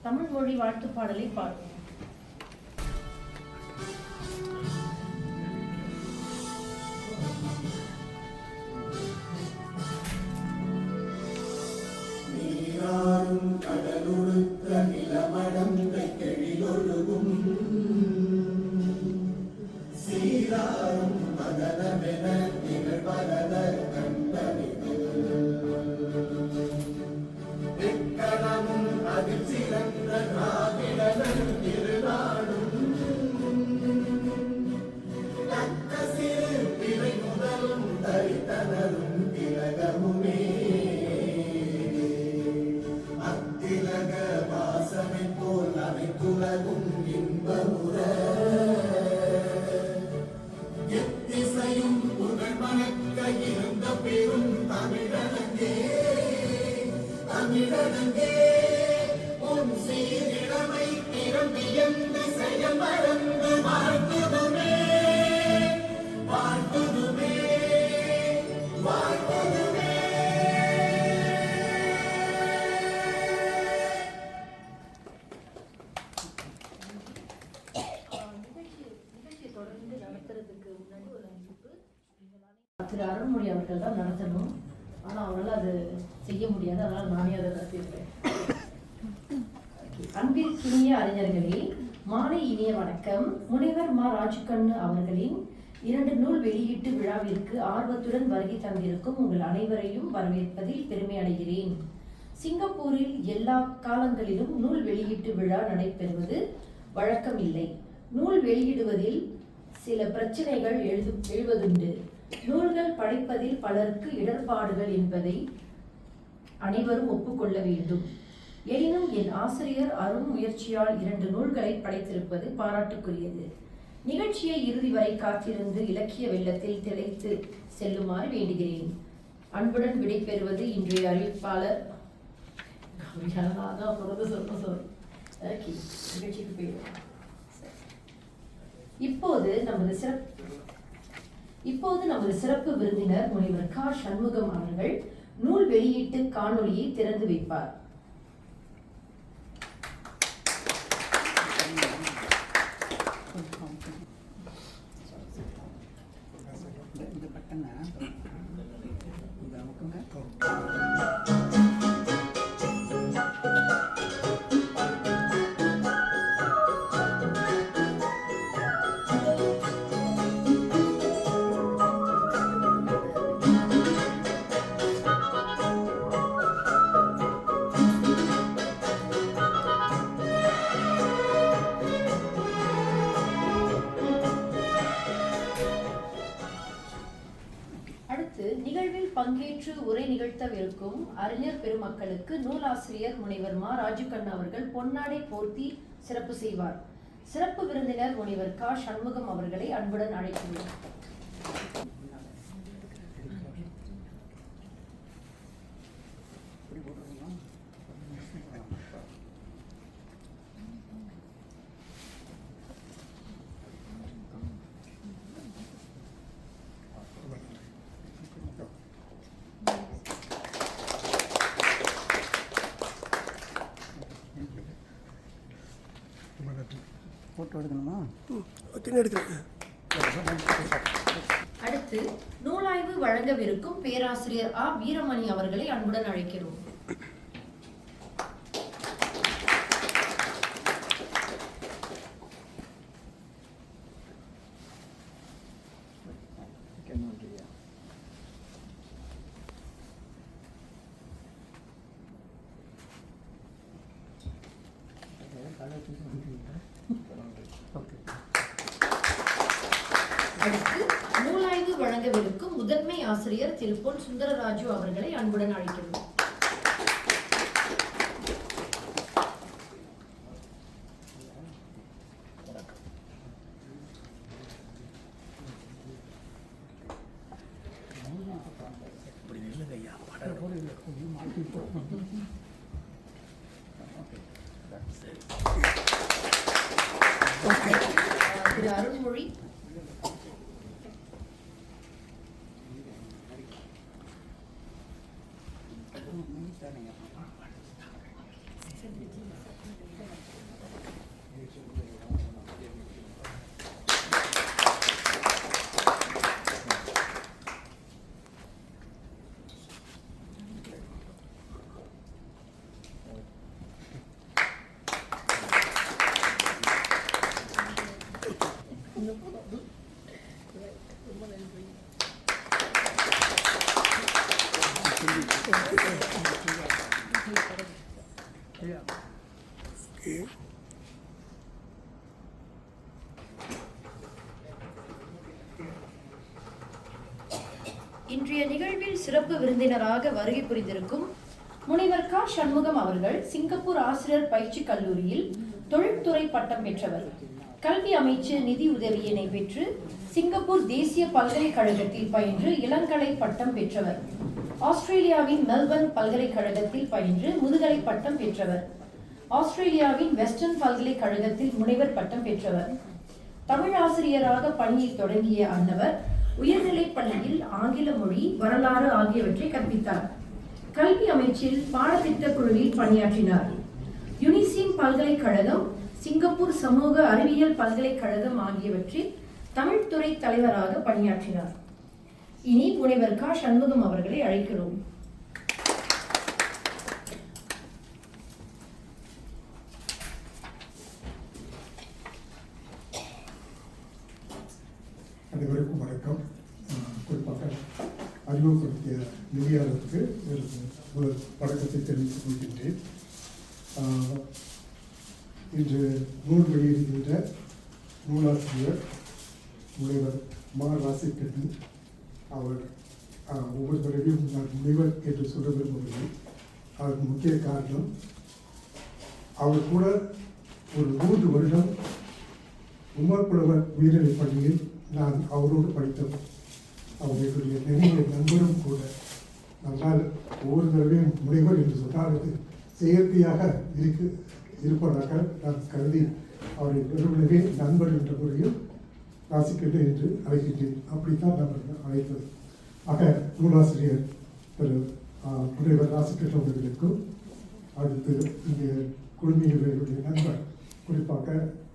தமிழ் மொழி வாழ்த்து பாடலை பாடுவோம். கடலுடுத்த நிலமடந்த கெழிலொழுகும் சீராரும் மதனமென நிகழ்வரத கண்டனிக்கணமும் அதில் சிறந்த திராவிடனன் திருநாடும் தக்க சிறு பிறை முதலும் தரித்தனரும் திலகமுமே திலக வாசனை போல் அனைத்துலகும் இன்பமுற எத்திசையும் புகழ் மணக்க இருந்த பெரும் தமிழனங்கே தமிழனங்கே உன் சீரிழமை நிரம்பியந்து செயல் மறந்து வாழ்த்துதுமே வாழ்த்துதுமே வாழ்த்துதுமே. திரு அருண்மொழி அவர்கள் தான் நடத்தணும். ஆனால் அவங்களால அது செய்ய முடியாது. அதனால் நானே அதை நடத்தியிருக்கேன். அன்பிற்கினிய அறிஞர்களே, மாலை இனிய வணக்கம். முனைவர் மா ராஜுக்கண்ணு அவர்களின் 2 நூல் வெளியீட்டு விழாவிற்கு ஆர்வத்துடன் வருகை தந்திருக்கும் உங்கள் அனைவரையும் வரவேற்பதில் பெருமை அடைகிறேன். சிங்கப்பூரில் எல்லா காலங்களிலும் நூல் வெளியீட்டு விழா நடைபெறுவது வழக்கம் இல்லை. நூல் வெளியிடுவதில் சில பிரச்சனைகள் எழுவதுண்டு. நூல்கள் படைப்பதில் பலருக்கு இடர்பாடுகள் என்பதை அனைவரும் ஒப்புக்கொள்ள வேண்டும். எனினும் என் ஆசிரியர் அரும் முயற்சியால் 2 நூல்களை படைத்திருப்பது பாராட்டுக்குரியது. நிகழ்ச்சியை இறுதி வரை காத்திருந்து இலக்கிய வெள்ளத்தில் திளைத்து செல்லுமாறு வேண்டுகிறேன். அன்புடன் விடைபெறுவது இன்றைய அறிவிப்பாளர். நிகழ்ச்சிக்கு போயிடும். இப்போது நமது சிறப்பு விருந்தினர் முனைவர் கா சண்முகம் அவர்கள் நூல் வெளியீட்டு காணொளியை திறந்து வைப்பார். நிகழ்வில் பங்கேற்று உரை நிகழ்த்தவிருக்கும் அறிஞர் பெருமக்களுக்கு நூலாசிரியர் முனைவர் மா ராஜுக்கண்ணு அவர்கள் பொன்னாடை போர்த்தி சிறப்பு செய்வார். சிறப்பு விருந்தினர் முனைவர் கா சண்முகம் அவர்களை அன்புடன் அழைக்கிறோம். அடுத்து நூலாய்வு வழங்கவிருக்கும் பேராசிரியர் ஆ வீரமணி அவர்களை அன்புடன் அழைக்கிறோம். அடுத்து நூலாய்வு வழங்கவிருக்கும் முதன்மை ஆசிரியர் திரு பொன் சுந்தரராஜு அவர்களை அன்புடன் அழைக்கிறோம். திரு அருண்மொழி இன்றைய நிகழ்வில் சிறப்பு விருந்தினராக வருகை புரிந்திருக்கும் முனைவர் க. சண்முகம் அவர்கள் சிங்கப்பூர் ஆசிரியர் பயிற்சி கல்லூரியில் தொழில்துறை பட்டம் பெற்றவர். கல்வி அமைச்சு நிதி உதவியினை பெற்று சிங்கப்பூர் தேசிய பல்கலைக்கழகத்தில் பயின்று இளங்கலை பட்டம் பெற்றவர். ஆஸ்திரேலியாவின் மெல்பர்ன் பல்கலைக்கழகத்தில் பயின்று முதுகலை பட்டம் பெற்றவர். ஆஸ்திரேலியாவின் வெஸ்டர்ன் பல்கலைக்கழகத்தில் முனைவர் பட்டம் பெற்றவர். தமிழ் ஆசிரியராக பணியை தொடங்கிய அன்னவர் உயர்நிலைப் பள்ளியில் ஆங்கில மொழி, வரலாறு ஆகியவற்றை கற்பித்தார். கல்வி அமைச்சில் பாடத்திட்ட குழுவில் பணியாற்றினார். யுனிசீம் பல்கலைக்கழகம், சிங்கப்பூர் சமூக அறிவியல் பல்கலைக்கழகம் ஆகியவற்றில் தமிழ்துறை தலைவராக பணியாற்றினார். இனி முனைவர் க. சண்முகம் அவர்களை அழைக்கிறோம். அனைவருக்கும் வணக்கம். குறிப்பாக அறிமுகப்படுத்திய நெறியாளருக்கு முதல் வணக்கத்தை தெரிவித்துக் கொள்கின்றேன். இன்று நூல் வெளியிடுகின்ற நூலாசிரியர் முனைவர் மா. ராசிக்கண்ணன் அவர் ஒவ்வொரு தடவையும் நான் முனைவர் என்று சொல்ல விரும்பவில்லை. அதற்கு முக்கிய காரணம், அவர் கூட ஒரு 3 வருடம் உமர்புலவர் உயர்நிலைப் பள்ளியில் நான் அவரோடு படித்தவர். அவர்களுடைய நெருங்கிய நண்பரும் கூட. அதனால் ஒவ்வொரு தடவையும் முனைவர் என்று சொன்னால் அது செயற்கையாக இருப்பதாக நான் கருதி அவரை வெறுமனவே நண்பர் என்ற முறையில் ராசிக்கண்ணன் என்று அழைக்கின்றேன். அப்படித்தான் நான் அழைத்தது. ஆக நூலாசிரியர் திரு முனைவர் ராசிக்கண்ணன் அவர்களுக்கும், அடுத்து இங்கே குழுமியுடைய நண்பர், குறிப்பாக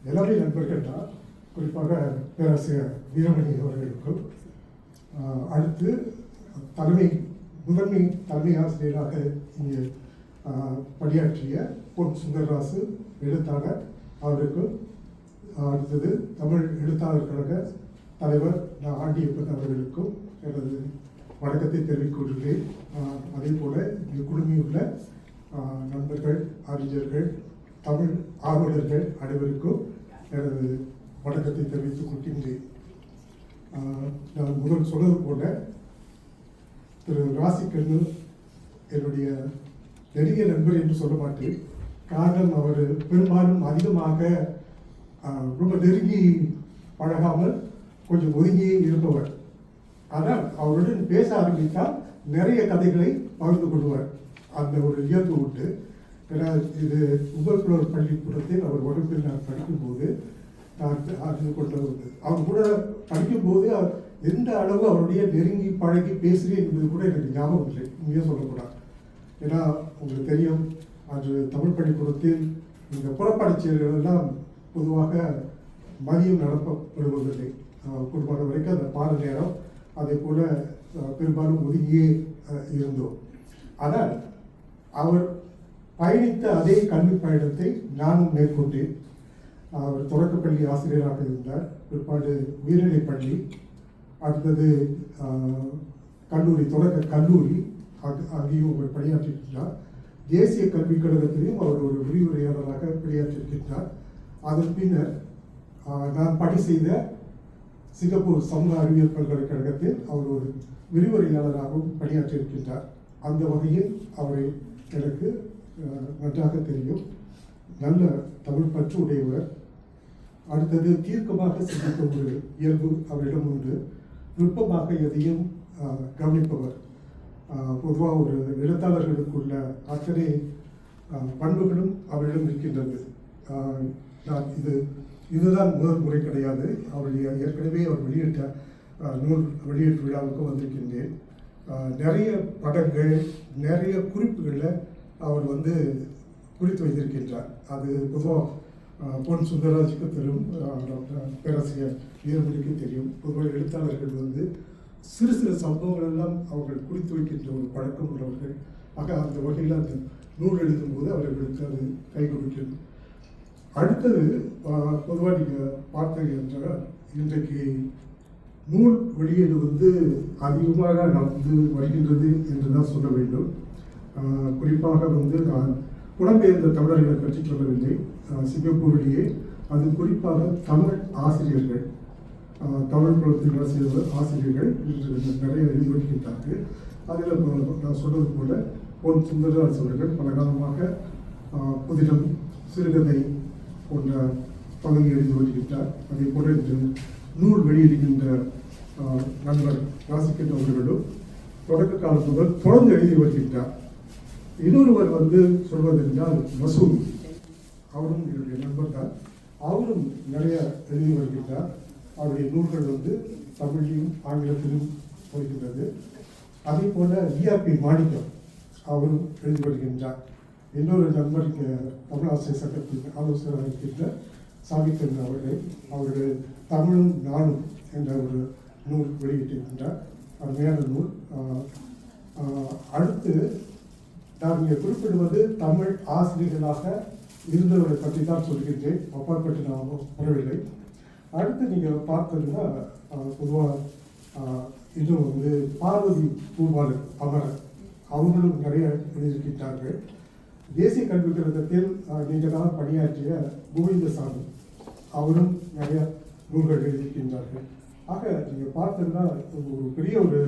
எல்லாமே நண்பர்கள் தான், குறிப்பாக பேராசிரியர் வீரமணி அவர்களுக்கும், அடுத்து முதன்மை தலைமை ஆசிரியராக இங்கே பணியாற்றிய பொன் சுந்தரராசு எழுத்தாளர் அவருக்கும், அடுத்தது தமிழ் எழுத்தாளர் கழக தலைவர் ஆண்டியப்பன் அவர்களுக்கும் எனது வணக்கத்தை தெரிவித்துக் கொள்கிறேன். அதே போல இங்கு குழுமியுள்ள நண்பர்கள், அறிஞர்கள், தமிழ் ஆர்வலர்கள் அனைவருக்கும் எனது வணக்கத்தை தெரிவித்துக் கொள்கின்றேன். நான் முதல் சொன்னது போல திரு ராசிக்கண்ணன் என்னுடைய நெருங்கிய நண்பர் என்று சொல்ல மாட்டேன். காரணம், அவர் பெரும்பாலும் அதிகமாக ரொம்ப நெருங்கி பழகாமல் கொஞ்சம் ஒதுங்கி இருப்பவர். ஆனால் அவருடன் பேச ஆரம்பித்தால் நிறைய கதைகளை பகிர்ந்து கொள்வார். அந்த ஒரு இயல்பு உண்டு. ஏன்னா இது உமர்புலவர் பள்ளிக்கூடத்தில் அவர் வகுப்பில் நான் படிக்கும்போது நான் அறிந்து கொண்ட அவர் கூட படிக்கும்போது எந்த அளவு அவருடைய நெருங்கி பழகி பேசுகிறேன் என்பது கூட எனக்கு ஞாபகம் இல்லை, உண்மையாக சொல்லக்கூடாது. ஏன்னா உங்களுக்கு தெரியும், அது தமிழ் பள்ளிக்கூடத்தில் இந்த புறப்பாடு செயல்கள் எல்லாம் பொதுவாக மதியம் நடத்தப்படுவதில்லை. குடும்ப வரைக்கும் அந்த பாட நேரம், அதே போல் பெரும்பாலும் ஒதுங்கியே இருந்தோம். ஆனால் அவர் பயணித்த அதே கல்வி பயணத்தை நானும் மேற்கொண்டேன். அவர் தொடக்கப்பள்ளி ஆசிரியராக இருந்தார். பிற்பாடு உயர்நிலைப் பள்ளி, அடுத்தது கல்லூரி, தொடக்க கல்லூரி, அங்கேயும் அவர் பணியாற்றியிருக்கிறார். தேசிய கல்விக் கழகத்திலையும் அவர் ஒரு விரிவுரையாளராக பணியாற்றியிருக்கின்றார். அதன் பின்னர் நான் பணி செய்த சிங்கப்பூர் சமூக அறிவியல் பல்கலைக்கழகத்தில் அவர் ஒரு விரிவுரையாளராகவும் பணியாற்றியிருக்கின்றார். அந்த வகையில் அவரை எனக்கு நன்றாக தெரியும். நல்ல தமிழ் பற்று உடையவர். அடுத்தது தீர்க்கமாக சிந்திக்க ஒரு இயல்பு அவரிடம் உண்டு. நுட்பமாக எதையும் கவனிப்பவர். பொதுவாக ஒரு எழுத்தாளர்களுக்குள்ள அத்தனை பண்புகளும் அவரிடம் இருக்கின்றது. நான் இதுதான் முதல் முறை கிடையாது. அவருடைய ஏற்கனவே அவர் வெளியிட்ட நூல் வெளியீட்டு விழாவுக்கு வந்திருக்கின்றேன். நிறைய படங்கள், நிறைய குறிப்புகளில் அவர் குறித்து வைத்திருக்கின்றார். அது பொதுவாக பொன் சுந்தரராஜுக்கு தெரியும், டாக்டர் பேராசிரியர் வீரமணிக்கு தெரியும். பொதுவாக எழுத்தாளர்கள் வந்து சிறு சிறு சம்பவங்கள் எல்லாம் அவர்கள் குறித்து வைக்கின்ற ஒரு பழக்கம் உள்ளவர்கள். ஆக அந்த வகையில் அந்த நூல் எழுதும்போது அவர்களுக்கு அது கை கொடுக்கிறது. அடுத்தது பொதுவாக நீங்கள் பார்த்தீங்க என்றால் இன்றைக்கு நூல் வெளியீடு வந்து அதிகமாக நடந்து வருகின்றது என்று தான் சொல்ல வேண்டும். குறிப்பாக வந்து நான் புலம்பெயர்ந்த தமிழர்களை பற்றி சொல்லவில்லை. சிங்கப்பூரிலேயே அது குறிப்பாக தமிழ் ஆசிரியர்கள், தமிழ் புலத்தில் ஆசிரியர்கள் நிறைய எழுதி வருகின்றார்கள். அதில் நான் சொன்னது போல பொன் சுந்தரராஜ் அவர்கள் பல காலமாக புதினம், சிறுகதை போன்ற பகுதி எழுதி வருகின்றார். அதே போல இன்று நூல் வெளியிடுகின்ற நண்பர் ராசிகன் அவர்களும் தொடக்க காலம் முதல் தொடர்ந்து எழுதி வருகின்றார். இன்னொருவர் வந்து சொல்வதென்றால் மசூல், அவரும் என்னுடைய நண்பர் தான். அவரும் நிறைய எழுதி வருகின்றார். அவருடைய நூல்கள் வந்து தமிழிலும் ஆங்கிலத்திலும் வருகின்றது. அதே போல ERP மாணிக்கம் அவரும் எழுதி வருகின்றார். இன்னொரு நண்பர் தமிழாசிரியர் சங்கத்தின் ஆலோசகராக இருக்கின்ற சாமிக்கன் அவர்கள் தமிழும் நானும் என்ற ஒரு நூல் வெளியிட்டிருக்கின்றார். அருமையான நூல். அடுத்து நான் இங்கே குறிப்பிடுவது தமிழ் ஆசிரியர்களாக இருந்தவர்களை பற்றி தான் சொல்கின்றேன், அப்பாற்பட்டு நான் வரவில்லை. அடுத்து நீங்கள் பார்த்ததுன்னா பொதுவாக இன்னும் வந்து பார்வதி பூபாலன் அமரர் அவங்களும் நிறைய எழுதியிருக்கின்றார்கள். தேசிய கல்விக் கழகத்தில் நீண்ட காலம் பணியாற்றிய கோவிந்தசாமி அவரும் நிறைய நூல்கள் எழுதியிருக்கின்றார்கள். ஆக நீங்கள் பார்த்தோம்னா ஒரு பெரிய ஒரு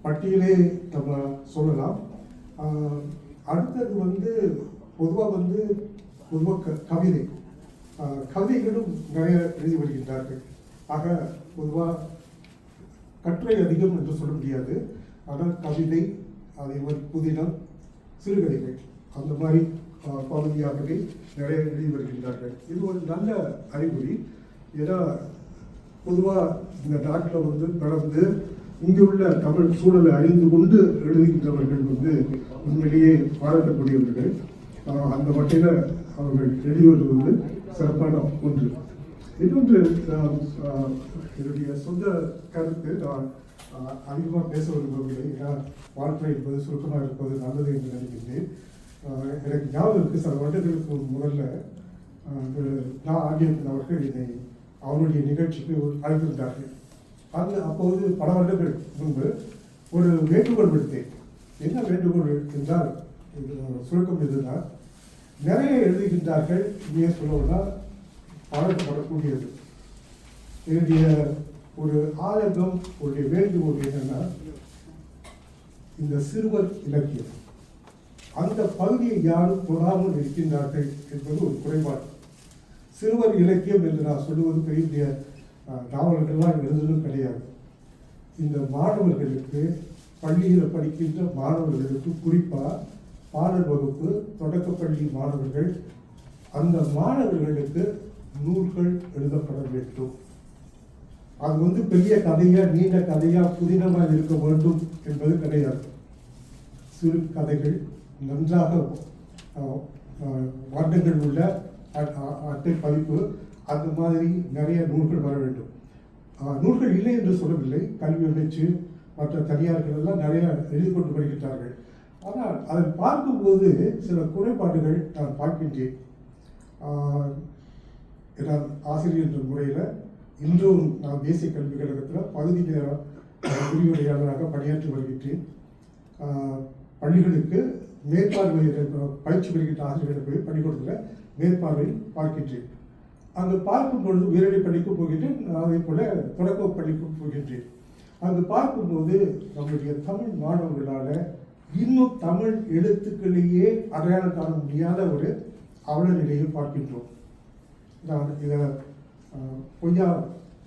பட்டியலே நம்ம சொல்லலாம். அடுத்தது வந்து பொதுவாக கவிதைகளும் நிறைய எழுதி வருகின்றார்கள். ஆக பொதுவாக கட்டுரை அதிகம் என்று சொல்ல முடியாது, ஆனால் கவிதை, அதே மாதிரி புதினம், சிறுகதைகள் அந்த மாதிரி பகுதியாகவே நிறைய எழுதி வருகின்றார்கள். இது ஒரு நல்ல அறிகுறி. ஏன்னா பொதுவாக இந்த நாட்டில் வந்து பிறந்து இங்கு உள்ள தமிழ் சூழலை அறிந்து கொண்டு எழுதுகின்றவர்கள் வந்து உண்மையிலேயே பாராட்டக்கூடியவர்கள். அந்த வகையில் அவர்கள் எழுதுவது வந்து சிறப்பான ஒன்று. இன்னொன்று என்னுடைய சொந்த கருத்து, நான் அதிகமாக பேச விரும்பவில்லை. ஏன்னா வாழ்க்கை என்பது சுருக்கமாக இருப்பது நல்லது என்று நினைக்கின்றேன். எனக்கு ஞாபகம் இருக்குது, சில வருடங்களுக்கு முதல்ல நான் ஆகியவர்கள் அவர்கள் என்னை அவருடைய நிகழ்ச்சிக்கு அழைத்திருந்தார்கள். அப்போது பல வருடங்கள் முன்பு ஒரு வேண்டுகோள் விடுத்தேன். என்ன வேண்டுகோள் என்றால் சுருக்கம் இதுதான், நிறைய எழுதுகின்றார்கள், ஏன் சொல்லணும்னா பாராட்டப்படக்கூடியது. என்னுடைய ஒரு ஆதங்கம், ஒரு வேண்டுகோள் என்னன்னா, இந்த சிறுவர் இலக்கியம் அந்த பகுதியை யாரும் தொடாமல் இருக்கின்றார்கள் என்பது ஒரு குறைபாடு. சிறுவர் இலக்கியம் என்று நான் சொல்லுவது பெரிய நாவல்கள்லாம் எழுதுவதும் கிடையாது. இந்த மாணவர்களுக்கு, பள்ளியில் படிக்கின்ற மாணவர்களுக்கு, குறிப்பாக பாடல் வகுப்பு, தொடக்கப்பள்ளி மாணவர்கள், அந்த மாணவர்களுக்கு நூல்கள் எழுதப்பட வேண்டும். அது வந்து பெரிய கதையா, நீண்ட கதையா, புதினமாக இருக்க வேண்டும் என்பது கிடையாது. சிறு கதைகள், நன்றாக வர்ணங்கள் உள்ள அட்டை பதிப்பு, அந்த மாதிரி நிறைய நூல்கள் வர வேண்டும். நூல்கள் இல்லை என்று சொல்லவில்லை, கல்வி அமைச்சு மற்ற தனியார்கள் எல்லாம் நிறைய எழுதி கொண்டு வருகின்றார்கள். ஆனால் அதை பார்க்கும்போது சில குறைபாடுகள் நான் பார்க்கின்றேன். நான் ஆசிரியர் என்ற முறையில் இன்றும் நான் தேசிய கல்விக் கழகத்தில் பகுதி நேர விரிவுரையாளராக பணியாற்றி வருகின்றேன். பள்ளிகளுக்கு மேற்பார்வை பயிற்சி பெறுகின்ற ஆசிரியர்களுக்கு பள்ளிக்கூடத்தில் மேற்பார்வையில் பார்க்கின்றேன். அங்கு பார்க்கும் பொழுது உயர்நிலை பள்ளிக்கு போகின்றேன், அதே போல தொடக்க பள்ளிக்கும் போகின்றேன். அங்கு பார்க்கும்போது நம்முடைய தமிழ் மாணவர்களால் இன்னும் தமிழ் எழுத்துக்களையே அடையாளம் காண முடியாத ஒரு அவல நிலையை பார்க்கின்றோம். நான் இதை பொய்யா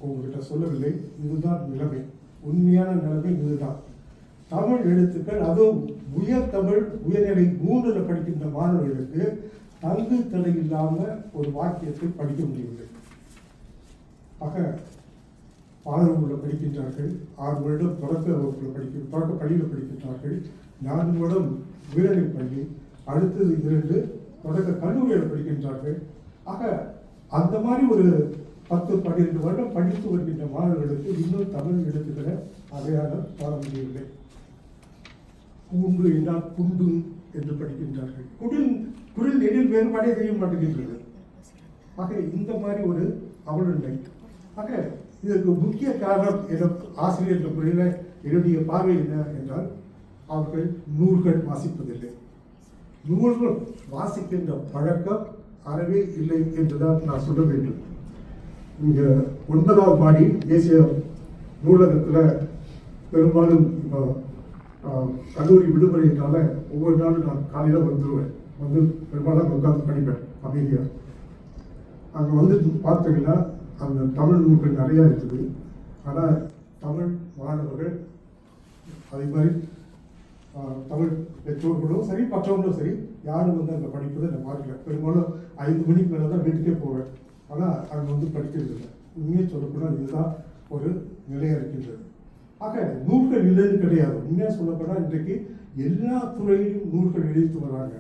உங்ககிட்ட சொல்லவில்லை, இதுதான் நிலைமை, உண்மையான நிலைமை இதுதான். தமிழ் எழுத்துக்கள், அதுவும் உயர் தமிழ் உயர்நிலை 3ல் படிக்கின்ற மாணவர்களுக்கு தங்கு தடை இல்லாமல் ஒரு வாக்கியத்தை படிக்க முடியவில்லை. ஆக பாடநூலில் படிக்கின்றார்கள், 6 வருடம் தொடக்க வகுப்பில் தொடக்க பள்ளியில் படிக்கின்றார்கள், 4 வருடம் உயர்நிலை பள்ளி, அடுத்தது 2 தொடக்க கல்லூரியில் படிக்கின்றார்கள். ஆக அந்த மாதிரி ஒரு 10-12 வருடம் படித்து வருகின்ற மாணவர்களுக்கு இன்னும் தமிழ் எழுத்துக்களை அடையாளம் காண முடியவில்லை. கூண்டு என்றால் குண்டு என்று படிக்கின்றார்கள். குடில் நெடில் வேறுபாடே தெரிய மாட்டேங்கின்றது. ஆக இந்த மாதிரி ஒரு அவலநிலை. ஆக இதற்கு முக்கிய காரணம் எனக்கு ஆசிரியர் என்ற முறையில் என்னுடைய பார்வை என்ன என்றால், அவர்கள் நூல்கள் வாசிப்பதில்லை. நூல்கள் வாசிக்கின்ற பழக்கம் அறவே இல்லை என்றுதான் நான் சொல்ல வேண்டும். இங்கே 9ஆவது மாடி தேசிய நூலகத்தில் பெரும்பாலும் இப்போ கல்லூரி விடுமுறையினால ஒவ்வொரு நாளும் நான் காலையில் வந்துடுவேன். வந்து பெரும்பாலும் உட்காந்து படிப்பேன் அமைதியாக. அங்கே வந்து பார்த்தீங்கன்னா அந்த தமிழ் நூல்கள் நிறையா இருக்குது. ஆனால் தமிழ் மாணவர்கள் அதே மாதிரி தமிழ் பெற்றோர்களும் சரி மற்றவங்களும் சரி யாரும் வந்து அங்கே படிப்பதை நான் பார்க்கல. பெரும்பாலும் 5 மணிக்கு மேலே தான் வீட்டுக்கே போவேன். ஆனால் அங்கே வந்து படிக்கிறது இல்லை. உண்மையை சொல்லப்போனால் இதுதான் ஒரு நிலையாக இருக்கின்றது. ஆக நூல்கள் இல்லைன்னு கிடையாது. உண்மையாக சொல்லப்போனால் இன்றைக்கு எல்லா துறையிலும் நூல்கள் எழுதிட்டு வராங்க.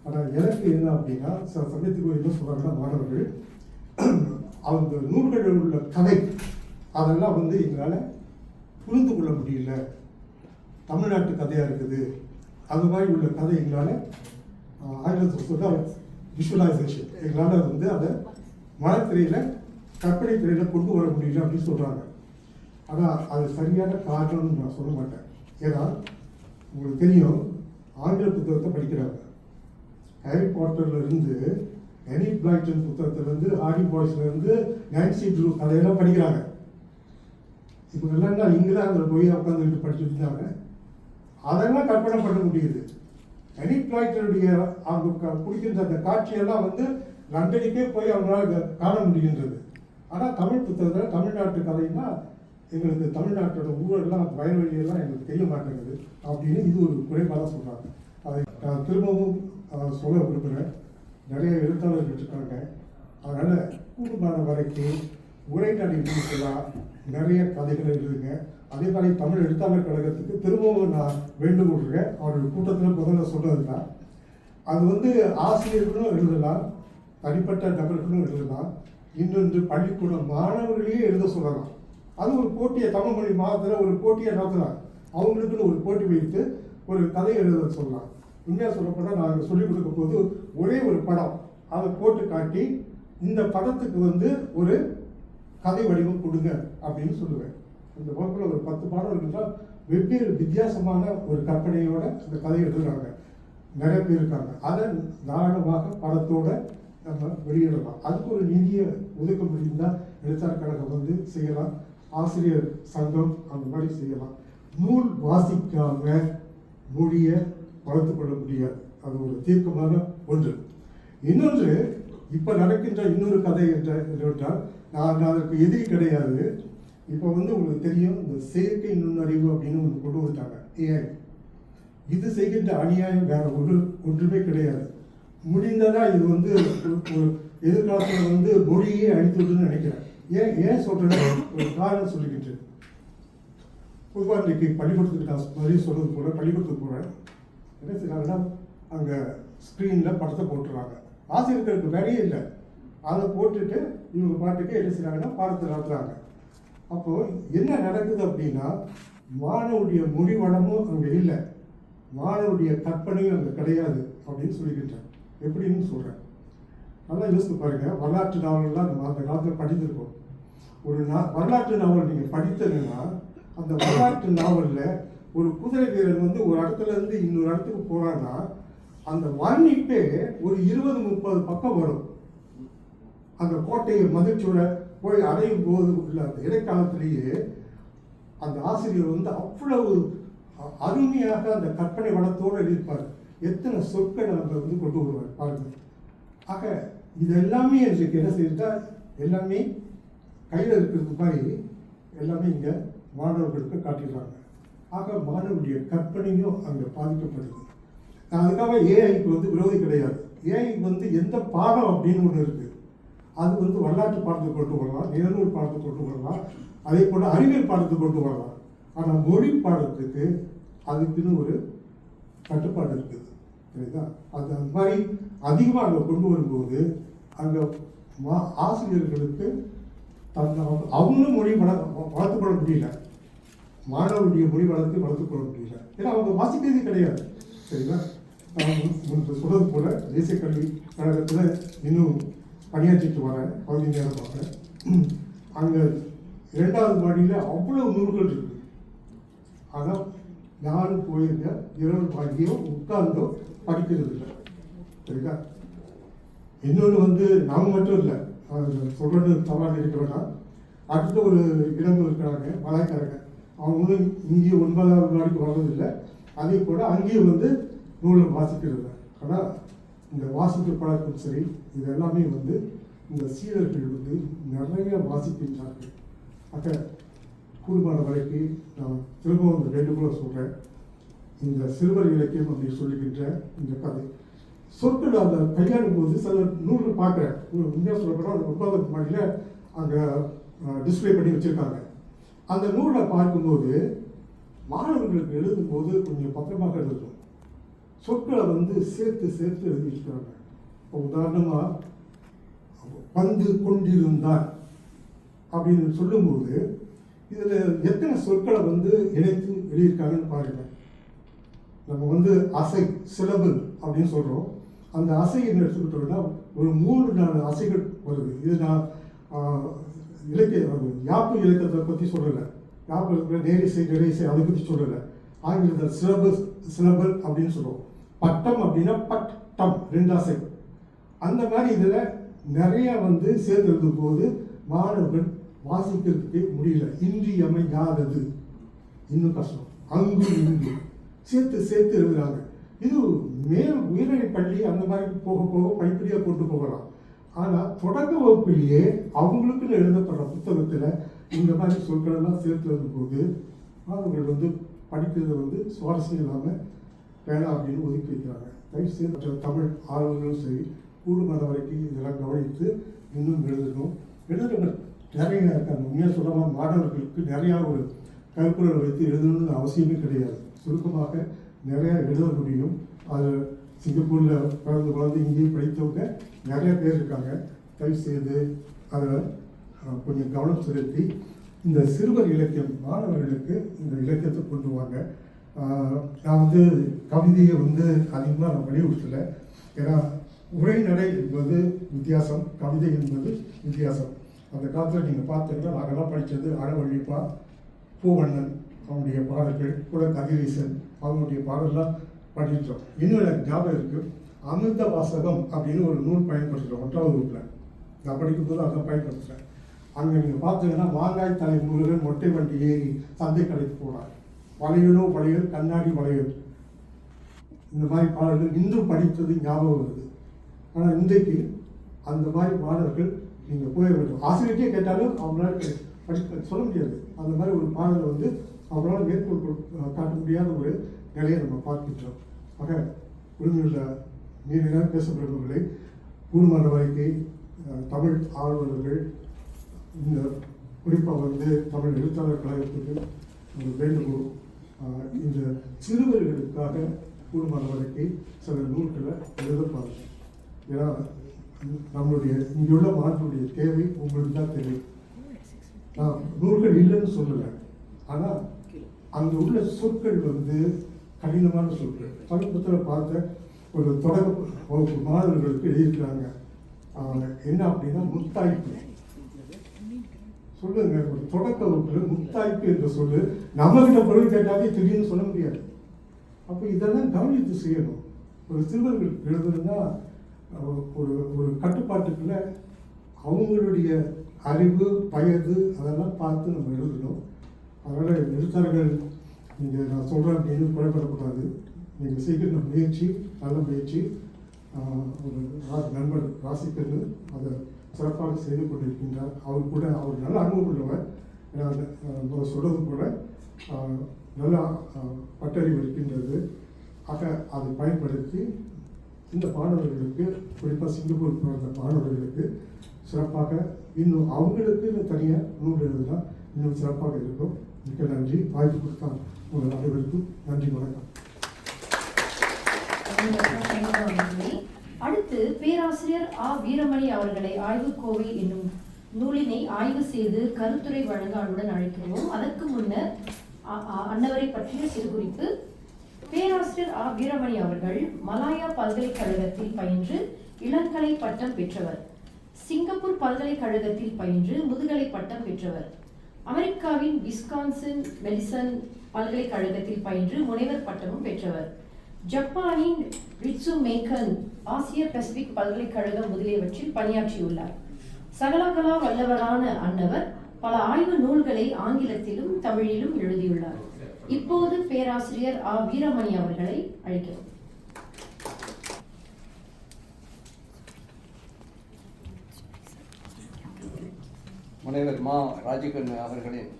ஆனால் எனக்கு என்ன அப்படின்னா, சில சமயத்துக்கு என்ன சொல்கிறாங்கன்னா மாணவர்கள், அந்த நூல்களில் உள்ள கதை அதெல்லாம் வந்து எங்களால் புரிந்து கொள்ள முடியல, தமிழ்நாட்டு கதையாக இருக்குது, அது மாதிரி உள்ள கதை எங்களால் ஆங்கிலத்தில் சொல்ல விஷுவலைசேஷன் எங்களால் வந்து அதை மனத்திரையில் கற்பனை திரையில் கொண்டு வர முடியல அப்படின்னு சொல்கிறாங்க. ஆனால் அது சரியான காரணம்னு நான் சொல்ல மாட்டேன். ஏன்னா உங்களுக்கு தெரியும், ஆங்கில புத்தகத்தை படிக்கிறாங்க. ஹாரி பாட்டர்லேருந்து எனி பிளாக்டன் புத்தகத்திலேருந்து ஹாரி பாய்ஸ்லேருந்து நான்சி ட்ரூ கதையெல்லாம் படிக்கிறாங்க. இப்போ எல்லாம் தான் இங்கிலாந்தில் போய் உட்காந்துக்கிட்டு படிச்சுட்டு இருந்தாங்க. அதெல்லாம் கற்பனை பண்ண முடியுது. எனி பிளாக்டனுடைய அவங்க குடிக்கின்ற அந்த காட்சியெல்லாம் வந்து லண்டனுக்கே போய் அவங்களால காண முடிகின்றது. ஆனால் தமிழ் புத்தகத்தில் தமிழ்நாட்டு கதைன்னா எங்களுக்கு தமிழ்நாட்டோட ஊரெல்லாம் வயல்வெளியெல்லாம் எங்களுக்கு தெரிய மாட்டேங்குது அப்படின்னு இது ஒரு குறைபாடாக சொல்கிறாங்க. அதை நான் திரும்பவும் சொல்ல விரும்புகிறேன். நிறைய எழுத்தாளர்கள் இருக்காங்க. அதனால் கூடுமான வரைக்கும் உரைநடை நூல்களாக நிறைய கதைகளை எழுதுங்க. அதே மாதிரி தமிழ் எழுத்தாளர் கழகத்துக்கு திரும்பவும் நான் வேண்டுகொள்கிறேன். அவர்கள் கூட்டத்தில் முதல்ல சொன்னது தான், அது வந்து ஆசிரியர்களும் எழுதலாம், தனிப்பட்ட நபர்களும் எழுதலாம், இன்னொன்று பள்ளிக்கூட மாணவர்களையே எழுத சொல்லலாம். அது ஒரு போட்டியை தமிழ் மொழி மாதத்தில் ஒரு போட்டியை நடத்தலாம். அவங்களுக்குன்னு ஒரு போட்டி வைத்து ஒரு கதை எழுத சொல்லலாம். உண்மையாக சொல்லப்போனால் நாங்கள் சொல்லிக் கொடுக்க போது ஒரே ஒரு படம் அதை போட்டு காட்டி இந்த படத்துக்கு வந்து ஒரு கதை வடிவம் கொடுங்க அப்படின்னு சொல்லுவேன். இந்த வகுப்பில் ஒரு 10 பாடம் இருந்தால் வெவ்வேறு வித்தியாசமான ஒரு கற்பனையோட இந்த கதையை எழுதுகிறாங்க. நிறைய பேர் இருக்காங்க. அதை தாராளமாக படத்தோட நம்ம வெளியிடலாம். அதுக்கு ஒரு நிதியை ஒதுக்க முடிந்தால் எழுத்தாளர் கழகம் வந்து செய்யலாம், ஆசிரியர் சங்கம் அந்த மாதிரி செய்யலாம். நூல் வாசிக்காம மொழியை வளர்த்து கொள்ள முடியாது. அது ஒரு தீர்க்கமான ஒன்று. இன்னொன்று, இப்போ நடக்கின்ற இன்னொரு கதை என்றால் நான் அதற்கு எதிரி கிடையாது. இப்போ வந்து உங்களுக்கு தெரியும், இந்த செயற்கை நுண்ணறிவு அப்படின்னு ஒன்று கொண்டு வந்துட்டாங்க, ஏஐ. இது செய்கின்ற அநியாயம் வேற ஒன்றுமே கிடையாது. முடிந்ததா இது வந்து ஒரு எதிர்காலத்தில் வந்து மொழியே அழித்துவிடுன்னு நினைக்கிறேன். ஏன் சொல்கிறேன்னு ஒரு காரணம் சொல்லிக்கிட்டு, பொதுவாக இன்றைக்கி பள்ளிக்கூடத்துக்கு நான் நிறைய சொல்கிறது போல பள்ளிக்கூடத்துக்கு போகிறேன். என்ன செய்கிறாங்கன்னா அங்கே ஸ்க்ரீனில் படத்தை போட்டுறாங்க. ஆசிரியர்களுக்கு வேலையே இல்லை. அதை போட்டுட்டு இவங்க பாட்டுக்கு என்ன செய்கிறாங்கன்னா பாடத்தை நடத்துகிறாங்க. அப்போது என்ன நடக்குது அப்படின்னா, மாணவருடைய மொழி வளமும் அங்கே இல்லை, மாணவருடைய கற்பனையும் அங்கே கிடையாது அப்படின்னு சொல்லிக்கிட்டேன். எப்படின்னு சொல்கிறேன், நல்லா யோசித்து பாருங்கள். வரலாற்று நாவல்லாம் நம்ம அந்த காலத்தில் படித்திருக்கோம். ஒரு வரலாற்று நாவல் நீங்கள் படித்ததுன்னா, அந்த வரலாற்று நாவலில் ஒரு குதிரை வீரன் வந்து ஒரு இடத்துல இருந்து இன்னொரு இடத்துக்கு போகிறான்னா அந்த வர்ணிப்பே ஒரு 20-30 பக்கம் வரும். அந்த கோட்டையை மதிச்சூட போய் அடையும் போது உள்ள அந்த இடைக்காலத்திலேயே அந்த ஆசிரியர் வந்து அவ்வளவு அருமையாக அந்த கற்பனை வளத்தோடு எழுதியிருப்பார். எத்தனை சொற்களை நம்ம வந்து கொண்டு வருவார் பாருங்கள். ஆக இது எல்லாமே எனக்கு என்ன செய்யுதுன்னா, எல்லாமே கையில் இருக்கிறது மாதிரி எல்லாமே இங்கே மாணவர்களுக்கு காட்டிடுறாங்க. ஆக மாணவருடைய கற்பனையும் அங்கே பாதிக்கப்படுது. நான் அதுக்காக ஏஐக்கு வந்து விரோதி கிடையாது. ஏஐக்கு வந்து எந்த பாடம் அப்படின்னு ஒன்று இருக்குது, அது வந்து வரலாற்று பாடத்தை கொண்டு வரலாம், நிலநூல் பாடத்தை கொண்டு வரலாம், அதே போல் அறிவியல் பாடத்தை கொண்டு வரலாம். ஆனால் மொழி பாடத்துக்கு அதுக்குன்னு ஒரு கட்டுப்பாடு இருக்குது. சரிங்களா? அது அந்த மாதிரி அதிகமாக அங்கே கொண்டு வரும்போது அங்கே ஆசிரியர்களுக்கு அவங்களும் மொழி வளர்த்துக்கொள்ள முடியல, மாணவருடைய மொழி வளர்த்துக்கொள்ள முடியல. ஏன்னா அவங்க வாசிக்கிறதே கிடையாது. சரிங்களா? நான் முன்பு சொல்றது போல தேசிய கல்வி கழகத்தில் இன்னும் பணியாற்றிட்டு வரேன், பகுதி நேரமாக. அங்கே 2வது மாடியில் அவ்வளோ நூல்கள் இருக்குது. ஆனால் யாரும் போயிருங்க இரவு வாங்கியோ உட்கார்ந்தோ படிக்கிறது இல்லை. சரிங்களா? இன்னொன்று நாம் மட்டும் இல்லை, சொல்கிறது தவறாக இருக்கிறோன்னா, அடுத்த ஒரு இடம் இருக்கிறாங்க மலாய்க்காரங்க, அவங்களும் இங்கேயும் 9வது மாடிக்கு வர்றதில்லை. அதே போல் அங்கேயும் நூலை வாசிக்கிறது. ஆனால் இந்த வாசிப்பு பழக்கம் சரி, இது எல்லாமே இந்த சீடர்கள் நிறைய வாசிக்கின்றார்கள். ஆக கூடுமான வரைக்கும் நான் திரும்பவும் இந்த வேண்டுகோளை சொல்கிறேன். இந்த சிறுவர் இலக்கியம் அப்படின்னு சொல்லுகின்ற இந்த கதை சொற்கள் அந்த கையாளும் போது சில நூல்கள் பார்க்குறேன். உண்மையாக சொல்லப்போனால் அந்த 9வது மாடியில் அங்கே டிஸ்பிளே பண்ணி வச்சுருக்காங்க. அந்த நூலை பார்க்கும்போது மாணவர்களுக்கு எழுதும்போது கொஞ்சம் பத்திரமாக எழுதணும். சொற்களை சேர்த்து சேர்த்து எழுதியிருக்கிறாங்க. இப்போ உதாரணமாக வந்து கொண்டிருந்தார் அப்படின்னு சொல்லும்போது இதில் எத்தனை சொற்களை இணைத்து எழுதியிருக்காங்கன்னு பாருங்க. நம்ம அசை சிலபல் அப்படின்னு சொல்கிறோம். அந்த அசை என்ன எடுத்துக்கிட்டோம்னா ஒரு 3-4 அசைகள் வருது. இது நான் யாப்பு இலக்கியத்தை பற்றி சொல்லலை, யாப்பு நேரிசை நிறைசை அதை பற்றி சொல்லலை. ஆங்கிலத்தில் சிலபல் அப்படின்னு சொல்லுவோம். பட்டம் அப்படின்னா பட்டம் 2 அசை. அந்த மாதிரி இதில் நிறைய சேர்த்து எழுதும் போது மாணவர்கள் வாசிக்கிறதுக்கு முடியல. இன்றியமையாதது இன்னும் கஷ்டம், அங்கு இங்கு சேர்த்து சேர்த்து எழுதுறாங்க. இது மேல் உயர்நிலை பள்ளி அந்த மாதிரி போக போக படிப்படியாக கொண்டு போகலாம். ஆனால் தொடக்க வகுப்பிலேயே அவங்களுக்குன்னு எழுதப்படுற புத்தகத்தில் இந்த மாதிரி சொற்களெல்லாம் சேர்த்து எழுதும்போது மாணவர்கள் படிக்கிறது சுவாரஸ்யம் இல்லாமல் வேணாம் அப்படின்னு ஒதுக்கி வைக்கிறாங்க. தயவுசெய்து தமிழ் ஆர்வங்களும் சரி கூடுமான வரைக்கும் இதெல்லாம் கவனித்து இன்னும் எழுதணும். எழுதுறவங்க நிறைய இருக்காங்க. உண்மையாக சொல்லலாம், மாணவர்களுக்கு நிறையா ஒரு கருப்புகளை வைத்து எழுதணும்னு அவசியமே கிடையாது. சுருக்கமாக நிறையா எழுத முடியும். அது சிங்கப்பூரில் பிறந்து இங்கேயும் படித்தவங்க நிறைய பேர் இருக்காங்க. தயவுசெய்து அதில் கொஞ்சம் கவனம் செலுத்தி இந்த சிறுவர் இலக்கியம் மாணவர்களுக்கு இந்த இலக்கியத்தை கொண்டு வாங்க. நான் கவிதையை அதிகமாக நான் வலியுறுத்தலை. ஏன்னா உரைநடை என்பது வித்தியாசம், கவிதை என்பது வித்தியாசம். அந்த காலத்தில் நீங்கள் பார்த்தீங்கன்னா நாங்கள்லாம் படித்தது அழவழிப்பா, பூவண்ணன் அவனுடைய பாடல்கள் கூட, கதிரீசன் அவனுடைய பாடல்லாம் படித்தோம். இன்னும் எனக்கு ஞாபகம் இருக்குது, அமிர்த வாசகம் அப்படின்னு ஒரு நூல் பயன்படுத்துகிறோம் 1வது வகுப்பில். நான் படிக்கும்போது அதான் பயன்படுத்துகிறேன். அங்கே நீங்கள் பார்த்தீங்கன்னா மாங்காய் தலை முருகன் மொட்டை வண்டி ஏறி சந்தை கடைக்கு போனார், வளையலோ வளையல் கண்ணாடி வளையல், இந்த மாதிரி பாடல்கள் இன்றும் படித்தது ஞாபகம் வருது. ஆனால் இன்றைக்கு அந்த மாதிரி பாடல்கள் நீங்கள் போய் ஆசிரியர்கிட்டே கேட்டாலும் அவங்களால படிக்க சொல்ல முடியாது. அந்த மாதிரி ஒரு பாடலை அவங்களால மேற்கோள் காட்ட முடியாத ஒரு நிலையை நம்ம பார்க்கின்றோம். ஆக உரிமையுள்ள நீண்ட நேரம் பேசப்படுபவர்களை கூடுமான வரைக்கும் தமிழ் ஆர்வலர்கள் இந்த குறிப்பாக தமிழ் எழுத்தாளர் கழகத்துக்கு ஒரு வேண்டுகோள், இந்த சிறுவர்களுக்காக கூடுமான வரைக்கும் சில நூல்களை எழுதப்பாங்க. ஏன்னா நம்மளுடைய இங்குள்ள மாணவர்களுடைய தேவை உங்களுக்கு தான் தெரியும். நான் நூல்கள் இல்லைன்னு சொல்லலை, ஆனால் அங்கே உள்ள சொற்கள் கடினமான சொற்கள். சமீபத்தில் பார்த்த ஒரு தொடக்க வகுப்பு மாணவர்களுக்கு எழுதியிருக்கிறாங்க. என்ன அப்படின்னா முத்தாய்ப்பு சொல்லுங்க. ஒரு தொடக்க வகுப்பில் முத்தாய்ப்பு என்ற சொல்லு நம்மகிட்ட பொருள் கேட்டாலே திடீர்னு சொல்ல முடியாது. அப்போ இதெல்லாம் கவனித்து செய்யணும். ஒரு சிறுவர்கள் எழுதுனா ஒரு ஒரு கட்டுப்பாட்டுக்குள்ள அவங்களுடைய அறிவு வயது அதெல்லாம் பார்த்து நம்ம எழுதணும். அதனால் எழுத்தாளர்கள் நீங்கள் நான் சொல்கிறேன் அப்படின்னு குறைபடக்கூடாது. நீங்கள் செய்கிற முயற்சி நல்ல முயற்சி. ஒரு நண்பர் ராசிக்கல் அதை சிறப்பாக செய்து கொண்டிருக்கின்றார். அவர் கூட அவர் நல்ல அனுபவம் உள்ளவர். சொல்வது போல நல்லா பட்டறிவு இருக்கின்றது. ஆக அதை பயன்படுத்தி இந்த மாணவர்களுக்கு, குறிப்பாக சிங்கப்பூர் பிறந்த மாணவர்களுக்கு சிறப்பாக இன்னும் அவங்களுக்கு தனியாக நூல் எழுதுனா இன்னும் சிறப்பாக இருக்கும். மிக்க நன்றி. வாய்ப்பு கொடுத்தா உங்கள் அனைவருக்கும் நன்றி, வணக்கம். அடுத்து பேராசிரியர் ஆ வீரமணி அவர்களை ஆய்வுக்கோவை என்னும் நூலினை ஆய்வு செய்து கருத்துரை வழங்க அன்புடன் அழைக்கிறோம். அதற்கு முன்னர் அன்னவரை பற்றிய சிறுகுறிப்பு. பேராசிரியர் ஆ வீரமணி அவர்கள் மலாயா பல்கலைக்கழகத்தில் பயின்று இளங்கலை பட்டம் பெற்றவர். சிங்கப்பூர் பல்கலைக்கழகத்தில் பயின்று முதுகலை பட்டம் பெற்றவர். அமெரிக்காவின் விஸ்கான்சின் மெடிசன் பல்கலைக்கழகத்தில் பயின்று முனைவர் பட்டமும் பெற்றவர். ஜப்பானின் ரிட்சு மேக்கன் ஆசிய பசிபிக் பல்கலைக்கழகம் முதலியவற்றில் பணியாற்றியுள்ளார். சகலகலா வல்லவரான அன்னவர் பல ஆய்வு நூல்களை ஆங்கிலத்திலும் தமிழிலும் எழுதியுள்ளார். இப்போது பேராசிரியர் ஆ வீரமணி அவர்களை அழைக்கிறோம். முனைவர் மா ராஜகண்ணு அவர்களின்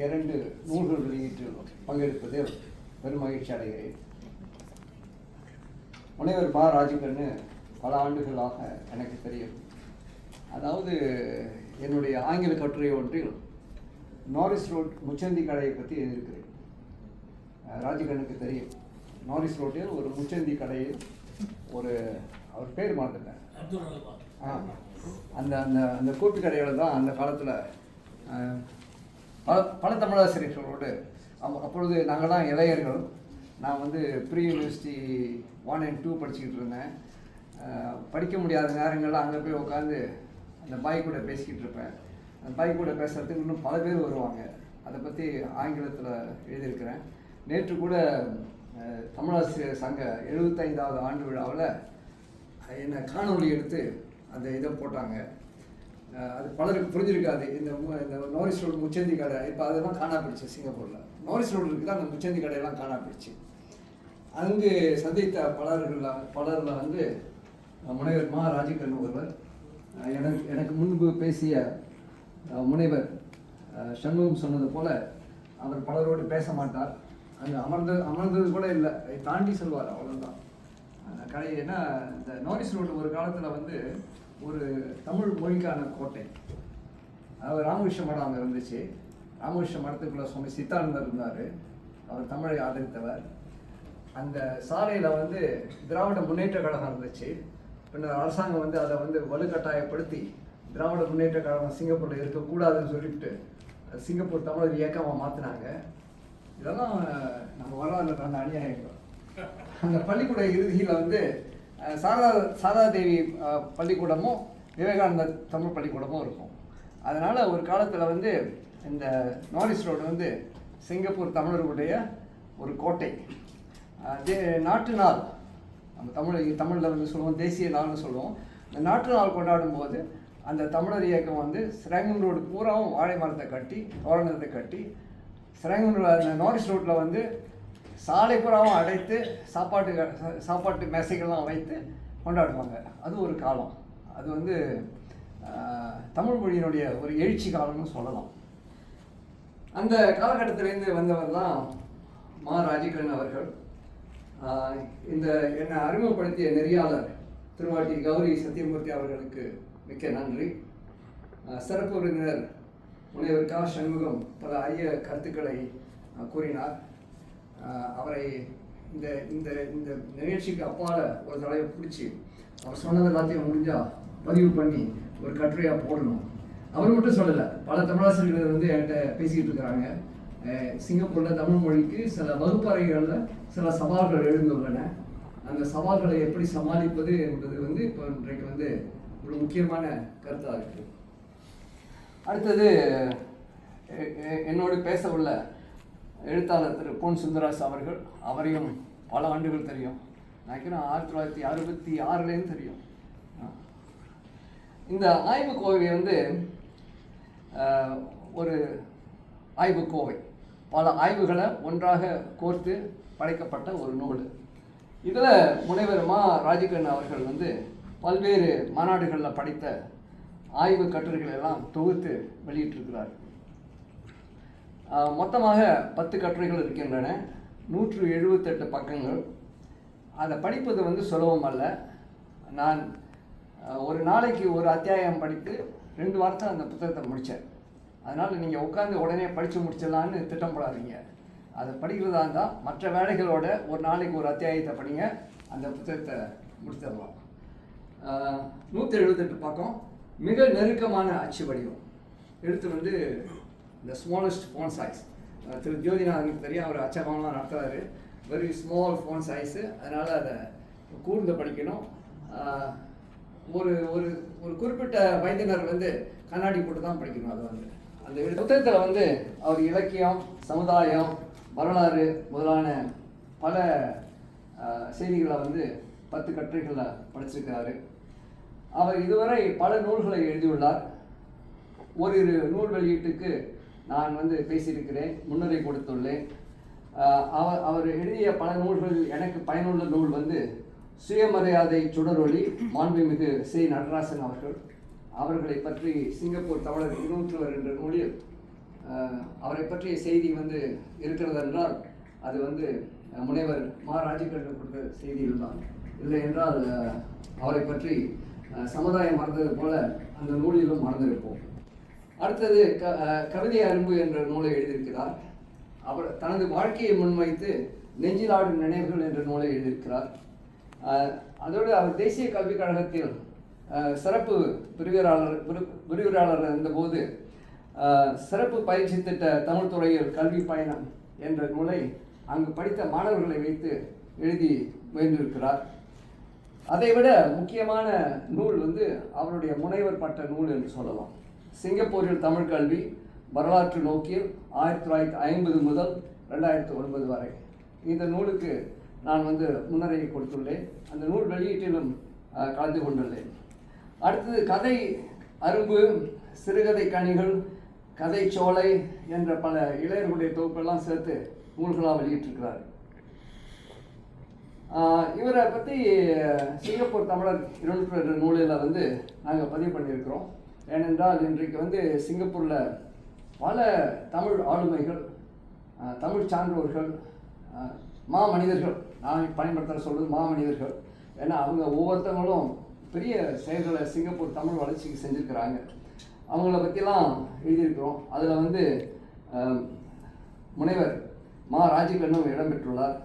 2 நூல்கள் வெளியீட்டில் பங்கெடுப்பதில் பெரும் மகிழ்ச்சி அடைகிறேன். முனைவர் மா ராஜகண்ணு பல ஆண்டுகளாக எனக்கு தெரியும். அதாவது என்னுடைய ஆங்கில கட்டுரை ஒன்றில் நாரிஸ் ரோட் முச்சந்தி கடையை பற்றி எழுதியிருக்கிறேன். ராஜகண்ணுக்கு தெரியும். நாரிஸ் ரோட்டில் ஒரு முச்சந்தி கடையில் அவர் பேர் மறந்துட்டேன். அந்த அந்த அந்த கூட்டு கடையில் தான் அந்த காலத்தில் பல தமிழாசிரியர்களோடு அப்பொழுது நாங்கள்லாம் இளைஞர்கள். நான் ப்ரீ யூனிவர்சிட்டி 1 and 2 படிச்சுக்கிட்டு இருந்தேன். படிக்க முடியாத நேரங்களில் அங்கே போய் உட்காந்து அந்த பாய் கூட பேசிக்கிட்டு இருப்பேன். அந்த பாய் கூட பேசுகிறதுக்கு இன்னும் பல பேர் வருவாங்க. அதை பற்றி ஆங்கிலத்தில் எழுதியிருக்கிறேன். நேற்று கூட தமிழாசிரியர் சங்க 75வது ஆண்டு விழாவில் என்னை காணொலி எடுத்து அந்த இதை போட்டாங்க. அது பலருக்கு புரிஞ்சிருக்காது. இந்த நாரிஸ் ரோடு முச்சந்தி கடை இப்போ அதெல்லாம் காணா போயிடுச்சு. சிங்கப்பூரில் நாரிஸ் ரோடு இருக்குது, அந்த முச்சந்தி கடையெல்லாம் காணா போயிடுச்சு. அங்கு சந்தித்த பலரில் முனைவர் மா ராஜகண்ணு ஒருவர். எனக்கு முன்பு பேசிய முனைவர் சண்முகம் சொன்னது போல் அவர் பலரோடு பேச மாட்டார். அங்கே அமர்ந்தது கூட இல்லை, தாண்டி செல்வார், அவ்வளோதான். கடை ஏன்னா இந்த நாரிஸ் ரோடு ஒரு காலத்தில் ஒரு தமிழ் மொழிக்கான கோட்டை. அதாவது ராமகிருஷ்ண மடம் அங்கே இருந்துச்சு. ராமகிருஷ்ண மடத்துக்குள்ள சுவாமி சித்தானந்தர் இருந்தார். அவர் தமிழை ஆதரித்தவர். அந்த சாலையில் திராவிட முன்னேற்ற கழகம் இருந்துச்சு. பின்னர் அரசாங்கம் அதை வலுக்கட்டாயப்படுத்தி திராவிட முன்னேற்ற கழகம் சிங்கப்பூரில் இருக்கக்கூடாதுன்னு சொல்லிவிட்டு சிங்கப்பூர் தமிழர் இயக்கமாக மாற்றினாங்க. இதெல்லாம் நம்ம வரலாறு அந்த அநியாயங்கள். அந்த பள்ளிக்கூட இறுதியில் சாரதாதேவி பள்ளிக்கூடமும் விவேகானந்தர் தமிழ் பள்ளிக்கூடமும் இருக்கும். அதனால் ஒரு காலத்தில் இந்த நாரிஸ் ரோடு சிங்கப்பூர் தமிழர்களுடைய ஒரு கோட்டை. நாட்டு நாள் நம்ம தமிழில் சொல்லுவோம், தேசிய நாள்னு சொல்லுவோம். இந்த நாட்டு நாள் கொண்டாடும் போது அந்த தமிழர் இயக்கம் ஸ்ரேங்கன் ரோடு பூராவும் வாழை மரத்தை கட்டி தோரணத்தை கட்டி ஸ்ரேங்கன் அந்த நாரிஸ் ரோட்டில் சாலை புறாவும் அடைத்து சாப்பாட்டு மேசைகள்லாம் வைத்து கொண்டாடுவாங்க. அது ஒரு காலம். அது தமிழ் மொழியினுடைய ஒரு எழுச்சி காலம்னு சொல்லலாம். அந்த காலகட்டத்திலேருந்து வந்தவர் தான் மா ராஜகண்ணு அவர்கள். என்னை அறிமுகப்படுத்திய நெறியாளர் திருவாட்டி கௌரி சத்தியமூர்த்தி அவர்களுக்கு மிக்க நன்றி. சிறப்பு விருந்தினர் முனைவர் கா சண்முகம் பல அரிய கருத்துக்களை கூறினார். அவரை இந்த இந்த இந்த நிகழ்ச்சிக்கு அப்பால் ஒரு தடவை பிடிச்சி அவர் சொன்னது எல்லாத்தையும் முடிஞ்சால் பதிவு பண்ணி ஒரு கட்டுரையாக போடணும். அவர் மட்டும் சொல்லலை, பல தமிழாசிரியர்கள் என்கிட்ட பேசிக்கிட்டு இருக்கிறாங்க. சிங்கப்பூரில் தமிழ் மொழிக்கு சில வகுப்பறைகளில் சில சவால்கள் எழுந்துள்ளன. அந்த சவால்களை எப்படி சமாளிப்பது என்பது இப்போ இன்றைக்கு ஒரு முக்கியமான கருத்தாக இருக்குது. அடுத்தது என்னோடு பேச உள்ள எழுத்தாளர் திரு பொன் சுந்தராஸ் அவர்கள். அவரையும் பல ஆண்டுகள் தெரியும். நினைக்கிறேன் 1966லேருந்து தெரியும். இந்த ஆய்வுக்கோவை ஒரு ஆய்வுக்கோவை, பல ஆய்வுகளை ஒன்றாக கோர்த்து படைக்கப்பட்ட ஒரு நூல். இதில் முனைவர் மா ராஜகண்ணு அவர்கள் பல்வேறு மாநாடுகளில் படித்த ஆய்வு கட்டுரைகள் எல்லாம் தொகுத்து வெளியிட்டிருக்கிறார். மொத்தமாக 10 கட்டுரைகள் இருக்கின்றன, 178 பக்கங்கள். அதை படிப்பது சுலபம் அல்ல. நான் ஒரு நாளைக்கு ஒரு அத்தியாயம் படித்து 2 வாரத்தில் அந்த புத்தகத்தை முடித்தேன். அதனால் நீங்கள் உட்காந்து உடனே படித்து முடிச்சிடலான்னு திட்டம் போடாதீங்க. அதை படிக்கிறதா இருந்தால் மற்ற வேலைகளோட ஒரு நாளைக்கு ஒரு அத்தியாயத்தை படிங்க. அந்த புத்தகத்தை முடிச்சிடலாம். 178 பக்கம், மிக நெருக்கமான அச்சு வடிவம். எழுத்து வந்து இந்த ஸ்மாலஸ்ட் ஃபோன் சைஸ். திரு ஜோதிநாதனுக்கு தெரியும், அவர் அச்சகம்லாம் நடத்துகிறாரு. வெரி ஸ்மால் ஃபோன் சைஸு, அதனால் அதை கூர்ந்து படிக்கணும். ஒரு ஒரு ஒரு குறிப்பிட்ட வயதினர் வந்து கண்ணாடி போட்டு தான் படிக்கணும். அது வந்து அந்த புத்தகத்தில் வந்து அவர் இலக்கியம், சமுதாயம், வரலாறு முதலான பல செய்திகளை வந்து 10 கட்டுரைகளில் படிச்சிருக்கிறாரு. அவர் இதுவரை பல நூல்களை எழுதியுள்ளார். ஓரிரு நூல் வெளியீட்டுக்கு நான் வந்து பேசியிருக்கிறேன், முன்னுரை கொடுத்துள்ளேன். அவர் எழுதிய பல நூல்களில் எனக்கு பயனுள்ள நூல் வந்து சுயமரியாதை சுடரொளி, மாண்புமிகு சி. நடராசன் அவர்களை பற்றி சிங்கப்பூர் தமிழர் 201 என்ற நூலில் அவரை பற்றிய செய்தி வந்து இருக்கிறது என்றால் அது வந்து முனைவர் மா. ராஜகண்ணன் கொடுத்த செய்திகள் தான். இல்லை என்றால் அவரை பற்றி சமுதாயம் மறந்தது போல அந்த நூலிலும் மறந்திருப்போம். அடுத்தது கவிதை அரும்பு என்ற நூலை எழுதியிருக்கிறார். அவர் தனது வாழ்க்கையை முன்வைத்து நெஞ்சிலாடும் நினைவுகள் என்ற நூலை எழுதியிருக்கிறார். அதோடு அவர் தேசிய கல்விக் கழகத்தில் சிறப்பு விரிவுரையாளர் இருந்தபோது சிறப்பு பயிற்சி திட்ட தமிழ் துறையில் கல்வி பயணம் என்ற நூலை அங்கு படித்த மாணவர்களை வைத்து எழுதி முயன்றிருக்கிறார். அதைவிட முக்கியமான நூல் வந்து அவருடைய முனைவர் பட்ட நூல் என்று சொல்லலாம். சிங்கப்பூரில் தமிழ் கல்வி வரலாற்று நோக்கில் 1950 முதல் 2009 வரை. இந்த நூலுக்கு நான் வந்து முன்னுரையை கொடுத்துள்ளேன். அந்த நூல் வெளியீட்டிலும் கலந்து கொண்டுள்ளேன். அடுத்தது கதை அரும்பு, சிறுகதை கனிகள், கதை சோலை என்ற பல இளையர்களுடைய தொகுப்பெல்லாம் சேர்த்து நூல்களாக வெளியிட்டிருக்கிறார். இவரை பற்றி சிங்கப்பூர் தமிழர் 202 நூலில் வந்து நாங்கள் பதிவு பண்ணியிருக்கிறோம். ஏனென்றால் இன்றைக்கு வந்து சிங்கப்பூரில் பல தமிழ் ஆளுமைகள், தமிழ் சான்றோர்கள், மாமனிதர்கள், நான் பயன்படுத்த சொல்வது மாமனிதர்கள். ஏன்னா அவங்க ஒவ்வொருத்தவங்களும் பெரிய செயல்களை சிங்கப்பூர் தமிழ் வளர்ச்சிக்கு செஞ்சுருக்கிறாங்க. அவங்கள பற்றிலாம் எழுதியிருக்கிறோம். அதில் வந்து முனைவர் மா. ராஜகண்ணன் இடம்பெற்றுள்ளார்.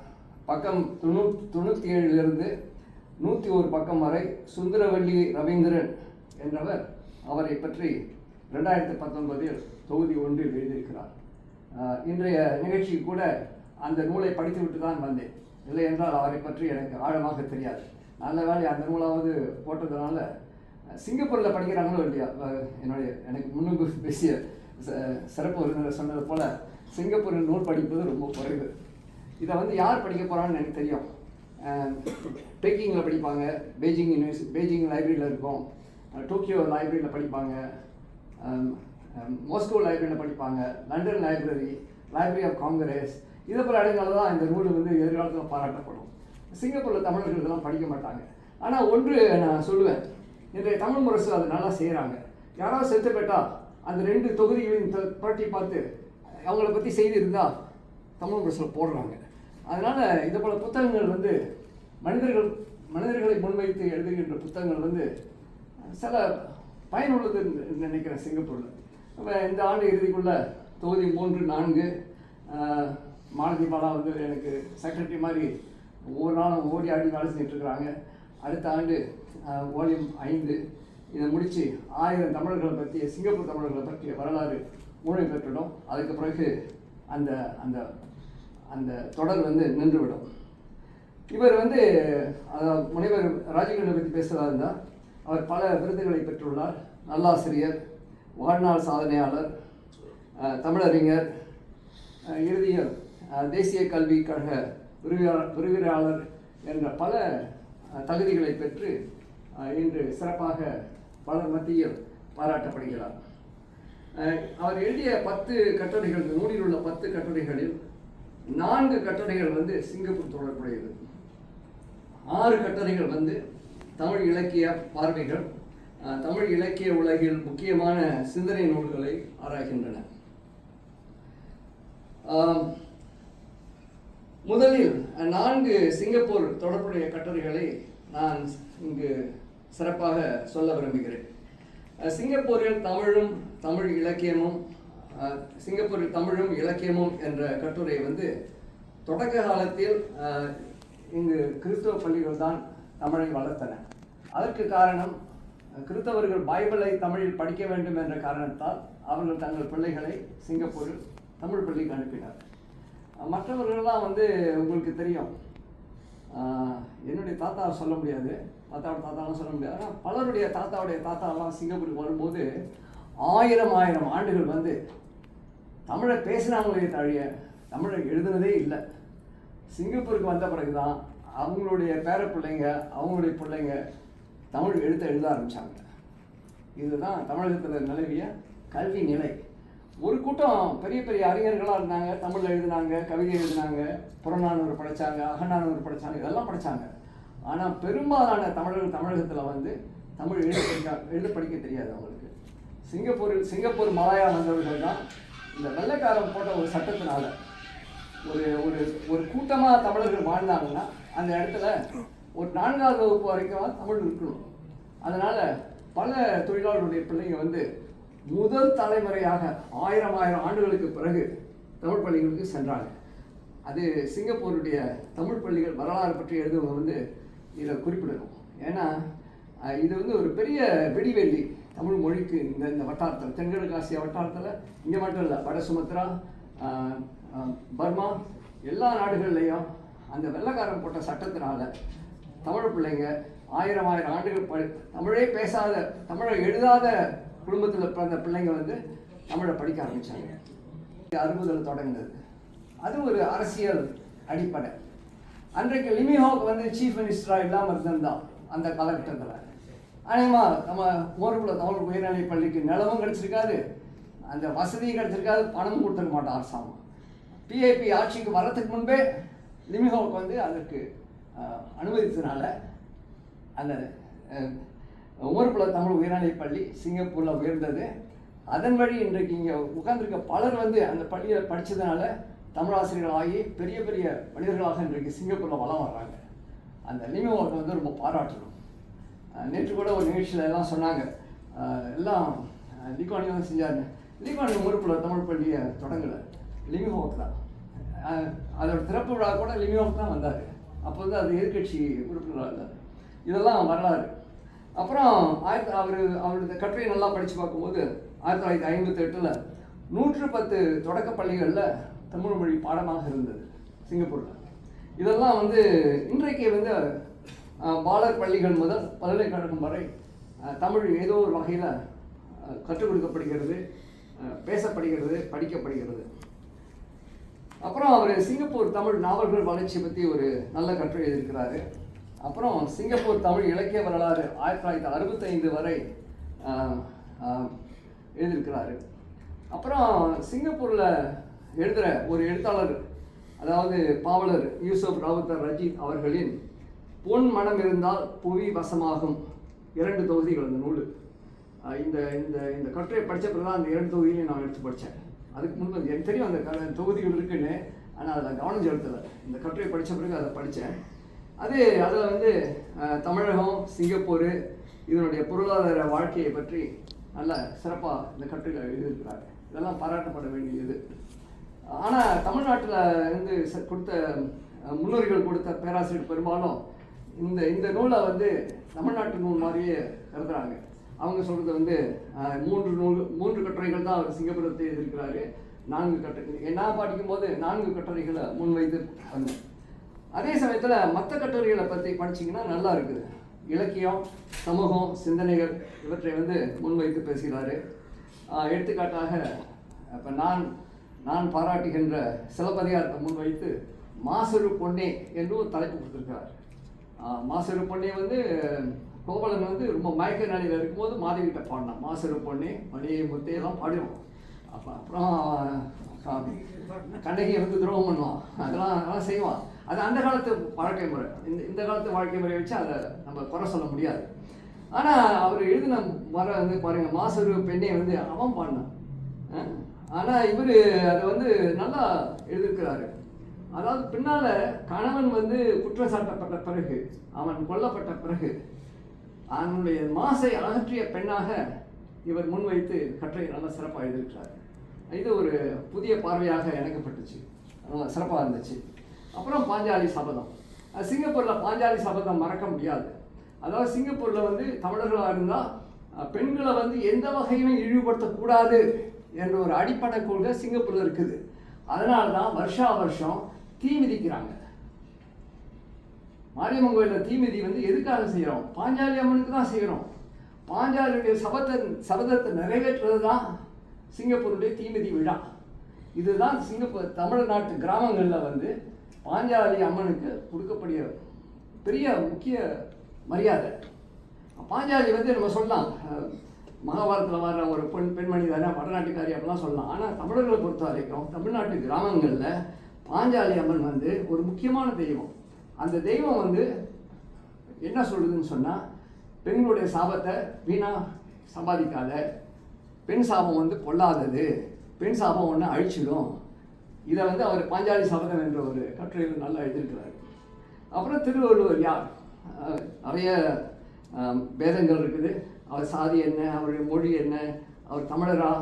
பக்கம் 97 101 பக்கம் வரை சுந்தரவல்லி ரவீந்திரன் என்றவர் அவரை பற்றி 2019 தொகுதி 1 எழுதியிருக்கிறார். இன்றைய நிகழ்ச்சிக்கு கூட அந்த நூலை படித்துவிட்டு தான் வந்தேன். இல்லை என்றால் அவரை பற்றி எனக்கு ஆழமாக தெரியாது. நல்ல வேலை அந்த நூலாவது போட்டதுனால சிங்கப்பூரில் படிக்கிறாங்களோ இல்லையா, எனக்கு முன்னுக்கு பேசிய சிறப்பு விருந்தினர் சொன்னது போல் சிங்கப்பூரில் நூல் படிப்பது ரொம்ப குறைவு. இதை வந்து யார் படிக்க போகிறான்னு எனக்கு தெரியும். பெக்கிங்கில் படிப்பாங்க, பெய்ஜிங் லைப்ரரியில் இருக்கும், டோக்கியோ லைப்ரரியில் படிப்பாங்க, மாஸ்கோ லைப்ரரியில் படிப்பாங்க, லண்டன் லைப்ரரி ஆஃப் காங்கிரஸ், இதை போல இடங்களில் தான் இந்த நூல் வந்து எதிர்காலத்தில் பாராட்டப்படும். சிங்கப்பூரில் தமிழர்கள் இதெல்லாம் படிக்க மாட்டாங்க. ஆனால் ஒன்று நான் சொல்லுவேன், இன்றைய தமிழ் முரசு அது நல்லா செய்கிறாங்க. யாராவது செத்து போட்டால் அந்த 2 தொகுதிகளையும் புரட்டி பார்த்து அவங்கள பற்றி செய்தி இருந்தால் தமிழ் முரசில் போடுறாங்க. அதனால் இது போல் புத்தகங்கள் வந்து மனிதர்களை முன்வைத்து எழுதுகின்ற புத்தகங்கள் வந்து சில பயனுள்ளதுன்னு நினைக்கிறேன் சிங்கப்பூரில். இப்போ இந்த ஆண்டு இறுதிக்குள்ளே தொகுதி 3, 4 மாலதி பாலா வந்து எனக்கு செக்ரட்டரி மாதிரி ஒவ்வொரு நாளும் ஓடி ஆடி வேலை செஞ்சிட்ருக்குறாங்க. அடுத்த ஆண்டு வால்யூம் 5 இதை முடித்து 1000 தமிழர்களை பற்றிய சிங்கப்பூர் தமிழர்களை பற்றிய வரலாறு மூளை பெற்றுடும். அதுக்கு பிறகு அந்த அந்த அந்த தொடர் வந்து நின்றுவிடும். இவர் வந்து முனைவர் ராஜகண்ணனை பற்றி பேசுகிறதா இருந்தால் அவர் பல விருதுகளை பெற்றுள்ளார். நல்லாசிரியர், வாழ்நாள் சாதனையாளர், தமிழறிஞர், இறுதியில் தேசிய கல்விக் கழக விரிவுரையாளர் என்ற பல தகுதிகளை பெற்று இன்று சிறப்பாக பலர் மத்தியில் பாராட்டப்படுகிறார். அவர் எழுதிய 10 கட்டுரைகள், நூலில் உள்ள 10 கட்டுரைகளில் 4 கட்டுரைகள் வந்து சிங்கப்பூர் தொடர்புடையது. 6 கட்டுரைகள் வந்து தமிழ் இலக்கிய பார்வைகள், தமிழ் இலக்கிய உலகில் முக்கியமான சிந்தனை நூல்களை ஆராய்கின்றன. முதலில் 4 சிங்கப்பூர் தொடர்புடைய கட்டுரைகளை நான் இங்கு சிறப்பாக சொல்ல விரும்புகிறேன். சிங்கப்பூரில் தமிழ் இலக்கியமும் சிங்கப்பூரில் தமிழும் இலக்கியமும் என்ற கட்டுரை வந்து தொடக்க காலத்தில் இங்கு கிறிஸ்தவ பள்ளிகள் தான் தமிழை வளர்த்தன. அதற்கு காரணம் கிறிஸ்தவர்கள் பைபிளை தமிழில் படிக்க வேண்டும் என்ற காரணத்தால் அவர்கள் தங்கள் பிள்ளைகளை சிங்கப்பூரில் தமிழ் பள்ளிக்கு அனுப்பினார். மற்றவர்கள்லாம் வந்து உங்களுக்கு தெரியும், என்னுடைய தாத்தாவை சொல்ல முடியாது, தாத்தாவோட தாத்தாவெலாம் சொல்ல முடியாது. ஆனால் பலருடைய தாத்தாவுடைய தாத்தாவெல்லாம் சிங்கப்பூருக்கு வரும்போது ஆயிரம் ஆண்டுகள் வந்து தமிழை பேசுகிறாங்களே தழிய தமிழை எழுதுனதே இல்லை. சிங்கப்பூருக்கு வந்த பிறகு தான் அவங்களுடைய பேர பிள்ளைங்க அவங்களுடைய பிள்ளைங்க தமிழ் எழுத ஆரம்பித்தாங்க. இதுதான் தமிழகத்தில் நிலவிய கல்வி நிலை. ஒரு கூட்டம் பெரிய பெரிய அறிஞர்களாக இருந்தாங்க, தமிழில் எழுதினாங்க, கவிதை எழுதினாங்க, புறநானூறு படித்தாங்க, அகநானூறு படித்தாங்க, இதெல்லாம் படித்தாங்க. ஆனால் பெரும்பாலான தமிழர்கள் தமிழகத்தில் வந்து தமிழ் எழுத படிக்க தெரியாது அவங்களுக்கு. சிங்கப்பூர் மலாயா வந்தவர்கள் தான் இந்த வெள்ளைக்காரன் போட்ட ஒரு சட்டத்தினால ஒரு கூட்டமாக தமிழர்கள் வாழ்ந்தாங்கன்னா அந்த இடத்துல ஒரு 4ஆவது வகுப்பு வரைக்கும் தமிழ் இருக்கணும். அதனால் பல தொழிலாளர்களுடைய பிள்ளைங்க வந்து முதல் தலைமுறையாக ஆயிரம் ஆண்டுகளுக்கு பிறகு தமிழ் பள்ளிகளுக்கு சென்றாங்க. அது சிங்கப்பூருடைய தமிழ் பள்ளிகள் வரலாறு பற்றி எழுதுவங்க வந்து இதை குறிப்பிடணும். ஏன்னா இது வந்து ஒரு பெரிய வெடிவெள்ளி தமிழ் மொழிக்கு இந்த வட்டாரத்தில், தென்கிழக்கு ஆசியா வட்டாரத்தில், இங்கே மட்டும் இல்லை, வட சுமத்ரா, பர்மா, எல்லா நாடுகள்லையும் அந்த வெள்ளைக்காரன் போட்ட சட்டத்தினால தமிழ் பிள்ளைங்க ஆயிரம் ஆண்டுகள் தமிழே பேசாத, தமிழை எழுதாத குடும்பத்தில் பிறந்த பிள்ளைங்க வந்து தமிழை படிக்க ஆரம்பித்தாங்க. 60 தொடங்கினது. அது ஒரு அரசியல் அடிப்படை. அன்றைக்கு லிமி ஹாக் வந்து சீஃப் மினிஸ்டராக இல்லாமல் இருந்திருந்தான் அந்த காலகட்டத்தில். அநேகமாக நம்ம ஊருக்குள்ள தமிழ் உயர்நிலை பள்ளிக்கு நிலமும் கிடச்சிருக்காது, அந்த வசதியும் கிடச்சிருக்காது, பணமும் கொடுத்துருக்க மாட்டோம் அரசாங்கம். பிஏபி ஆட்சிக்கு வரத்துக்கு முன்பே லிமி ஹாக் வந்து அதற்கு அனுமதித்ததுனால அந்த ஊருக்குள்ள தமிழ் உயர்நிலை பள்ளி சிங்கப்பூரில் உயர்ந்தது. அதன் வழி இன்றைக்கு இங்கே உட்கார்ந்துருக்க பலர் வந்து அந்த பள்ளியை படித்ததுனால தமிழாசிரியர்கள் ஆகி பெரிய பெரிய மனிதர்களாக இன்றைக்கு சிங்கப்பூரில் வளம் வர்றாங்க. அந்த லிமி ஹாக் வந்து ரொம்ப பாராட்டணும். நேற்று கூட ஒரு நிகழ்ச்சியில் எல்லாம் சொன்னாங்க, எல்லாம் லீக்வானியம் தான் செஞ்சாருங்க. லீக்வானியம் ஊருக்குள்ள தமிழ் பள்ளியை தொடங்கலை, லிமி ஹாக் தான். அதோட திறப்பு விழா கூட லிமி ஹாக் தான் வந்தார். அப்போ வந்து அது எதிர்கட்சி உறுப்பினராக இருந்தார். இதெல்லாம் வரலாறு. அப்புறம் அவருடைய கட்டுரையை நல்லா படித்து பார்க்கும்போது 1958 110 தொடக்க பள்ளிகளில் தமிழ் மொழி பாடமாக இருந்தது சிங்கப்பூரில். இதெல்லாம் வந்து இன்றைக்கு வந்து பாலர் பள்ளிகள் முதல் பல்கலைக்கழகம் வரை தமிழ் ஏதோ ஒரு வகையில் கற்றுக் கொடுக்கப்படுகிறது, பேசப்படுகிறது, படிக்கப்படுகிறது. அப்புறம் அவர் சிங்கப்பூர் தமிழ் நாவல்கள் வளர்ச்சி பற்றி ஒரு நல்ல கட்டுரை எழுதியிருக்கிறாரு. அப்புறம் சிங்கப்பூர் தமிழ் இலக்கிய வரலாறு 1965 வரை எழுதியிருக்கிறாரு. அப்புறம் சிங்கப்பூரில் எழுதுகிற ஒரு எழுத்தாளர், அதாவது பாவலர் யூசுப் ராவுத்தர் ரஜீத் அவர்களின் பொன் மனம் இருந்தால் புவி வசமாகும் 2 தொகுதிகள் அந்த நூல். இந்த இந்த இந்த கட்டுரையை படித்த பிறகு தான் அந்த 2 தொகுதியிலையும் நான் எடுத்து படித்தேன். அதுக்கு முன்பு எனக்கு தெரியும் அந்த தொகுதிகள் இருக்குன்னு, ஆனால் அதில் கவனம் செலுத்தலை. இந்த கட்டுரையை படித்த பிறகு அதை படித்தேன். அதில் வந்து தமிழகம், சிங்கப்பூர், இதனுடைய பொருளாதார வாழ்க்கையை பற்றி நல்ல சிறப்பாக இந்த கட்டுரையில் எழுதியிருக்கிறாரு. இதெல்லாம் பாராட்டப்பட வேண்டியது. ஆனால் தமிழ்நாட்டில் இருந்து கொடுத்த முன்னோர்கள் கொடுத்த பேராசிரியர் பெரும்பாலும் இந்த நூலை வந்து தமிழ்நாட்டு நூல் மாதிரியே கருதுறாங்க. அவங்க சொல்கிறது வந்து 3 கட்டுரைகள் தான் அவர் சிங்கப்பூரத்தை எழுதியிருக்கிறாரு. 4 கட்டுரை நான் படிக்கும்போது 4 கட்டுரைகளை முன்வைத்து வந்தேன். அதே சமயத்தில் மற்ற கட்டுரைகளை பற்றி படிச்சிங்கன்னா நல்லா இருக்குது. இலக்கியம், சமூகம், சிந்தனைகள் இவற்றை வந்து முன்வைத்து பேசுகிறாரு. எடுத்துக்காட்டாக இப்போ நான் பாராட்டுகின்ற சிலப்பதிகாரத்தை முன்வைத்து மாசரு பொன்னே என்று ஒரு தலைப்பு கொடுத்துருக்கிறார். மாசரு பொன்னே வந்து கோவலன் வந்து ரொம்ப மயக்க நிலையில் இருக்கும்போது மாதவிகிட்ட பாடினான். மாசரு பொன்னே மணியை முத்தையெல்லாம் பாடுவோம். அப்புறம் கண்ணகியை வந்து துரோகம் பண்ணுவான், அதெல்லாம் செய்வான். அது அந்த காலத்து வாழ்க்கை முறை. இந்த காலத்து வாழ்க்கை முறையை வச்சு அதை நம்ம குறை சொல்ல முடியாது. ஆனால் அவர் எழுதின வந்து பாருங்கள், மாசரு பெண்ணை வந்து அவன் பாடினான். ஆனால் இவர் அதை வந்து நல்லா எழுதியிருக்கிறாரு. அதாவது பின்னால் கணவன் வந்து குற்றம் சாட்டப்பட்ட பிறகு, அவன் கொல்லப்பட்ட பிறகு அவனுடைய மாசை அகற்றிய பெண்ணாக இவர் முன்வைத்து கட்டுரை நல்லா சிறப்பாக எழுதியிருக்கிறார். இது ஒரு புதிய பார்வையாக எனக்கு பட்டுச்சு, சிறப்பாக இருந்துச்சு. அப்புறம் பாஞ்சாலி சபதம். சிங்கப்பூரில் பாஞ்சாலி சபதம் மறக்க முடியாது. அதாவது சிங்கப்பூரில் வந்து தமிழர்களாக இருந்தால் பெண்களை வந்து எந்த வகையிலும் இழிவுபடுத்தக்கூடாது என்ற ஒரு அடிப்படை கொள்கை சிங்கப்பூரில் இருக்குது. அதனால தான் வருஷம் தீ மிதிக்கிறாங்க. மாரியம்மன் கோயிலில் தீ மிதி வந்து எதுக்காக செய்கிறோம்? பாஞ்சாலி அம்மனுக்கு தான் செய்கிறோம். பாஞ்சாலியுடைய சபதத்தை நிறைவேற்றுறது தான் சிங்கப்பூருடைய தீமிதி விழா. இதுதான் சிங்கப்பூர் தமிழ்நாட்டு கிராமங்களில் வந்து பாஞ்சாலி அம்மனுக்கு கொடுக்கக்கூடிய பெரிய முக்கிய மரியாதை. பாஞ்சாலி வந்து நம்ம சொல்லலாம் மகாபாரத்தில் வர்ற ஒரு பெண்மணி தானே, வடநாட்டுக்காரி அப்படிலாம் சொல்லலாம். ஆனால் தமிழர்களை பொறுத்த வரைக்கும் தமிழ்நாட்டு கிராமங்களில் பாஞ்சாலி அம்மன் வந்து ஒரு முக்கியமான தெய்வம். அந்த தெய்வம் வந்து என்ன சொல்லுதுன்னு சொன்னால், பெண்களுடைய சாபத்தை வீணாக சம்பாதிக்காத, பெண் சாபம் வந்து பொல்லாதது, பெண் சாபம் ஒன்று அழிச்சிடும். இதை வந்து அவர் பாஞ்சாலி சபதம் என்ற ஒரு கட்டுரையில் நல்லா எழுதியிருக்கிறார். அப்புறம் திருவள்ளுவர் யார்? நிறைய பேதங்கள் இருக்குது. அவர் சாதி என்ன, அவருடைய மொழி என்ன, அவர் தமிழரா,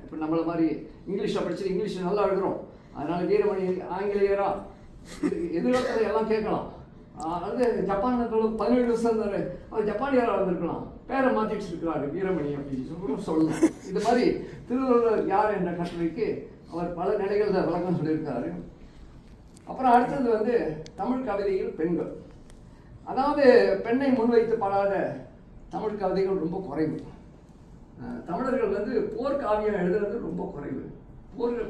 இப்போ நம்மளை மாதிரி இங்கிலீஷில் படிச்சுட்டு இங்கிலீஷில் நல்லா எழுதுகிறோம், அதனால் வீரமணி ஆங்கிலேயரா, எதிர்காலத்தில் எல்லாம் கேட்கலாம். அது ஜப்பானில் 17 வருஷம் இருந்தார், அவர் ஜப்பானியராக இருந்திருக்கலாம், பேரை மாற்றிட்டு இருக்கிறாரு வீரமணி அப்படின்னு சொல்லணும். இது மாதிரி திருவள்ளுவர் யார் என்ற கட்டுரைக்கு அவர் பல நிலைகளில் விளக்கம் சொல்லியிருக்காரு. அப்புறம் அடுத்தது வந்து தமிழ் கவிதையில் பெண்கள். அதாவது பெண்ணை முன்வைத்து பாடாத தமிழ் கவிதைகள் ரொம்ப குறைவு. தமிழர்கள் வந்து போர்க்காவியம் எழுதுறது ரொம்ப குறைவு,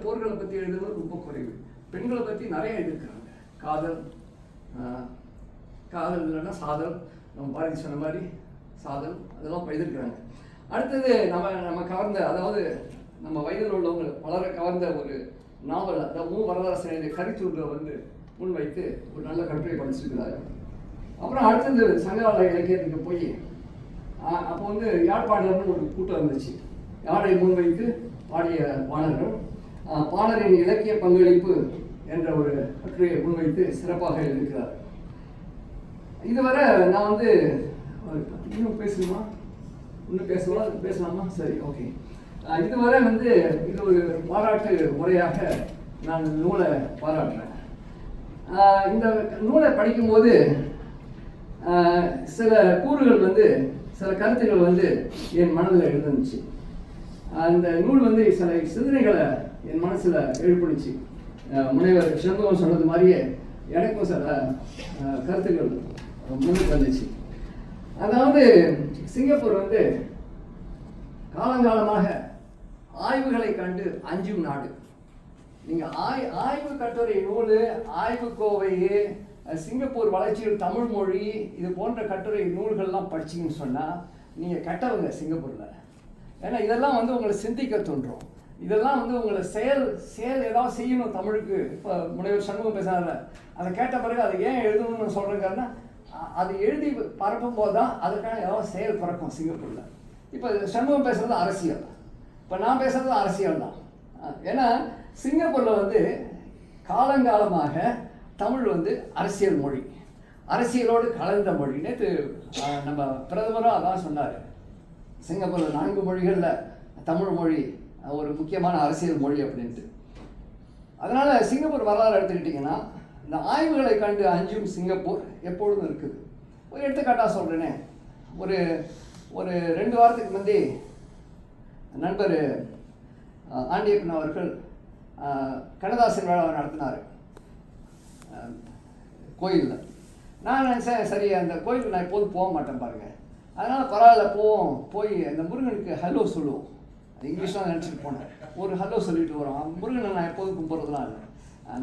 போர்களை பற்றி எழுதுறது ரொம்ப குறைவு. பெண்களை பற்றி நிறைய எழுதியிருக்கிறாங்க. காதல் இல்லைன்னா சாதல், நம்ம பாரதி சொன்ன மாதிரி சாதல், அதெல்லாம் எழுதியிருக்கிறாங்க. அடுத்தது நம்ம கவர்ந்த, அதாவது நம்ம வயதில் உள்ளவங்க பலரை கவர்ந்த ஒரு நாவல், அதாவது வரதராசன் எழுதிய கரித்தூர்ல வந்து முன்வைத்து ஒரு நல்ல கட்டுரை படிச்சிருக்கிறாரு. அப்புறம் அடுத்தது சங்ககால இலக்கியத்துக்கு போய் அப்போ வந்து யாழ்ப்பாணர்னு ஒரு கூட்டம் இருந்துச்சு. யாழை முன்வைத்து பாடிய பாணர்கள், பாணரின் இலக்கிய பங்களிப்பு என்ற ஒரு கட்டுரையை முன்வைத்து சிறப்பாக எழுதியிருக்கிறார். இதுவரை நான் வந்து இன்னும் பேசணுமா, இன்னும் பேசலாமா? சரி, ஓகே. இதுவரை வந்து இது ஒரு பாராட்டு முறையாக நான் நூலை பாராட்டுறேன். இந்த நூலை படிக்கும்போது சில கூறுகள் வந்து, சில கருத்துக்கள் வந்து என் மனதில் எழுந்துச்சு. அந்த நூல் வந்து சில சிந்தனைகளை என் மனசில் எழுப்பிடுச்சு. முனைவர் சண்முகம் சொன்னது மாதிரியே எனக்கும் சில கருத்துக்கள் முன்னுக்கு வந்துச்சு. அதாவது சிங்கப்பூர் வந்து காலங்காலமாக ஆய்வுகளை கண்டு அஞ்சும் நாடு. நீங்கள் ஆய்வு கட்டுரை நூல், ஆய்வுக்கோவை, சிங்கப்பூர் வளர்ச்சியில் தமிழ் மொழி, இது போன்ற கட்டுரை நூல்கள்லாம் படிச்சிங்கன்னு சொன்னால் நீங்கள் கெட்டவங்க சிங்கப்பூரில். ஏன்னா இதெல்லாம் வந்து உங்களை சிந்திக்க தோன்றும். இதெல்லாம் வந்து உங்களை செயல் ஏதாவது செய்யணும் தமிழுக்கு. இப்போ முனைவர் சண்முகம் பேசுகிறாங்க, அதை கேட்ட பிறகு அதை ஏன் எழுதணும்னு சொல்கிறேங்கன்னா, அது எழுதி பரப்பும் போது தான் அதுக்கான ஏதாவது செயல் பறக்கும் சிங்கப்பூரில். இப்போ சண்முகம் பேசுகிறது அரசியல், இப்போ நான் பேசுகிறது அரசியல் தான். ஏன்னா சிங்கப்பூரில் வந்து காலங்காலமாக தமிழ் வந்து அரசியல் மொழி, அரசியலோடு கலந்த மொழி. நேற்று நம்ம பிரதமரும் அதான் சொன்னார், சிங்கப்பூரில் 4 மொழிகளில் தமிழ் மொழி ஒரு முக்கியமான அரசியல் மொழி அப்படின்ட்டு. அதனால் சிங்கப்பூர் வரலாறு எடுத்துக்கிட்டிங்கன்னா, இந்த ஆய்வுகளை கண்டு அஞ்சும் சிங்கப்பூர் எப்பொழுதும் இருக்குது. ஒரு எடுத்துக்காட்டாக சொல்கிறேனே, ஒரு 2 வாரத்துக்கு முந்தி நண்பர் ஆண்டியப்பன் அவர்கள் கண்ணதாசன் விழா நடத்தினார் கோயிலில். நான் நினச்சேன், சரி அந்த கோயிலுக்கு நான் எப்போதும் போக மாட்டேன் பாருங்கள், அதனால் பரவாயில்ல போய் அந்த முருகனுக்கு ஹலோ சொல்லுவோம். அது இங்கிலீஷ்லாம் நினச்சிட்டு போனேன், ஒரு ஹலோ சொல்லிட்டு வரோம். முருகனை நான் எப்போதும் கும்பிட்றதுலாம் இல்லை,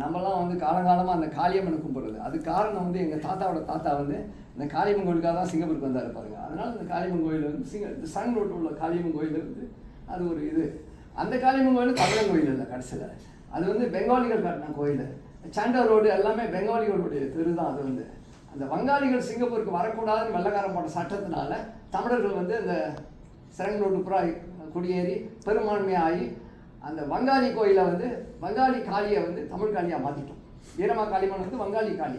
நம்மலாம் வந்து காலங்காலமாக அந்த காளியம்மனை கும்பிட்றது. அது காரணம் வந்து எங்கள் தாத்தாவோட தாத்தா வந்து இந்த காளியம்மன் கோயிலுக்காக தான் சிங்கப்பூருக்கு வந்தார் பாருங்கள். அதனால் இந்த காளியம்மன் கோயில் வந்து சன் ரோட்டில் உள்ள காளியம்மன் கோயில் இருக்குது. அது ஒரு இது. அந்த காளியம்மன் கோயில் தமிழன் கோயில் இல்லை, கடைசியில் அது வந்து பெங்காலிகள் கட்டின கோயில். சாண்டா ரோடு எல்லாமே பெங்காலிகளுடைய தெரு தான். அது வந்து அந்த வங்காளிகள் சிங்கப்பூருக்கு வரக்கூடாதுன்னு வெள்ளக்காரன் போட்ட சட்டத்தினால தமிழர்கள் வந்து அந்த சரங் ரோடு புறா குடியேறி பெரும்பான்மையாகி அந்த வங்காளி கோயிலை வந்து வங்காளி காளியை வந்து தமிழ் காளியாக மாற்றிட்டோம். வீரமா காளிமன் வந்து வங்காளி காளி,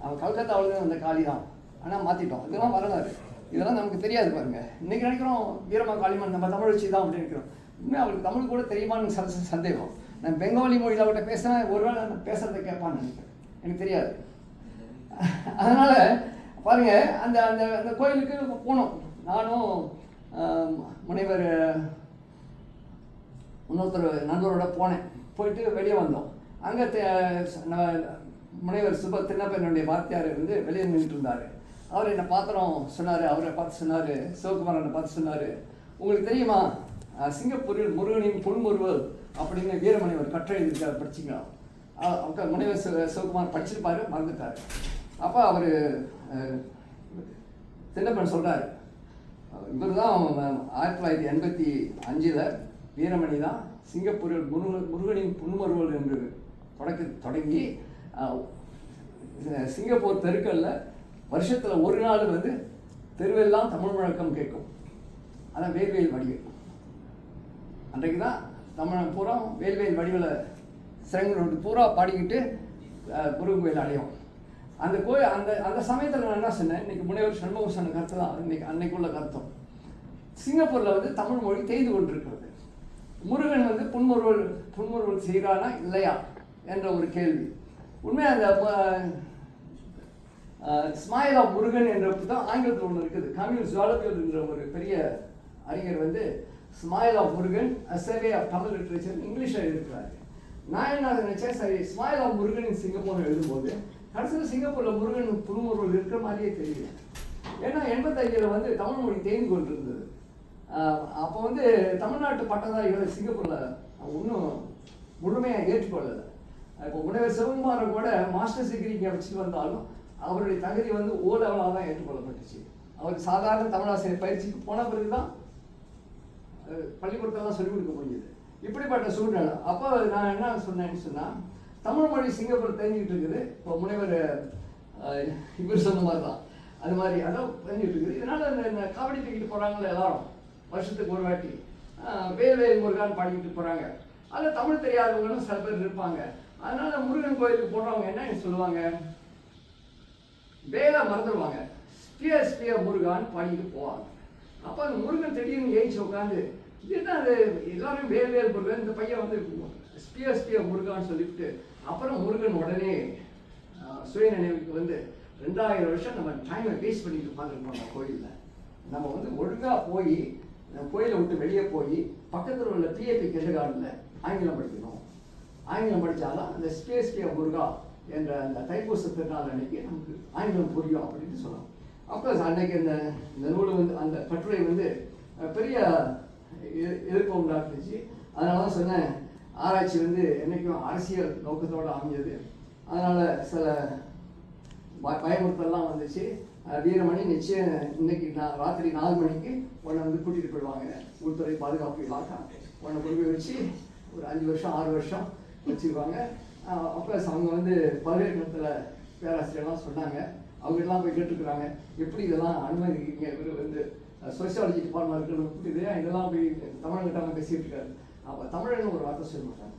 அவன் கல்கத்தாவில் அந்த காளி தான், ஆனால் மாற்றிட்டோம். இதெல்லாம் வரலாறு, இதெல்லாம் நமக்கு தெரியாது பாருங்கள். இன்றைக்கி நினைக்கிறோம் வீரமா காளிமன் நம்ம தமிழ் வச்சு தான் அப்படின்னு நினைக்கிறோம். இன்னும் அவளுக்கு தமிழ் கூட தெரியுமான்னு சந்தேகம். நான் பெங்காலி மொழியில் அவர்கிட்ட பேசினா ஒருவேளை நான் பேசுகிறத கேட்பான்னு நினைக்கிறேன், எனக்கு தெரியாது. அதனால் பாருங்க அந்த அந்த அந்த கோயிலுக்கு போனோம். நானும் முனைவர் இன்னொருத்தர் நண்பரோட போனேன். போயிட்டு வெளியே வந்தோம். அங்கே முனைவர் திண்ணப்பனுடைய வாத்தியார் வந்து வெளியே நின்றுட்டு இருந்தார். அவர் என்னை பாத்திரம் சொன்னார். அவரை பார்த்து சொன்னார், சிவகுமாரனை பார்த்து சொன்னார், உங்களுக்கு தெரியுமா சிங்கப்பூரில் முருகனின் புன்முறுவல் அப்படின்னு வீரமணி ஒரு கட்டுரை எழுதியிருக்காரு, படிச்சிங்களா? அப்போ முனைவர் சிவகுமார் படிச்சிருப்பாரு, மறந்துட்டார். அப்போ அவர் திண்ணப்பன் சொல்கிறார், இவர் தான் 1985 வீரமணி தான் சிங்கப்பூரில் முருகனின் புன்முறுவல் என்று தொடங்கி சிங்கப்பூர் தெருக்களில் வருஷத்தில் ஒரு நாள் வந்து தெருவெல்லாம் தமிழ் முழக்கம் கேட்கும். அதான் வேல்வேல் வடிவேல். அன்றைக்கு தான் தமிழ் பூரா வேல்வேல் வடிவில் சிறங்கனோடு பூரா பாடிக்கிட்டு முருகன் கோயில் அடையும். அந்த கோயில் அந்த அந்த சமயத்தில் நான் என்ன சொன்னேன், இன்னைக்கு முனைவர் சண்முகம் சொன்ன கருத்து தான் அன்னைக்குள்ள கருத்தம். சிங்கப்பூரில் வந்து தமிழ் மொழி தேய்ந்து கொண்டிருக்கிறது. முருகன் வந்து புன்முறுவல் செய்கிறானா இல்லையா என்ற ஒரு கேள்வி. உண்மையாக அந்த ஸ்மைல் ஆஃப் முருகன் என்ற தான் ஆங்கிலத்தில் ஒன்று இருக்குது. கம்யூனிஸ்ட் ஜுவாலஜியல் என்ற ஒரு பெரிய அறிஞர் வந்து smile of Murugan a survey of Tamil literature இங்கிலீஷில் எழுதுகிறாரு. நான் என்ன நினைச்சேன், சரி smile of Murugan in Singapore எழுதும்போது கடைசியில் சிங்கப்பூரில் முருகன் புன்முறுவல் இருக்கிற மாதிரியே தெரியல. ஏன்னா 85 வந்து தமிழ் மொழி தேய்ந்து கொண்டு இருந்தது. அப்போ வந்து தமிழ்நாட்டு பட்டதாரிகளை சிங்கப்பூரில் ஒன்றும் முழுமையாக ஏற்றுக்கொள்ளலை. இப்போ முனைவர் சிவகுமாரை கூட மாஸ்டர்ஸ் டிகிரி இங்கே வச்சுட்டு வந்தாலும் அவருடைய தகுதி வந்து ஓ லெவலாக தான் ஏற்றுக்கொள்ளப்பட்டுச்சு. அவர் சாதாரண தமிழாசிரியர் பயிற்சிக்கு போன பிறகு தான் பள்ளிக்கூடத்தெல்லாம் சொல்லிக் கொடுக்க முடியுது. இப்படிப்பட்ட சூழ்நிலை. அப்போ நான் என்ன சொன்னேன்னு சொன்னால், தமிழ் மொழி சிங்கப்பூர் தெரிஞ்சுக்கிட்டு இருக்குது. இப்போ முனைவர் இவர் சொன்ன மாதிரி தான் அது மாதிரி அதான் தெரிஞ்சுட்டு இருக்குது. இதனால் இந்த காவடி தூக்கிட்டு போகிறாங்களே எல்லாரும் வருஷத்துக்கு ஒரு வாட்டி வேல்வேல் முருகான்னு பாடிக்கிட்டு போகிறாங்க. அதில் தமிழ் தெரியாதவங்களும் சில பேர் இருப்பாங்க. அதனால் முருகன் கோயிலுக்கு போடுறவங்க என்ன சொல்லுவாங்க, வேலை மறந்துடுவாங்க, ஸ்பியர் முருகான்னு பாடிக்கிட்டு போவாங்க. அப்போ அந்த முருகன் திடீர்னு ஏஞ்சி உட்காந்து இதுனா அது எல்லாரும் வேல் முருகன், இந்த பையன் வந்து ஸ்பியர் முருகான்னு சொல்லிவிட்டு அப்புறம் முருகன் உடனே சுய நினைவுக்கு வந்து 2000 வருஷம் நம்ம டைமை வேஸ்ட் பண்ணிட்டு உட்காந்துருக்கோம். அந்த கோயிலில் நம்ம வந்து ஒழுங்காக போய் கோயிலை விட்டு வெளியே போய் பக்கத்தில் உள்ள பிஏபி கிண்டர்கார்டனில் ஆங்கிலம் படிக்கணும். ஆங்கிலம் படித்தாலும் அந்த ஸ்பியர் முருகா என்ற அந்த தைப்பூச திருநாள் அன்னைக்கு நமக்கு ஆங்கிலம் புரியும் அப்படின்னு சொல்லலாம். அப்போ அன்னைக்கு இந்த நூல் வந்து அந்த கட்டுரை வந்து பெரிய எதிர்ப்பு உண்டாக்குச்சு. அதனால தான் சொன்னேன், ஆராய்ச்சி வந்து என்றைக்கும் அரசியல் நோக்கத்தோடு அமைஞ்சது. அதனால் சில பயமுறுத்தலாம் வந்துச்சு. வீரமணி நிச்சயம் இன்னைக்கு ராத்திரி 4 மணிக்கு உன்னை வந்து கூட்டிகிட்டு போயிடுவாங்க உள்துறை பாதுகாப்பு இலாக்கா. உன்னை கொண்டு போய் வச்சு ஒரு 5 வருஷம் 6 வருஷம் வச்சுருவாங்க. அப்போ அவங்க வந்து பல்கலைக்கழகத்தில் பேராசிரியர்லாம் சொன்னாங்க. அவங்கெல்லாம் போய் கேட்டுருக்குறாங்க, எப்படி இதெல்லாம் அனுமதிக்கிறீங்க, இவர் வந்து சோசியாலஜி டிபார்ட்மெண்ட் இருக்கிறது இதெல்லாம் போய் தமிழங்கிட்ட பேசிகிட்டு இருக்காரு. அப்போ தமிழன்னு ஒரு வார்த்தை சொல்ல மாட்டாங்க.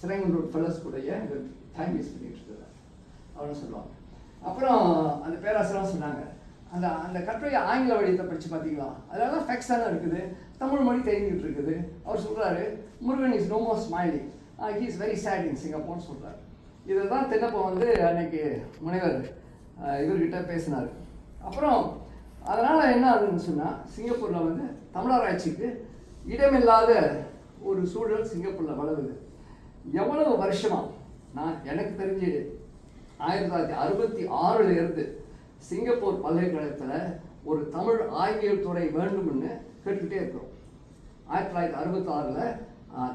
சிறங்கனூர் ஃபெல்லஸ் கூடைய இந்த டைம் வேஸ்ட் பண்ணிட்டு இருக்கிறார் அப்படின்னு சொல்லுவாங்க. அப்புறம் அந்த பேராசிரியர்லாம் சொன்னாங்க, அந்த அந்த கட்டுரையை ஆங்கில வடிவத்தை படித்து பார்த்தீங்களா, அதெல்லாம் ஃபேக்ஸ் தானே இருக்குது, தமிழ் மொழி தெரிஞ்சுக்கிட்டு இருக்குது. அவர் சொல்கிறாரு, Murugan is no more smiling, he is very sad in சிங்கப்பூர்னு சொல்கிறார். இதை தான் திண்ணப்பன் வந்து அன்னைக்கு முனைவர் இவர்கிட்ட பேசினார். அப்புறம் அதனால் என்ன ஆகுதுன்னு சொன்னால், சிங்கப்பூரில் வந்து தமிழராட்சிக்கு இடமில்லாத ஒரு சூழல் சிங்கப்பூரில் வளருது. எவ்வளவு வருஷமாக எனக்கு தெரிஞ்சு 1966 சிங்கப்பூர் பல்கலைக்கழகத்தில் ஒரு தமிழ் ஆய்வியல் துறை வேண்டும்னு கேட்டுக்கிட்டே இருக்கிறோம். 1966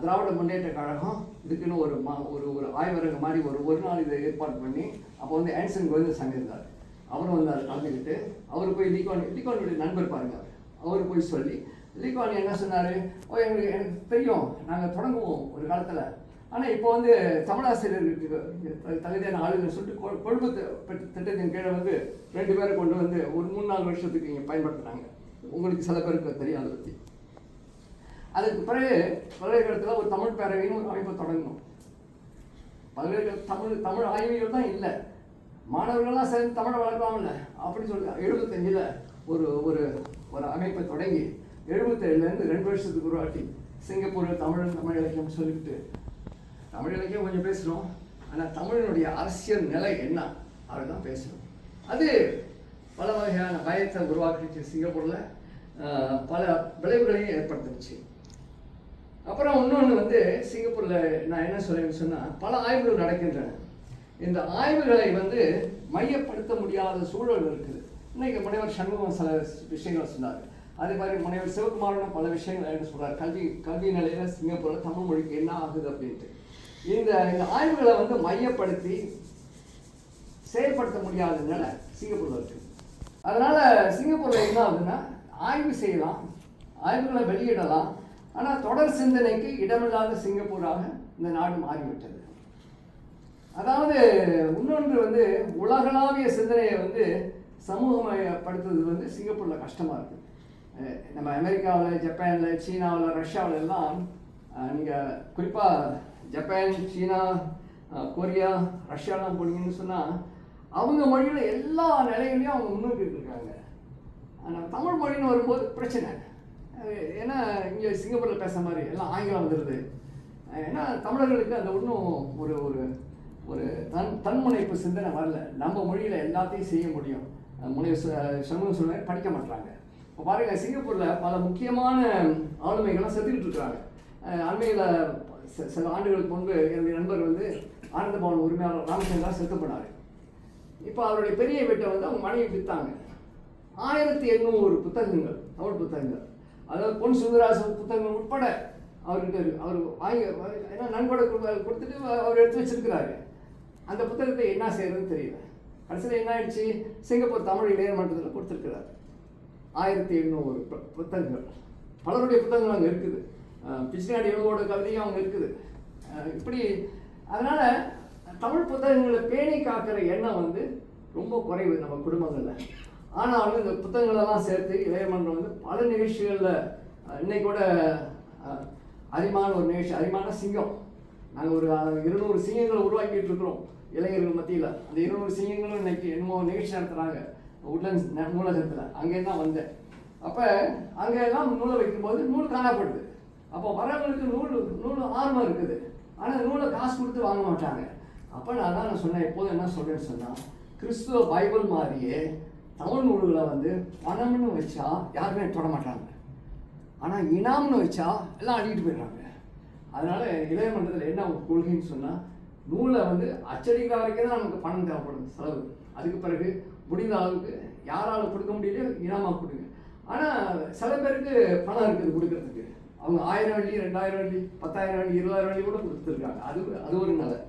திராவிட முன்னேற்ற கழகம் இதுக்குன்னு ஒரு ஆய்வரங்க மாதிரி ஒரு நாள் இதை ஏற்பாடு பண்ணி, அப்போ வந்து ஆன்சன் கோவிந்தசாமி இருந்தார். அவரும் வந்து அதை கலந்துக்கிட்டு அவர் போய் லீகானுடைய நண்பர் பாருங்க, அவர் போய் சொல்லி லீகான் என்ன சொன்னார், எனக்கு தெரியும், நாங்கள் தொடங்குவோம் ஒரு காலத்தில், ஆனால் இப்போ வந்து தமிழாசிரியர்களுக்கு தகுதியான ஆளுநர் சொல்லிட்டு கொழும்பு திட்டத்தின் கீழே வந்து 2 பேரை கொண்டு வந்து ஒரு 3-4 வருஷத்துக்கு இங்கே பயன்படுத்துனாங்க. உங்களுக்கு சில பேருக்கு தெரியும் அதை பற்றி. அதுக்கு பிறகு பல்கலைக்கழகத்தில் ஒரு தமிழ் பேரவைன்னு ஒரு அமைப்பை தொடங்கணும். பல்கலைக்கழக தமிழ் ஆய்வியல் தான் இல்லை, மாணவர்கள்லாம் சேர்ந்து தமிழை வளர்க்கலாம்ல அப்படின்னு சொல்லி 75 ஒரு ஒரு அமைப்பை தொடங்கி 77 2 வருஷத்துக்கு ஒரு வாட்டி சிங்கப்பூரில் தமிழ் இலக்கியம் சொல்லிவிட்டு தமிழ் இலக்கியம் கொஞ்சம் பேசுகிறோம். ஆனால் தமிழினுடைய அரசியல் நிலை என்ன அதை தான் பேசுகிறோம். அது பல வகையான பயத்தை உருவாக்கிச்சு சிங்கப்பூரில், பல விளைவுகளையும் ஏற்படுத்துச்சு. அப்புறம் இன்னொன்று வந்து சிங்கப்பூரில் நான் என்ன சொல்லுவேன்னு சொன்னால், பல ஆய்வுகள் நடக்கின்றன. இந்த ஆய்வுகளை வந்து மையப்படுத்த முடியாத சூழல் இருக்குது. இன்னைக்கு முனைவர் சண்முகம் சில விஷயங்கள் சொன்னார். அதே மாதிரி முனைவர் சிவகுமாரனும் பல விஷயங்கள் என்ன சொல்கிறார், கல்வி நிலையில் சிங்கப்பூரில் தமிழ் மொழிக்கு என்ன ஆகுது அப்படின்ட்டு. இந்த ஆய்வுகளை வந்து மையப்படுத்தி செயல்படுத்த முடியாத நிலை சிங்கப்பூரில் இருக்குது. அதனால் சிங்கப்பூரில் என்ன ஆகுதுன்னா, ஆய்வு செய்யலாம், ஆய்வுகளை வெளியிடலாம், ஆனால் தொடர் சிந்தனைக்கு இடமில்லாத சிங்கப்பூராக இந்த நாடு மாறிவிட்டது. அதாவது இன்னொன்று வந்து உலகளாவிய சிந்தனையை வந்து சமூகமயப்படுத்துறது வந்து சிங்கப்பூரில் கஷ்டமாக இருக்குது. நம்ம அமெரிக்காவில், ஜப்பானில், சீனாவில், ரஷ்யாவில் எல்லாம் நீங்கள் குறிப்பாக ஜப்பான், சீனா, கொரியா, ரஷ்யாலாம் போனீங்கன்னு சொன்னால் அவங்க மொழியில் எல்லா நிலைகளையும் அவங்க முன்னோக்கி இருக்காங்க. ஆனால் தமிழ் மொழின்னு வரும்போது பிரச்சனை. ஏன்னா இங்கே சிங்கப்பூரில் பேசுகிற மாதிரி எல்லாம் ஆங்கிலம் வந்துடுது. ஏன்னா தமிழர்களுக்கு அந்த இன்னும் ஒரு ஒரு ஒரு தன்முனைப்பு சிந்தனை வரல. நம்ம மொழியில் எல்லாத்தையும் செய்ய முடியும். சண்முகம் சொல்ல படிக்க மாட்டாங்க. இப்போ பாருங்கள், சிங்கப்பூரில் பல முக்கியமான ஆளுமைகள்லாம் செத்துக்கிட்டு இருக்கிறாங்க. அண்மையில் சில ஆண்டுகளுக்கு முன்பு என்னுடைய நண்பர் வந்து ஆனந்த பவன் உரிமையாளர் ராமச்சந்திரா செத்து போனார். இப்போ அவருடைய பெரிய வீட்டை வந்து அவங்க மனைவி விற்றாங்க. 1800 புத்தகங்கள், தமிழ் புத்தகங்கள், அதாவது பொன் சுந்தராசன் புத்தகங்கள் உட்பட அவர்கிட்ட அவர் வாங்கி ஏன்னா நன்கொடை கொடுத்துட்டு அவர் எடுத்து வச்சிருக்கிறாரு. அந்த புத்தகத்தை என்ன செய்யறதுன்னு தெரியல. கடைசியில் என்ன ஆயிடுச்சு, சிங்கப்பூர் தமிழ் இளைஞர் மன்றத்தில் கொடுத்துருக்கிறார். 1800 புத்தகங்கள், பலருடைய புத்தகங்கள் அங்கே இருக்குது. பிச்சினாடி எழுவோட கவிதையும் அவங்க இருக்குது. இப்படி அதனால் தமிழ் புத்தகங்களை பேணி காக்கிற எண்ணம் வந்து ரொம்ப குறைவு நம்ம குடும்பங்களில். ஆனாலும் இந்த புத்தகங்களெல்லாம் சேர்த்து இளையமன்றம் வந்து பல நிகழ்ச்சிகளில் இன்னைக்கு கூட அரிமான ஒரு நிகழ்ச்சி, அரிமான சிங்கம், நாங்கள் ஒரு 200 சிங்கங்களை உருவாக்கிட்டு இருக்கிறோம் இளைஞர்கள் மத்தியில். அந்த 200 சிங்கங்களும் இன்னைக்கு என்னமோ நிகழ்ச்சி நடத்துகிறாங்க உட்லண்ட்ஸ் நூலகத்தில். அங்கே தான் வந்தேன். அப்போ அங்கே எல்லாம் நூலை வைக்கும்போது நூல் காணப்படுது. அப்போ வரவங்களுக்கு நூல் ஆர்வம் இருக்குது, ஆனால் நூலை காசு கொடுத்து வாங்க மாட்டாங்க. அப்போ நான் சொன்னேன், எப்போதும் என்ன சொல்கிறேன்னு சொன்னால், கிறிஸ்துவ பைபிள் மாதிரியே தமிழ் நூல்களை வந்து பணம்னு வச்சா யாருமே தொட மாட்டாங்க, ஆனால் இனாம்னு வச்சா எல்லாம் அடிக்கிட்டு போயிடுறாங்க. அதனால் இளையமன்றத்தில் என்ன கொள்கைன்னு சொன்னால், நூலை வந்து அச்சடிக்கிற வரைக்கும் தான் நமக்கு பணம் தேவைப்படும் செலவு. அதுக்கு பிறகு முடிந்த அளவுக்கு யாரால் கொடுக்க முடியலையோ இனாமாக கொடுங்க. ஆனால் சில பேருக்கு பணம் இருக்குது கொடுக்கறதுக்கு. அவங்க 1000 வெள்ளி, 2000 வெள்ளி, 10,000 வெள்ளி, 20,000 வெள்ளி கூட கொடுத்துருக்காங்க. அது ஒரு நிலை.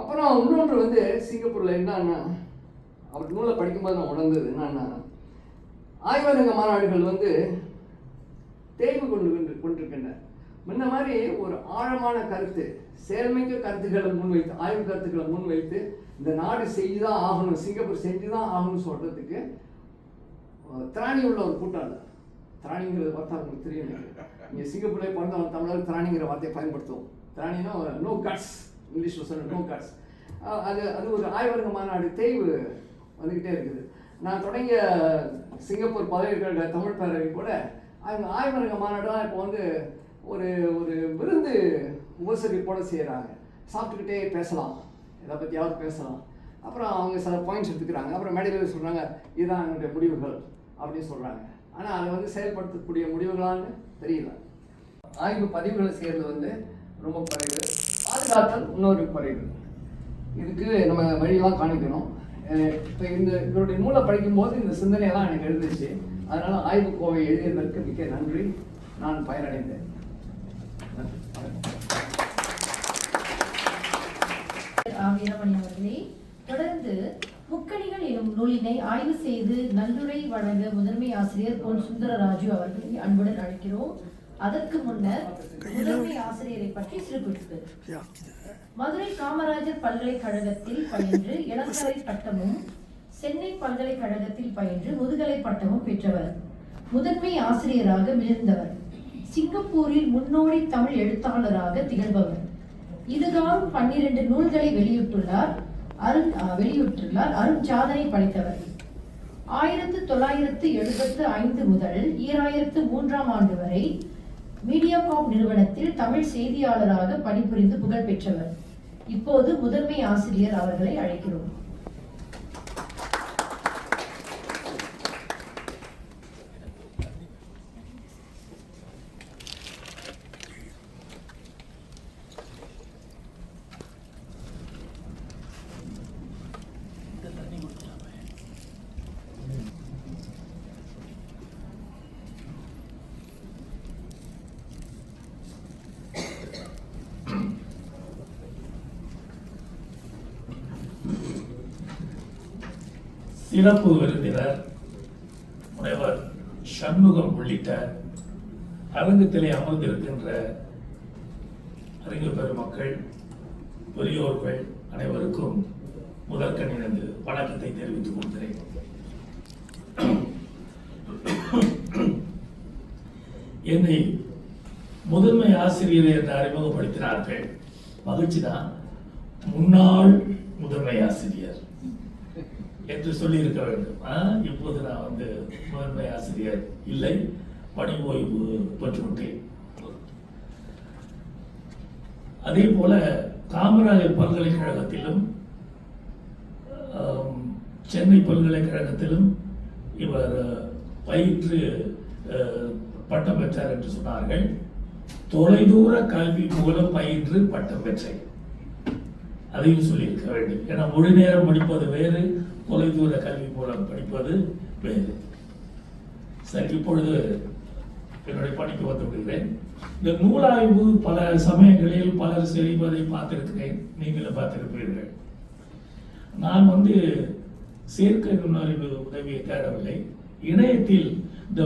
அப்புறம் இன்னொன்று வந்து சிங்கப்பூரில் என்னன்னா, அவர் நூலை படிக்கும்போது நான் உணர்ந்தது என்னன்னா, ஆய்வரங்க மாநாடுகள் வந்து தேய்வு கொண்டிருக்கின்றன. முன்ன மாதிரி ஒரு ஆழமான கருத்து, செயல்மிக்க கருத்துக்களை முன்வைத்து, ஆய்வு கருத்துக்களை முன்வைத்து இந்த நாடு செஞ்சுதான் ஆகணும், சிங்கப்பூர் செஞ்சுதான் ஆகணும்னு சொல்றதுக்கு திராணி உள்ள ஒரு கூட்டம் இல்லை. திராணிங்கிறது வார்த்தை உங்களுக்கு தெரியும். இங்கே சிங்கப்பூர்லேயே பிறந்தவங்க தமிழர் திராணிங்கிற வார்த்தையை பயன்படுத்துவோம். திராணினா நோ கட்ஸ், இங்கிலீஷில் சொல்ல நோ கட்ஸ். அது ஒரு ஆய்வரங்க மாநாடு தேய்வு வந்துக்கிட்டே இருக்குது. நான் தொடங்கிய சிங்கப்பூர் பதவிக்கழக தமிழ் பேரவை கூட அவங்க ஆய்வரங்க மாநாடுலாம் இப்போ வந்து ஒரு ஒரு விருந்து உபசரிப்போடு செய்கிறாங்க. சாப்பிட்டுக்கிட்டே பேசலாம், இதை பற்றியாவது பேசலாம். அப்புறம் அவங்க சில பாயிண்ட்ஸ் எடுத்துக்கிறாங்க. அப்புறம் மேடையில் சொல்கிறாங்க, இதுதான் எங்களுடைய முடிவுகள் அப்படின்னு சொல்கிறாங்க. ஆனால் அதை வந்து செயல்படுத்தக்கூடிய முடிவுகளான்னு தெரியல. ஆய்வு பதிவுகளை செய்கிறது வந்து ரொம்ப குறைவு, பாதுகாத்தல் இன்னொரு குறைவு. இதுக்கு நம்ம வழியெல்லாம் காணிக்கணும். இப்போ இதனுடைய நூலை படிக்கும்போது இந்த சிந்தனையெல்லாம் எனக்கு எழுந்துச்சு. அதனால் ஆய்வுக்கோவை எழுதியதற்கு மிக்க நன்றி. நான் பயனடைந்தேன். வீரமணி அவர்களே, தொடர்ந்து முக்கணிகள் எனும் நூலினை ஆய்வு செய்து நல்லுரை வழங்க முதன்மை ஆசிரியர் பொன் சுந்தரராஜு அவர்களை அன்புடன் அழைக்கிறோம். அதற்கு முன்னர் முதன்மை ஆசிரியரை பற்றி சிறு குறிப்பு. மதுரை காமராஜர் பல்கலைக்கழகத்தில் பயின்று இளங்கலை பட்டமும், சென்னை பல்கலைக்கழகத்தில் பயின்று முதுகலை பட்டமும் பெற்றவர். முதன்மை ஆசிரியராக மிளிர்ந்தவர். சிங்கப்பூரில் முன்னோடி தமிழ் எழுத்தாளராக திகழ்பவர். இதுகாரும் 12 நூல்களை வெளியிட்டுள்ளார். அரும் சாதனை படைத்தவர். 1975 முதல் 2003 ஆண்டு வரை மீடியாகாப் நிறுவனத்தில் தமிழ் செய்தியாளராக பணிபுரிந்து புகழ் பெற்றவர். இப்போது முதன்மை ஆசிரியர் அவர்களை அழைக்கிறோம். சிறப்பு விருந்தினர் முனைவர் சண்முகம் உள்ளிட்ட அரங்கத்திலே அமர்ந்திருக்கின்ற அறிஞர் பெருமக்கள், பெரியோர்கள் அனைவருக்கும் முதற்கண்ணிலிருந்து வணக்கத்தை தெரிவித்துக் கொள்கிறேன். என்னை முதன்மை ஆசிரியர் என்று அறிமுகப்படுத்தினார்கள். மகிழ்ச்சிதான். முன்னாள் முதன்மை ஆசிரியர் என்று சொல்லியிருக்க வேண்டும். இப்போது நான் முதன்மை ஆசிரியர் இல்லை, பணி ஓய்வு பெற்றுவிட்டேன். அதே போல காமராஜர் பல்கலைக்கழகத்திலும் சென்னை பல்கலைக்கழகத்திலும் இவர் பயிற்று பட்டம் பெற்றார் என்று சொன்னார்கள். தொலைதூர கல்வி மூலம் பயின்று பட்டம் பெற்றேன், அதையும் சொல்லியிருக்க வேண்டும். ஏன்னா முழு நேரம் படிப்பது வேறு, தொலைதூர கல்வி மூலம் படிப்பது வேறு. சரி, இப்பொழுது என்னுடைய பணிக்கு வந்து விடுகிறேன். இந்த நூலாய்வு பல சமயங்களில் பலர் செய்வதை பார்த்திருக்கிறேன், நீங்களும் பார்த்திருப்பீர்கள். நான் சேர்க்கை நுண்ணறிவு உதவியை தேடவில்லை. இணையத்தில் இந்த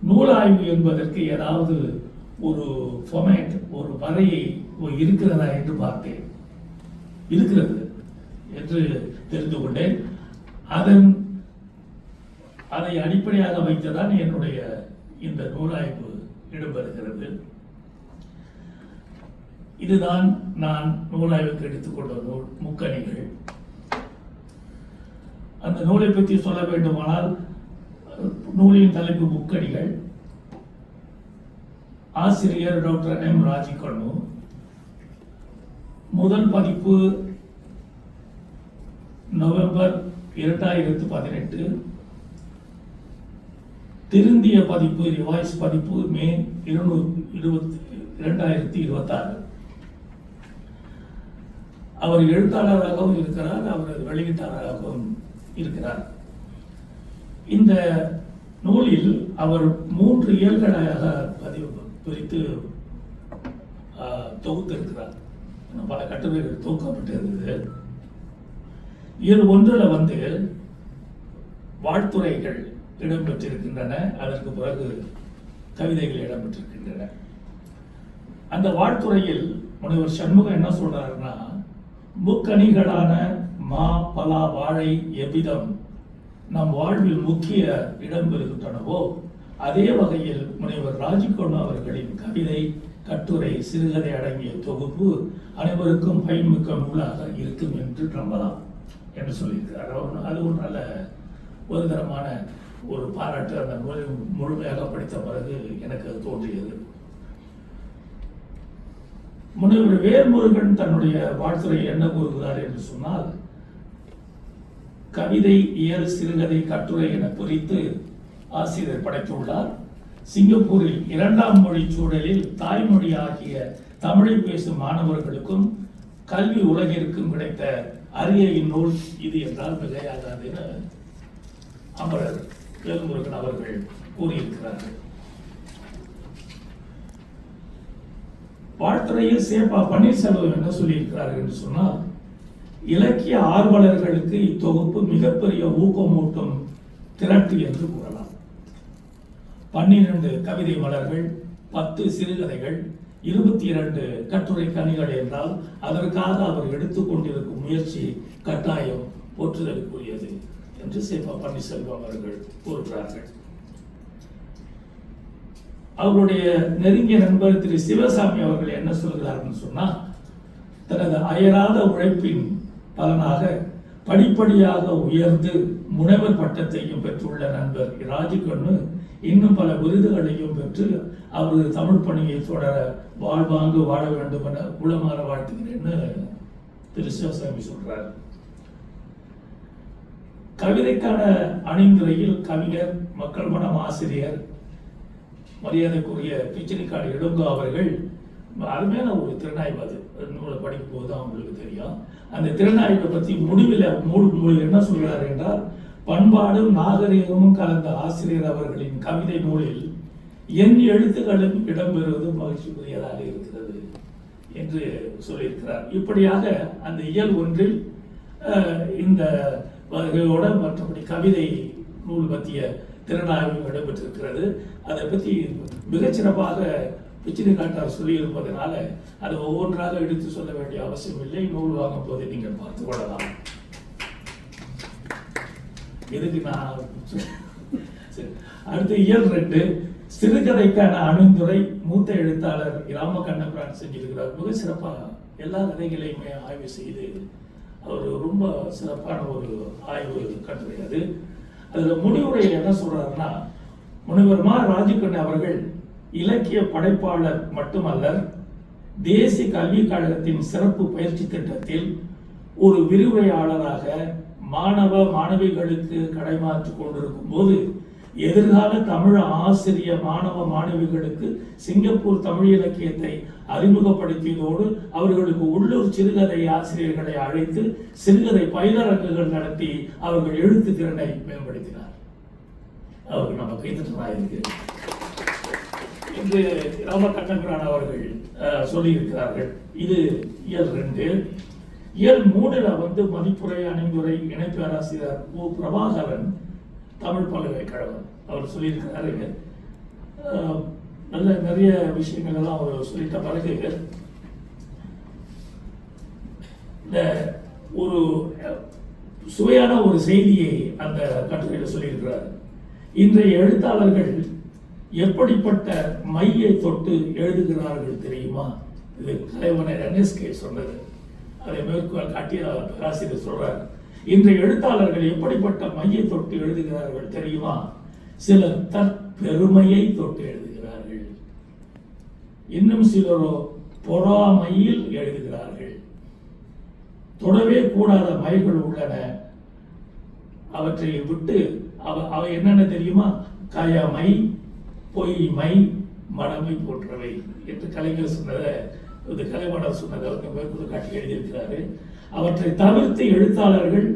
நூலாய்வு என்பதற்கு ஏதாவது ஒரு ஃபார்மேட், ஒரு வரையை இருக்கிறதா என்று பார்த்தேன். இருக்கிறது என்று தெரிந்து கொண்டேன். அதை அடிப்படையாக வைத்துதான் என்னுடைய இந்த நூலாய்வு இடம்பெறுகிறது. இதுதான் நான் நூலாய்வுக்கு எடுத்துக்கொண்ட நூல் முக்கணிகள். அந்த நூலை பற்றி சொல்ல வேண்டுமானால், நூலின் தலைப்பு முக்கணிகள். ஆசிரியர் டாக்டர் எம் ராஜிகண்ணு. முதல் பதிப்பு நவம்பர் 2018. திருந்திய பதிப்பு, ரிவைஸ் பதிப்பு மே 2026. அவர் எழுத்தாளராகவும் இருக்கிறார், அவர் வெளியீட்டாளராகவும் இருக்கிறார். இந்த நூலில் அவர் 3 இயல்களாக பிரித்து தொகுத்திருக்கிறார். பல கட்டுரைகள் தொகுக்கப்பட்டிருந்தது. இயல் 1 வாழ்த்துரைகள் இடம்பெற்றிருக்கின்றன, அதற்கு பிறகு கவிதைகள் இடம்பெற்றிருக்கின்றன. அந்த வாழ்த்துறையில் முனைவர் சண்முகம் என்ன சொல்றாருன்னா, முக்கணிகளான மா, பலா, வாழை எவ்விதம் நம் வாழ்வில் முக்கிய இடம் பெறுகின்றனவோ, அதே வகையில் முனைவர் ராஜிகண்ணு அவர்களின் கவிதை, கட்டுரை, சிறுகதை அடங்கிய தொகுப்பு அனைவருக்கும் பயன்மிக்க நூலாக இருக்கும் என்று நம்பலாம் என்று சொல்லியிருக்கிறார். அது ஒரு நல்ல ஒரு தரமான ஒரு பாராட்டு. அந்த நூலை முழுமையாக படித்த பிறகு எனக்கு அது தோன்றியது. முனைவர் வேல்முருகன் தன்னுடைய வாழ்த்துறை என்ன கூறுகிறார் என்று சொன்னால், கவிதை, இயல், சிறுகதை, கட்டுரை என பிரித்து ஆசிரியர் படைத்துள்ளார். சிங்கப்பூரில் 2ஆம் மொழி சூழலில் தாய்மொழி ஆகிய தமிழை பேசும் மாணவர்களுக்கும் கல்வி உலகிற்கும் கிடைத்த அரிய இந்நூல் இது என்றால் மிகையாகாது என அமரர் வேல்முருகன் அவர்கள் கூறியிருக்கிறார்கள். வாழ்த்துறையில் சேப்பா பன்னீர்செல்வம் என்ன சொல்லியிருக்கிறார்கள் என்று சொன்னால், இலக்கிய ஆர்வலர்களுக்கு இத்தொகுப்பு மிகப்பெரிய ஊக்கமூட்டும் திரட்டு என்று கூறலாம். 12 கவிதை மலர்கள், 10 சிறுகதைகள், 22 கட்டுரை கனிகள் என்றால் அதற்காக அவர் எடுத்துக்கொண்டிருக்கும் முயற்சி கட்டாயம் போற்றுதலுக்குரியது என்று சேப்பா பன்னீர்செல்வம் அவர்கள் கூறுகிறார்கள். அவருடைய நெருங்கிய நண்பர் திரு சிவசாமி அவர்கள் என்ன சொல்கிறார்கள் சொன்னால், தனது அயராத உழைப்பின் பலனாக படிப்படியாக உயர்ந்து முனைவர் பட்டத்தையும் பெற்றுள்ள நண்பர் ராஜிகண்ணு இன்னும் பல விருதுகளையும் பெற்று அவரது தமிழ் பணியை தொடர வாழ்வாங்கு வாழ வேண்டும் என உளமாற வாழ்த்துகிறேன்னு திரு சிவசாமி சொல்றார். கவிதைக்கான அணிந்துரையில் கவிஞர், மக்கள் மனம் ஆசிரியர், மரியாதைக்குரிய பிச்சனிக்காடு இளங்கோ அவர்கள் அருமையான ஒரு திறனாய்வு, அது நூலை படிக்கும் போது தான் உங்களுக்கு தெரியும். அந்த திறனாய்வை பற்றி முடிவில் என்ன சொல்கிறார் என்றால், பண்பாடும் நாகரிகமும் கலந்த ஆசிரியர் அவர்களின் கவிதை நூலில் என் எழுத்துக்களும் இடம்பெறுவது மகிழ்ச்சிக்குரியதாக இருக்கிறது என்று சொல்லியிருக்கிறார். இப்படியாக அந்த இயல் 1 இந்த வகையோட மற்றபடி கவிதை நூல் பற்றிய திறனாய்வு இடம்பெற்றிருக்கிறது. அதை பற்றி மிகச்சிறப்பாக பிச்சினி காட்டார் சொல்லியிருப்பதனால அதை ஒவ்வொன்றாக எடுத்து சொல்ல வேண்டிய அவசியம் இல்லை. நூல் வாங்கும் போது நீங்கள் பார்த்து கொள்ளலாம். எதுக்கு நான் சரி. அடுத்து இயல் 2 சிறுகதைக்கான அணுந்துரை மூத்த எழுத்தாளர் ராம கண்ணபிரான் செஞ்சிருக்கிறார். மிக சிறப்பாக எல்லா கதைகளையுமே ஆய்வு செய்து அவர் ரொம்ப சிறப்பான ஒரு ஆய்வு கட்டுரை அது. அதில் முடிவுரை என்ன சொல்றாருன்னா, முனைவர் மா ராஜீவ்கண்ணு அவர்கள் இலக்கிய படைப்பாளர் மட்டுமல்லர், தேசிய கல்விக் கழகத்தின் சிறப்பு பயிற்சி திட்டத்தில் ஒரு விரிவுரையாளராக மாணவ மாணவிகளுக்கு கடைமாற்றிக் கொண்டிருக்கும் போது எதிர்கால தமிழ் ஆசிரிய மாணவ மாணவிகளுக்கு சிங்கப்பூர் தமிழ் இலக்கியத்தை அறிமுகப்படுத்தியதோடு அவர்களுக்கு உள்ளூர் சிறுகதை ஆசிரியர்களை அழைத்து சிறுகதை பயிலரங்குகள் நடத்தி அவர்கள் எழுத்து திறனை மேம்படுத்தினார். அவருக்கு நம்ம கைத்தட்டலாயிருக்கு என்று ராம கண்ணபிரான் அவர்கள் சொல்லியிருக்கிறார்கள். இது இயல் 2. இயல் 3 மதிப்புரை அணிந்துரை இணை பேராசிரியர் ஓ பிரபாகரன் தமிழ் பல்கலைக்கழகம் அவர் சொல்லியிருக்கிறாரு. நல்ல நிறைய விஷயங்கள் எல்லாம் அவர் சொல்லிட்ட பிறகு இந்த ஒரு சுவையான ஒரு செய்தியை அந்த கட்டுரையில் சொல்லியிருக்கிறார். இன்றைய எழுத்தாளர்கள் எப்படிப்பட்ட மையை தொட்டு எழுதுகிறார்கள் தெரியுமா? இது கலைவனர் NSK சொன்னது. அதை மேற்கோள் காட்டிய பேராசிரியர் சொல்றார். இன்றைய எழுத்தாளர்கள் எப்படிப்பட்ட மையை தொட்டு எழுதுகிறார்கள் தெரியுமா? சிலர் தற்பெருமையை தொட்டு எழுதுகிறார்கள், இன்னும் சிலரோ பொறாமையில் எழுதுகிறார்கள். தொடவே கூடாத மைகள் உள்ளன, அவற்றை விட்டு அவை என்னென்ன தெரியுமா? கயமை, பொய்மை, மடமை போன்றவை என்று கலைஞர் சொன்னதை இது கலைவாணர் சொன்னதை அவருக்கு மேற்கொண்டு காட்டி எழுதியிருக்கிறாரு. அவற்றை தவிர்த்து எழுத்தாளர்கள்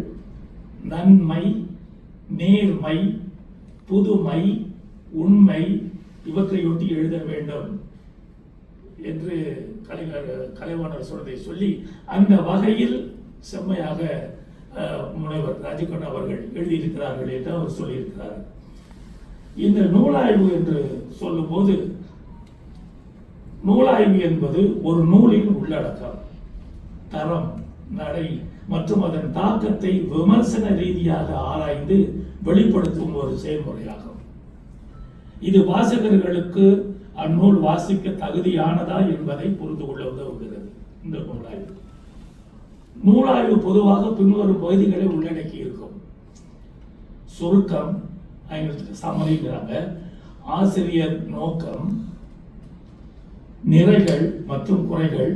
நன்மை, நேர்மை, புதுமை, உண்மை இவற்றையொட்டி எழுத வேண்டும் என்று கலைவாணர் சொன்னதை சொல்லி அந்த வகையில் செம்மையாக முனைவர் ராஜீவ்கண்ணு அவர்கள் எழுதியிருக்கிறார்கள் என்று அவர் சொல்லியிருக்கிறார். இந்த நூலாய்வு என்று சொல்லும் போது, நூலாய்வு என்பது ஒரு நூலின் உள்ளடக்கம், தரம், நடை மற்றும் அதன் தாக்கத்தை விமர்சன ரீதியாக ஆராய்ந்து வெளிப்படுத்தும் ஒரு செயல்முறையாகும். இது வாசகர்களுக்கு அந்நூல் வாசிக்க தகுதியானதா என்பதை புரிந்து கொள்ள உதவுகிறது. இந்த நூலாய்வு பொதுவாக பின்வரும் பகுதிகளை உள்ளடக்கி இருக்கும். சுருக்கம், சமரிங்கிறாங்க, ஆசிரியர் நோக்கம், நிறைகள் மற்றும் குறைகள்,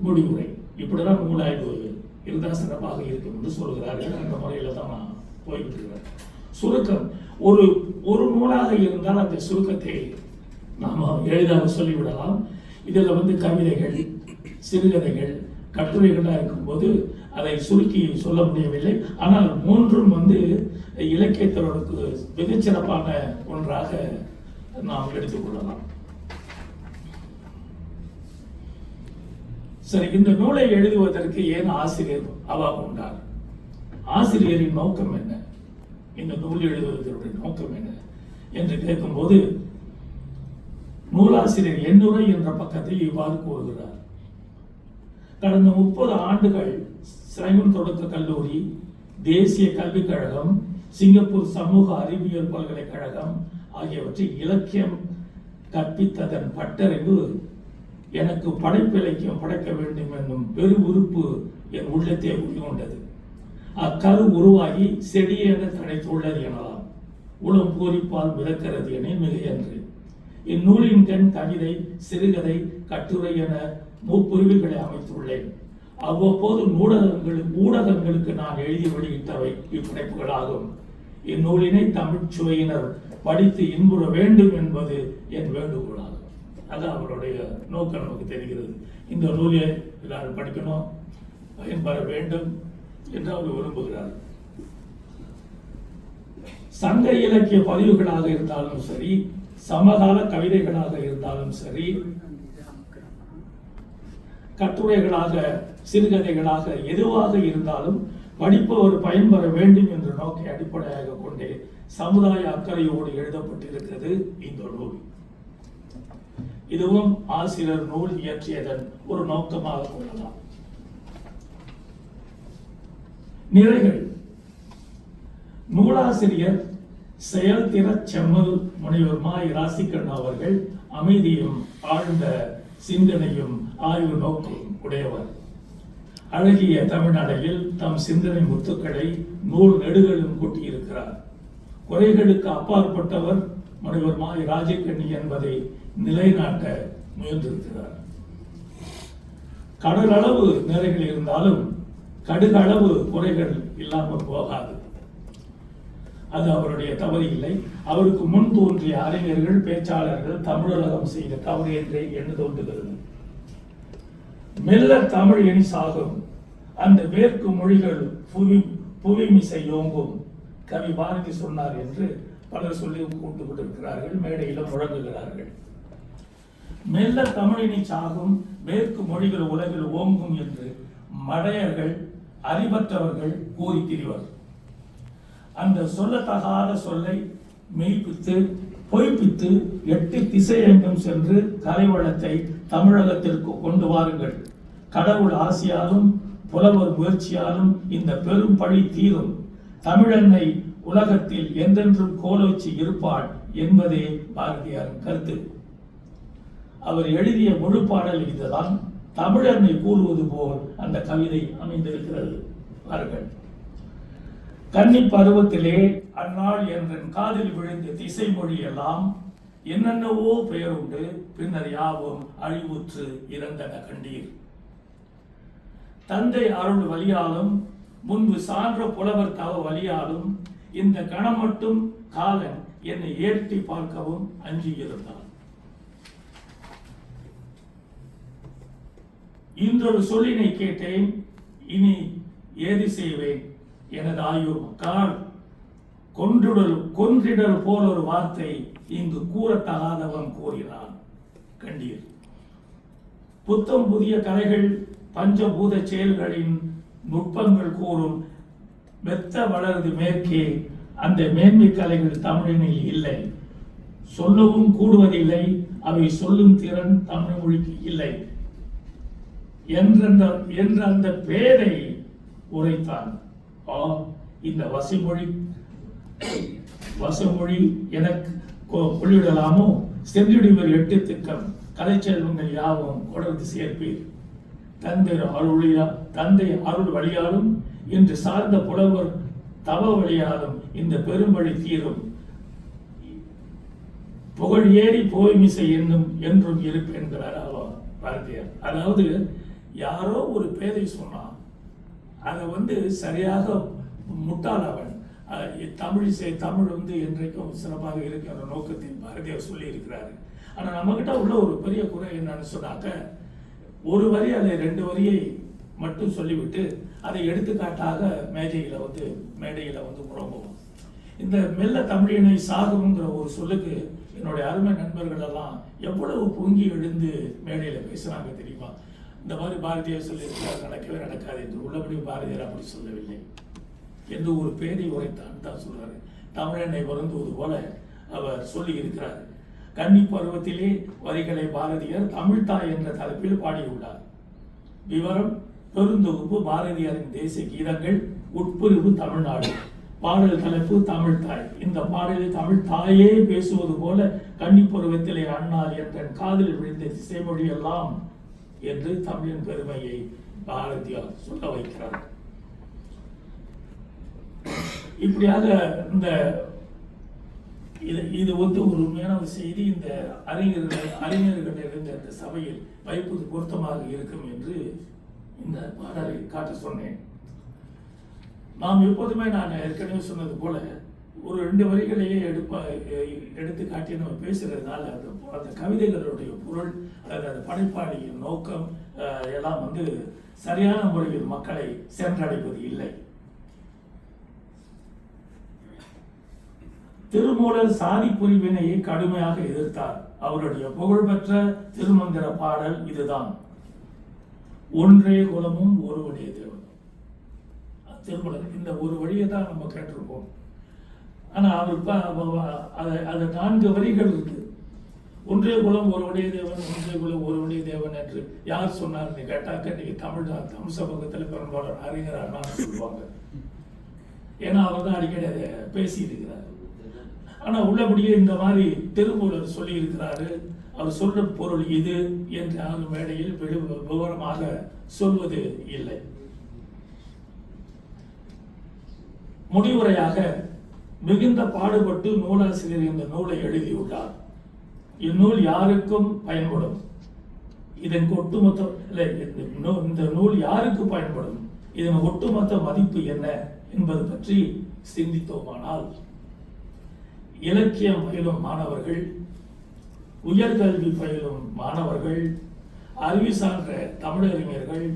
முடிவுரை. இப்படிதான் நூலாய்வு இருந்தால் சிறப்பாக இருக்கும் என்று சொல்கிறார்கள். அந்த முறையில் தான் நான் போய்கிட்டு இருக்கிறேன். சுருக்கம், ஒரு நூலாக இருந்தால் அந்த சுருக்கத்தை நாம் எளிதாக சொல்லிவிடலாம். இதில் கவிதைகள், சிறுகதைகள், கட்டுரைகளாக இருக்கும்போது அதை சுருக்கி சொல்ல முடியவில்லை. ஆனால் மூன்றும் இலக்கியத்திற்கு மிகச்சிறப்பான ஒன்றாக நாம் எடுத்துக்கொள்ளலாம். சரி, இந்த நூலை எழுதுவதற்கு ஏன் ஆசிரியர் அவா கொண்டார்? ஆசிரியரின் நோக்கம் என்ன? இந்த நூல் எழுதுவதற்குரிய நோக்கம் என்ன என்று கேட்கும்போது, நூலாசிரியர் எண்ணுரை என்ற பக்கத்தில் இவ்வாறு கூறுகிறார். கடந்த 30 ஆண்டுகள் சைமன் தொடக்க கல்லூரி, தேசிய கல்விக் கழகம், சிங்கப்பூர் சமூக அறிவியல் பல்கலைக்கழகம் ஆகியவற்றில் இலக்கியம் கற்பித்ததன் பட்டறிவு எனக்கு படைப்பிலக்கியம் படைக்க வேண்டும் என்னும் பெரு உறுப்பு என் உள்ளத்தை உள்கொண்டது. அக்கரு உருவாகி செடியென தடைத்துள்ளது எனலாம். உளம் பூரிப்பால் மிதக்கிறது என மிகையன்று. இந்நூலின் கண் கவிதை, சிறுகதை, கட்டுரை என முப்பிரிவுகளை அமைத்துள்ளேன். அவ்வப்போது ஊடகங்களுக்கு நான் எழுதி வெளியிட்டவை இப்படைப்புகளாகும். இந்நூலினை தமிழ் சுவையினர் படித்து இன்புற வேண்டும் என்பது என் வேண்டுகோளாகும். அது அவருடைய நோக்கம் நமக்கு தெரிகிறது. இந்த நூலை எல்லாரும் படிக்கணும், பயன்பெற வேண்டும் என்று அவர் விரும்புகிறார். சங்க இலக்கிய பதிவுகளாக இருந்தாலும் சரி, சமகால கவிதைகளாக இருந்தாலும் சரி, கட்டுரைகளாக, சிறுகதைகளாக எதுவாக இருந்தாலும் படிப்பவர் பயன்பெற வேண்டும் என்ற நோக்கை அடிப்படையாக கொண்டு சமுதாய அக்கறையோடு எழுதப்பட்டிருக்கிறது இந்த நூல். இதுவும் ஆசிரியர் நூல் இயற்றியதன் ஒரு நோக்கமாக கொள்ளலாம். நிறைகள். நூலாசிரியர் செயல்திற செம்மல் முனைவர் மா. ராசிக்கண்ணு அவர்கள் அமைதியும் ஆழ்ந்த சிந்தனையும் ஆய்வு நோக்கும் உடையவர். அழகிய தமிழ்நடையில் தம் சிந்தனை முத்துக்களை நூல் நெடுகளும் கூட்டியிருக்கிறார். குறைகளுக்கு அப்பாற்பட்டவர் முனைவர் மா. ராஜகண்ணி என்பதை நிலைநாட்ட முயன்றிருக்கிறார். கடல் அளவு நிறைகள் இருந்தாலும் கடுகளவு குறைகள் இல்லாமல் போகாது. அது அவருடைய தவறு இல்லை. அவருக்கு முன் தோன்றிய அறிஞர்கள், பேச்சாளர்கள் தமிழகம் செய்த தவறு என்றே எண்ண தோன்றுகிறது. மெல்ல தமிழ் இனி சாகும், அந்த வேர்க்கு மொழிகள் புவிமிசை யோங்கும் கவி பாரதி சொன்னார் என்று பலர் சொல்லி கூட்டு கொண்டிருக்கிறார்கள், மேடையில முழங்குகிறார்கள். மெல்ல தமிழினி சாகும், மேற்கு மொழிகள் உலகில் ஓங்கும் என்று மடையர்கள், அறிவற்றவர்கள் கூறி திரிவர். அந்த சொல்லத்தகாத சொல்லை மெய்ப்பித்து பொய்ப்பித்து 8 திசையெங்கும் சென்று கலைவளத்தை தமிழகத்திற்கு கொண்டு வாருங்கள். கடவுள் ஆசியாலும் புலவர் முயற்சியாலும் இந்த பெரும் பழி தீரும். தமிழன்னை உலகத்தில் என்றென்றும் கோலோச்சி இருப்பாள் என்பதே பாரதியாரின் கருத்து. அவர் எழுதிய முழு பாடல் இதுதான். தமிழன்னை கூறுவது போல் அந்த கவிதை அமைந்திருக்கிறது. பாருங்கள். கன்னி பருவத்திலே அந்நாள் என்றன் காதில் விழுந்த திசை மொழி எல்லாம் என்னென்னவோ பெயருண்டு, பின்னர் யாவும் அழிவுற்று இறந்தன கண்டீர். தந்தை அருள் வழியாலும் முன்பு சான்ற புலவர் தவ வழியாலும் இந்த கணம் மட்டும் காலன் என்னை ஏற்றி பார்க்கவும் அஞ்சி இருந்தான். இன்றொரு சொல்லினை கேட்டேன், இனி ஏது செய்வேன் எனது ஆயுர் கால் கொன்றிடல் போல் ஒரு வார்த்தை இங்கு கூறத்தகாதவன் கூறினான் கண்டீர். புத்தம் புதிய கலைகள் பஞ்சபூத செயல்களின் நுட்பங்கள் கூறும் மெத்த வளர்ந்து மேற்கே அந்த மேன்மை கலைகள் தமிழினில் இல்லை. சொல்லவும் கூடுவதில்லை, அவை சொல்லும் திறன் தமிழ் மொழிக்கு இல்லை என்ற அந்த பேரை உரைத்தான். இந்த வசமொழி எனக்கு கொள்ளிடலாமோ, சென்றிடுவர் 8 திக்கம் கலை செல்வங்கள் யாவும் தொடர்ந்து சேர்ப்பீர். தந்தை அருள் வழியாலும் இன்று சார்ந்த புலவர் தவ வழியாலும் இந்த பெரும்பழி தீரும். புகழ் ஏறி போய்மிசை என்னும் என்றும் இருப்பு என்கிறார் பாரதியார். அதாவது யாரோ ஒரு பேரை சொன்னான், அதை சரியாக முட்டாள் அவன். தமிழ் என்றைக்கும் சிறப்பாக இருக்கிற நோக்கத்தில் பாரதியார் சொல்லி இருக்கிறாரு. ஆனா நம்ம கிட்ட உள்ள ஒரு பெரிய குறை என்னன்னு சொன்னாக்க, ஒரு வரி அதை 2 வரியை மட்டும் சொல்லிவிட்டு அதை எடுத்துக்காட்டாக மேடையில முழங்குவோம். இந்த மெல்ல தமிழினை சாகுங்கிற ஒரு சொல்லுக்கு என்னுடைய அருமை நண்பர்கள் எல்லாம் எவ்வளவு பொங்கி எழுந்து மேடையில பேசுறாங்க தெரியுமா? இந்த மாதிரி பாரதியார் சொல்லியிருக்கிறார், நடக்கவே நடக்காது என்று. உள்ளபடி பாரதியார் அப்படி சொல்லவில்லை என்று ஒரு பேரை உரைத்தான் தான் சொல்றாரு. தமிழனை வருந்துவது போல அவர் சொல்லி இருக்கிறார். கன்னி பருவத்திலே வரிகளை பாரதியார் தமிழ்தாய் என்ற தலைப்பில் பாடியுள்ளார். விவரம்: பெருந்தொகுப்பு பாரதியாரின் தேசிய கீதங்கள், உட்பிரிவு தமிழ்நாடு, பாடல் தலைப்பு தமிழ்தாய். இந்த பாடலில் தமிழ் தாயே பேசுவது போல கன்னி பருவத்திலே அண்ணால் என்ற காதில் விழுந்த திசைமொழி எல்லாம் என்று தமிழின் பெருமையை பாரதியார் சொல்ல வைக்கிறார். இப்படியாக இது ஒரு உண்மையான செய்தி இந்த அறிஞர்கள் இருந்த இந்த சபையில் வைப்பது பொருத்தமாக இருக்கும் என்று இந்த பாடலை காட்ட சொன்னேன். நாம் எப்போதுமே நான் ஏற்கனவே சொன்னது போல ஒரு 2 வரிகளையே எடுத்து காட்டி நம்ம பேசுறதுனால அந்த கவிதைகளுடைய பொருள் அல்லது அந்த படைப்பாளியின் நோக்கம் எல்லாம் சரியான முறையில் மக்களை சென்றடைவது இல்லை. திருமூலர் சாதி பிரிவினையை கடுமையாக எதிர்த்தார். அவருடைய புகழ்பெற்ற திருமந்திர பாடல் இதுதான்: ஒன்றே குலமும் ஒருவனே தேவன். திருமலர் இந்த ஒரு வழியை தான் நம்ம கேட்டிருப்போம். ஆனால் அவர் அது 4 வரிகள் இருக்கு. ஒன்றே குலம் ஒருவனுடைய தேவன், ஒன்றே குலம் ஒருவனுடைய தேவன் என்று யார் சொன்னார்னு கேட்டாக்க இன்னைக்கு தமிழ் சமூகத்தில் பெரும்பாலும் அறிஞர் அண்ணான்னு சொல்லுவாங்க. ஏன்னா அவர் தான் அடிக்கடி அதை பேசியிருக்கிறார். ஆனால் உள்ளபடியே இந்த மாதிரி திருமூலர் சொல்லியிருக்கிறாரு, அவர் சொல்ற பொருள் இது என்று யாரும் மேடையில் விவரமாக சொல்வது இல்லை. முடிவுரையாக மிகுந்த பாடுபட்டு நூலாசிரியர் இந்த நூலை எழுதியுள்ளார். இந்நூல் யாருக்கும் பயன்படும். இதன் ஒட்டுமொத்த இந்த நூல் யாருக்கு பயன்படும், இதன் ஒட்டுமொத்த மதிப்பு என்ன என்பது பற்றி சிந்தித்தோமானால், இலக்கியம் பயிலும் மாணவர்கள், உயர்கல்வி பயிலும் மாணவர்கள், அறிவு சார்ந்த தமிழறிஞர்கள்,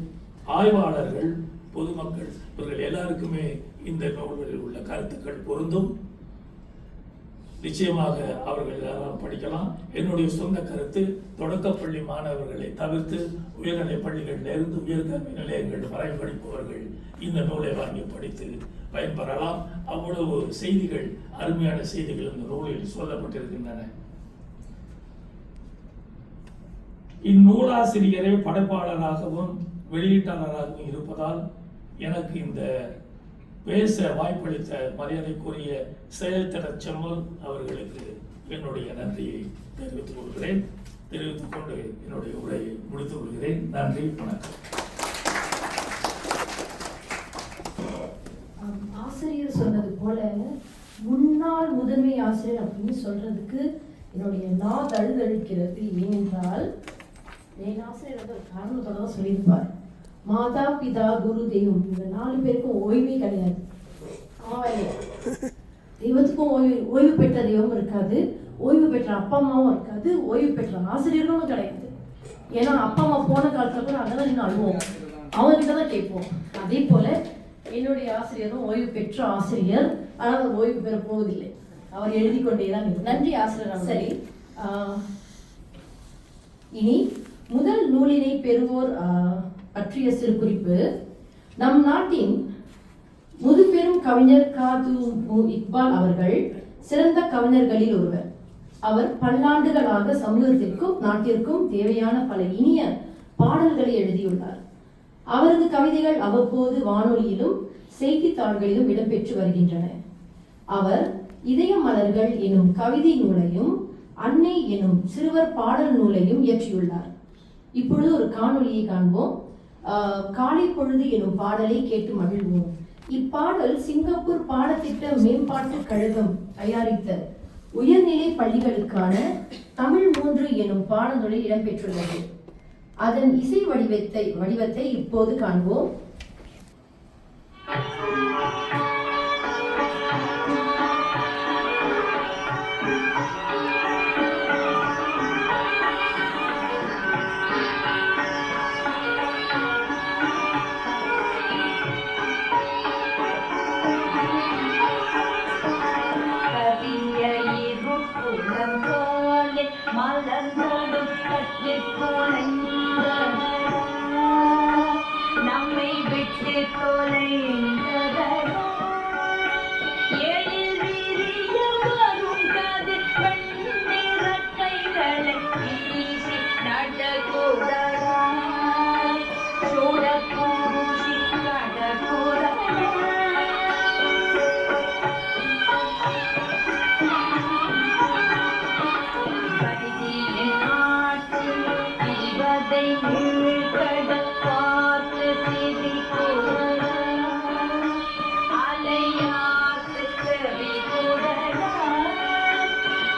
ஆய்வாளர்கள், பொதுமக்கள் இவர்கள் எல்லாருக்குமே இந்த நூல்களில் உள்ள கருத்துக்கள் பொருந்தும். நிச்சயமாக அவர்கள் எல்லாரும் படிக்கலாம். என்னுடைய சொந்த கருத்து, தொடக்கப்பள்ளி மாணவர்களை தவிர்த்து உயர்நிலை பள்ளிகளிலிருந்து உயர்கல்வி நிலையங்கள் வரை படிப்பவர்கள் இந்த நூலை வாங்கி படித்து பயன்பெறலாம். அவ்வளவு செய்திகள், அருமையான செய்திகள் இந்த நூலில் சொல்லப்பட்டிருக்கின்றன. இந்நூலாசிரியரே படைப்பாளராகவும் வெளியீட்டாளராகவும் இருப்பதால் எனக்கு இந்த பேச வாய்ப்பளித்த மரியாதைக்குரிய செயல்திறன் செம்மல் அவர்களுக்கு என்னுடைய நன்றியை தெரிவித்துக் கொள்கிறேன். தெரிவித்துக் கொண்டு என்னுடைய உரையை முடித்துக் கொள்கிறேன். நன்றி, வணக்கம். ஆசிரியர் சொன்னது போல முன்னாள் முதன்மை ஆசிரியர் அப்படின்னு சொல்றதுக்கு என்னுடைய நான் தழுதழிக்கிறது. ஏனென்றால் என் ஆசிரியர் வந்து ஒரு காரணத்தோட தான் சொல்லியிருப்பார், மாதா பிதா குரு தெய்வம் இந்த 4 பேருக்கும் ஓய்வே கிடையாது. தெய்வத்துக்கும் ஓய்வு பெற்ற தெய்வமும் இருக்காது, ஓய்வு பெற்ற அப்பா அம்மாவும் இருக்காது, ஓய்வு பெற்ற ஆசிரியர்களும் கிடையாது. ஏன்னா அப்பா அம்மா போன காலத்துல கூட அங்கதான் நின்று அழுவோம், அவங்க கிட்ட தான் கேட்போம். அதே போல என்னுடைய ஆசிரியரும் ஓய்வு பெற்ற ஆசிரியர், ஆனால் அவர் ஓய்வு பெற போவதில்லை, அவர் எழுதி கொண்டேதான். நன்றி ஆசிரியர். சரி, இனி முதல் நூலினை பெறுவோர் பற்றிய சிறு குறிப்பு. நம் நாட்டின் முதுபெரும் கவிஞர் கா.து.மு. இக்பால் அவர்கள் சிறந்த கவிஞர்களில் ஒருவர். அவர் பல்லாண்டுகளாக சமூகத்திற்கும் நாட்டிற்கும் தேவையான பல இனிய பாடல்களை எழுதியுள்ளார். அவரது கவிதைகள் அவ்வப்போது வானொலியிலும் செய்தித்தாள்களிலும் இடம்பெற்று வருகின்றன. அவர் இதய மலர்கள் எனும் கவிதை நூலையும் அன்னை எனும் சிறுவர் பாடல் நூலையும் இயற்றியுள்ளார். இப்பொழுது ஒரு காணொலியை காண்போம். காலை பொழுது எனும் பாடலை கேட்டு மகிழ்வோம். இப்பாடல் சிங்கப்பூர் பாடத்திட்ட மேம்பாட்டு கழகம் தயாரித்த உயர்நிலை பள்ளிகளுக்கான தமிழ் 3 எனும் பாடநூலில் இடம்பெற்றுள்ளது. அதன் இசை வடிவத்தை இப்போது காண்போம். நம்மை விட்டு தொலைந்ததோ எழில் விரிய வரும் கதிர் வெண்ணிறக்கைகளை வீசி நடக்குதடா சூடப்பூசி கடக்குதடா. கவிதையின் ஆட்சி இவதை நீழ்கடல் பார்த்து சிரிக்குதடா அலையாத்து செவிக்குதடா.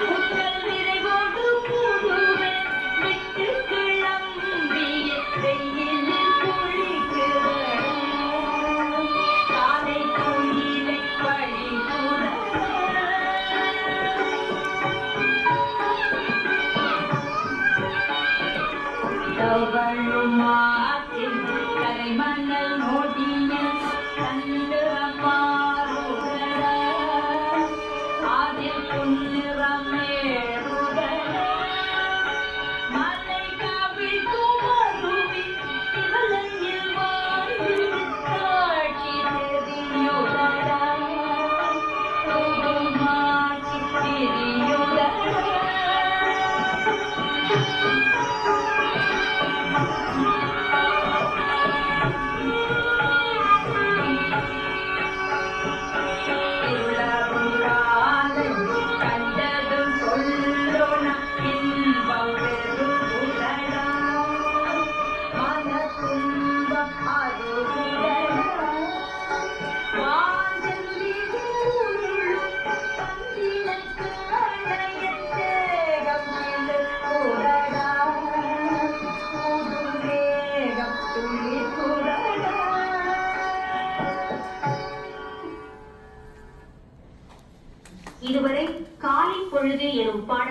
உடல் விரைவோடு புழுவை விட்டு கிளம்பிய வெயிலில் குளிக்குதடா காலை குயிலை பழிக்குதடா. தவழும் ஆற்றில் கரை மணல் நோடிய தந்திரமாறுதடா அதில் பொன்னிறமேறுதடா மலை கவிழ்க்கும் அருவி இவளையில் வாழ்ந்து காட்சி தெரியுதடா.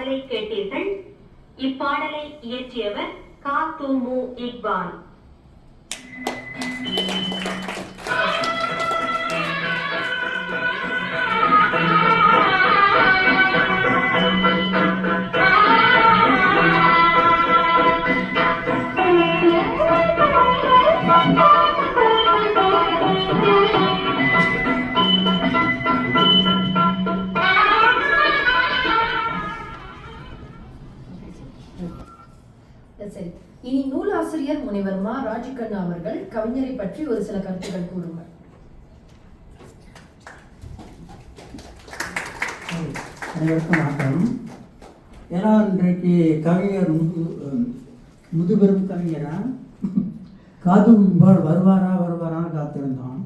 பாடலை கேட்டீர்கள். இப்பாடலை இயற்றியவர் கா.து.மு. இக்பால். சரி, இனி நூலாசிரியர் முனைவர் மா. ராஜுகண்ணு அவர்கள் கவிஞரை பற்றி ஒரு சில கருத்துக்கள் கூறுங்கள். அனைவருக்கும் வணக்கம். ஏன்னா இன்றைக்கு கவிஞர் முதுபெரும் கவிஞரா காதுபால் வருவாரான்னு காத்திருந்தோம்.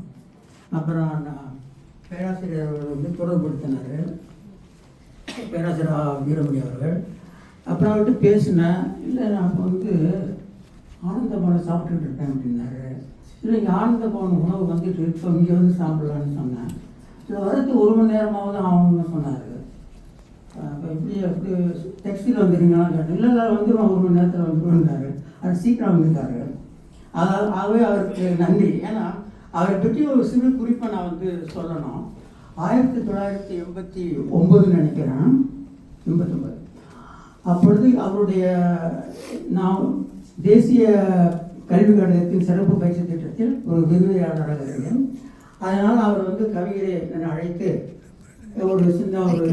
அப்புறம் பேராசிரியர் அவர்கள் வந்து தொடர்புபடுத்தினார், பேராசிரியர் வீரமணி அவர்கள். அப்புறம் அவர்கிட்ட பேசினேன். இல்லை நான் வந்து ஆனந்த பவனை சாப்பிட்டுட்டு இருக்கேன் அப்படின்னாரு. இல்லை இங்கே ஆனந்த பவன் உணவு வந்துட்டு இப்போ இங்கே வந்து சாப்பிடலான்னு சொன்னேன். இதில் வரது 1 மணி நேரமாவது ஆகும்னு சொன்னார். இப்போ எப்படி டெக்ஸ்டியில் வந்துடுங்களான்னு கேட்டேன். இல்லை வந்துடும் 1 மணி நேரத்தில் வந்துடுவாரு. அது சீக்கிரம் வந்துட்டாரு. ஆகவே அவருக்கு நன்றி. ஏன்னா அவரை பற்றி ஒரு சிறு குறிப்பை நான் வந்து சொல்லணும். 1989 நினைக்கிறேன், 89. அப்பொழுது அவருடைய நான் தேசிய கல்வி கழகத்தின் சிறப்பு பயிற்சி திட்டத்தில் ஒரு விரிவுரையாளராக இருக்கிறேன். அதனால் அவர் வந்து கவிஞரை என்னை அழைத்து ஒரு சின்ன ஒரு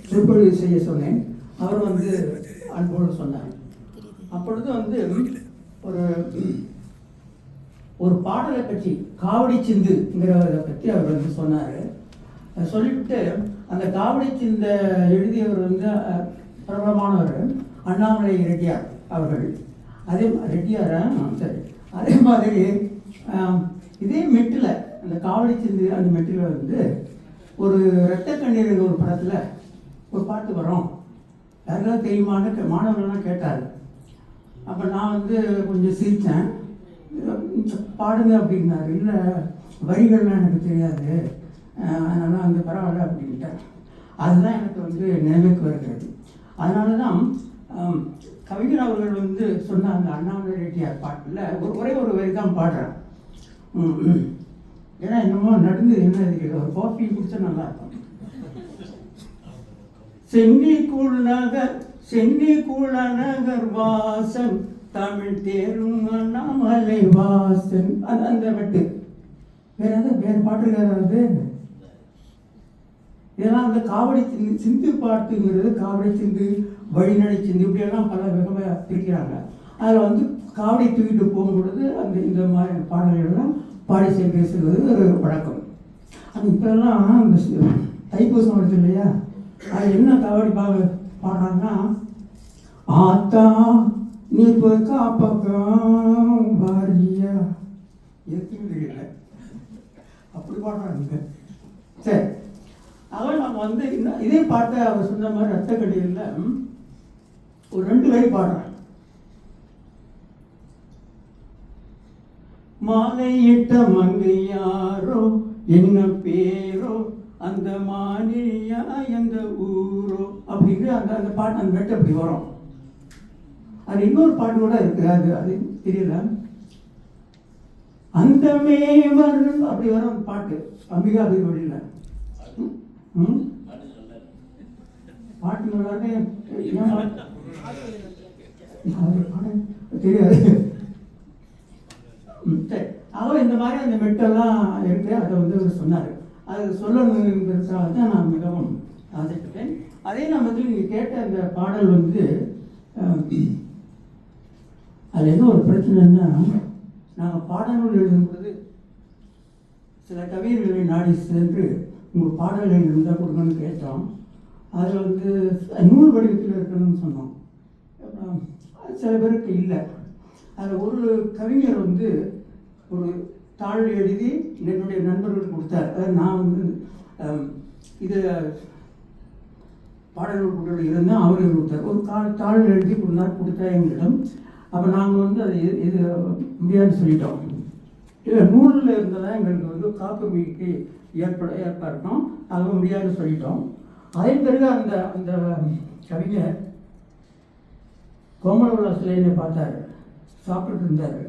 சொற்பொழிவு செய்ய சொன்னேன். அவர் வந்து அன்போடு சொன்னார். அப்பொழுது வந்து ஒரு பாடலை பற்றி காவடி சிந்துங்கிறவரை பற்றி அவர் வந்து சொன்னார். சொல்லிவிட்டு அந்த காவடி சிந்த எழுதியவர் வந்து பிரபலமானவர் அண்ணாமலை ரெட்டியார் அவர்கள். அதே ரெட்டியாரா சரி. அதே மாதிரி இதே மெட்டில் அந்த காவடி சிந்து அந்த மெட்டில் வந்து ஒரு இரத்த கண்ணீர் ஒரு படத்தில் ஒரு பாட்டு வரும். யாருக்காவது தெரியுமான்னு மாணவர்கள்லாம் கேட்டார். அப்போ நான் வந்து கொஞ்சம் சிரித்தேன். பாடுங்க அப்படின்னாரு. இல்லை வரிகள்லாம் எனக்கு தெரியாது, அதனால் வந்து பரவாயில்ல அப்படின்ட்டேன். அதுதான் எனக்கு வந்து நினைவுக்கு வருகிறது. அதனால தான் கவிஞர் அவர்கள் வந்து சொன்ன அந்த அண்ணாமலை ரெட்டியார் பாட்டில் ஒரே ஒரு வரி தான் பாடுறேன். ஏன்னா என்னமோ நடந்து என்ன இருக்கிறது, ஒரு காஃபி குடிச்சா நல்லா இருக்கும். சென்னிக்குள்ள நகர் வாசன் தமிழ் தேரும் அண்ணாமலை வாசன். அந்த மெட்டு வேற பாட்டு இருக்காது. இதெல்லாம் அந்த காவடி சிந்து பாட்டுங்கிறது காவடி சிந்து, வழிநடை சிந்து, இப்படியெல்லாம் பல விதமாக பிரிக்கிறாங்க. அதில் வந்து காவடி தூக்கிட்டு போகும்பொழுது அந்த இந்த மாதிரி பாடல்கள்லாம் பாடி பேசுகிறது ஒரு வழக்கம். அது இப்போல்லாம் இந்த தைப்பூசம் வருது இல்லையா, அது என்ன காவடி பாடுறாங்கன்னா, ஆத்தா நீ போய் காப்பக்கம் வாரியா, எதுக்குன்னு தெரியல, அப்படி பாடுறாங்க. சரி, அவர் நம்ம வந்து இதே பாட்டை அவர் சொன்ன மாதிரி ரத்த கடியில் ஒரு 2 வரி பாடுறேன். மாலையிட்ட மங்கை யாரோ என்ன பேரோ அந்த மானியா எந்த ஊரோ அப்படிங்கிற அந்த பாட்டு அந்த மெட்டு அப்படி வரும். அது இன்னொரு பாட்டு கூட இருக்கு, அது தெரியல. அந்த மேவரும் அப்படி வரும் அந்த பாட்டு அம்பிகா வழியில். பாட்டு நல்லாவே தெரியாது. சரி, அவர் இந்த மாதிரி அந்த மெட்டெல்லாம் இருக்கு, அதை வந்து சொன்னார். அது சொல்லணுங்கிறதுக்காக தான் நான் மிகவும் ஆசைப்பட்டேன். அதே நம்ம வந்து நீங்கள் கேட்ட அந்த பாடல் வந்து அது என்ன ஒரு பிரச்சனைன்னா, நாங்கள் பாடல்கள் எழுதும்போது சில கவிஞர்களை நாடி சென்று உங்கள் பாடல்கள் இருந்தால் கொடுக்கணும்னு கேட்டோம். அதில் வந்து நூல் வடிவத்தில் இருக்கணும்னு சொன்னோம். சில பேருக்கு இல்லை. அதில் ஒரு கவிஞர் வந்து ஒரு தாள் எழுதி என்னுடைய நண்பர்களுக்கு கொடுத்தார். அதாவது நான் வந்து இது பாடல்கள் கூட்டத்தில் இருந்தால் அவரே கொடுத்தார். ஒரு தாள் எழுதி கொடுத்தா எங்களிடம். அப்போ நாங்கள் வந்து அதை இது முடியாதுன்னு சொல்லிட்டோம். இல்லை நூலில் இருந்ததான் எங்களுக்கு வந்து காப்புரிமைக்கு ஏற்பாடுக்கும், அது முடியாதுன்னு சொல்லிட்டோம். அதன் பிறகு அந்த அந்த கவிஞர் கோமலவிலாசில் என்னை பார்த்தாரு, சாப்பிட்டுட்டு இருந்தார்.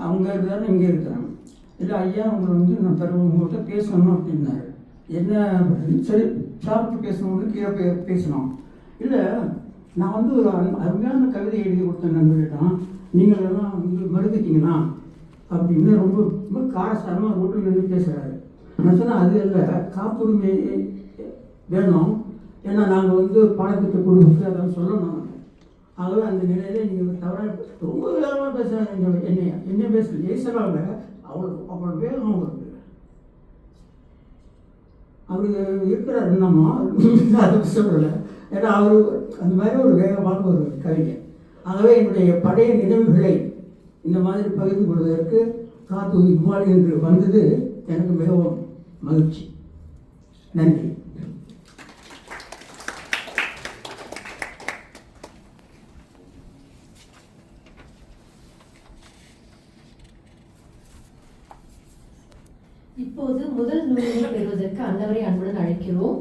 அவங்க இருந்தாலும் இங்கே இருக்கிறாங்க. இல்லை ஐயா உங்களை வந்து நான் பிறகு உங்கள்கிட்ட பேசணும் அப்படின்னாரு. என்ன சரி சாப்பிட்டு பேசணும்னு கீழே பேசணும். இல்லை நான் வந்து ஒரு அருமையான கவிதை எழுதி கொடுத்தேன் நண்பர்கிட்டான், நீங்கள் எல்லாம் வந்து மறுத்துட்டீங்களா அப்படின்னு ரொம்ப காரசாரமாக ரோட்டில் நின்று பேசுகிறாரு. நான் சொன்னேன் அது இல்லை, காப்புரிமை வேணும், ஏன்னா நாங்கள் வந்து பணத்திட்ட குழுவுக்கு அதெல்லாம் சொல்லணும். ஆகவே அந்த நிலையில் நீங்கள் தவறாக ரொம்ப வேகமாக பேசுகிறாங்க. என்ன பேசல ஏசுகிறாங்க, அவ்வளோ வேகம் வருது. அவர் இருக்கிறார் என்னமோ அதை சொல்லலை, ஏன்னா அவர் அந்த மாதிரி ஒரு வேகமான ஒரு கவிஞர். ஆகவே என்னுடைய பழைய நினைவுகளை இந்த மாதிரி பகிர்ந்து கொள்வதற்கு காத்து இக்பால் என்று வந்தது எனக்கு மிகவும் மகிழ்ச்சி. நன்றி. இப்போது முதல் நூலினை பெறுவதற்கு அன்னவரை அன்புடன் அழைக்கிறோம்.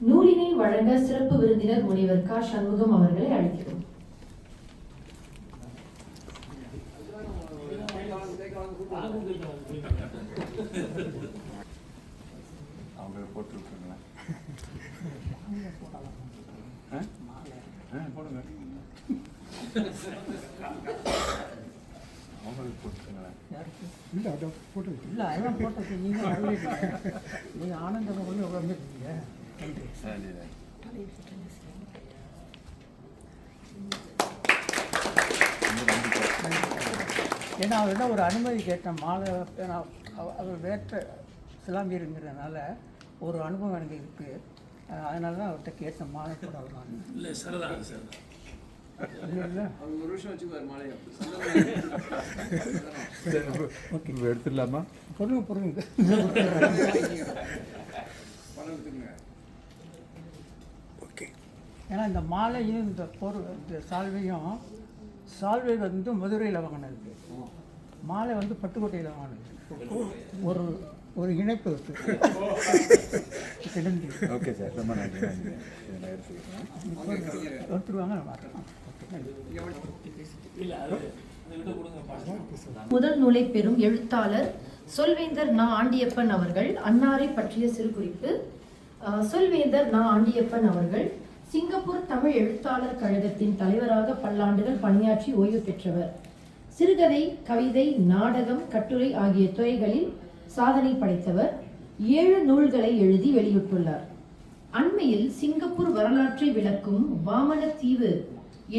நூலினை வழங்க சிறப்பு விருந்தினர் முனைவர் கா சண்முகம் அவர்களை அழைக்கிறோம். அவங்க போட்டு விட்டுருங்களேன். போடுங்க, அவங்களுக்கு போட்டுருங்களேன். இல்லை அதை போட்டு இல்லை அதெல்லாம் போட்டது நீங்கள் ஆனந்தமாக கொண்டு வந்துருக்கீங்க. நன்றி. ஏன்னா அவர்கிட்ட ஒரு அனுமதி கேட்டேன் மாலை. ஏன்னா அவர் வேற்ற சிலாம்பியருங்கிறதுனால ஒரு அனுபவம் எனக்கு இருக்குது. அதனால தான் அவர்கிட்ட கேட்டேன் மாலை கூட அவர். இல்லை சரிதான் சார், இல்லை இல்லை அவர் ஒரு வருஷம் வச்சுக்குவார் மாலையை. ஓகே எடுத்துடலாமா? பொருளுங்க ஓகே. ஏன்னா இந்த மாலையும் இந்த இந்த சால்வை வந்து மதுரையில் வாங்கினது, மாலை வந்து பட்டுக்கோட்டையில் வாங்கினது. ஒரு ஒரு இணைப்பு இருக்குது. ஓகே சார், ரொம்ப நன்றி. எடுத்துருவாங்க. முதல் நூலை பெறும் எழுத்தாளர் சொல்வேந்தர் நா. ஆண்டியப்பன் அவர்கள். அன்னாரை பற்றிய சிறு குறிப்பு. சொல்வேந்தர் நா. ஆண்டியப்பன் அவர்கள் சிங்கப்பூர் தமிழ் எழுத்தாளர் கழகத்தின் தலைவராக பல்லாண்டுகள் பணியாற்றி ஓய்வு பெற்றவர். சிறுகதை, கவிதை, நாடகம், கட்டுரை ஆகிய துறைகளில் சாதனை படைத்தவர். 7 நூல்களை எழுதி வெளியிட்டுள்ளார். அண்மையில் சிங்கப்பூர் வரலாற்றை விளக்கும் வாமன தீவு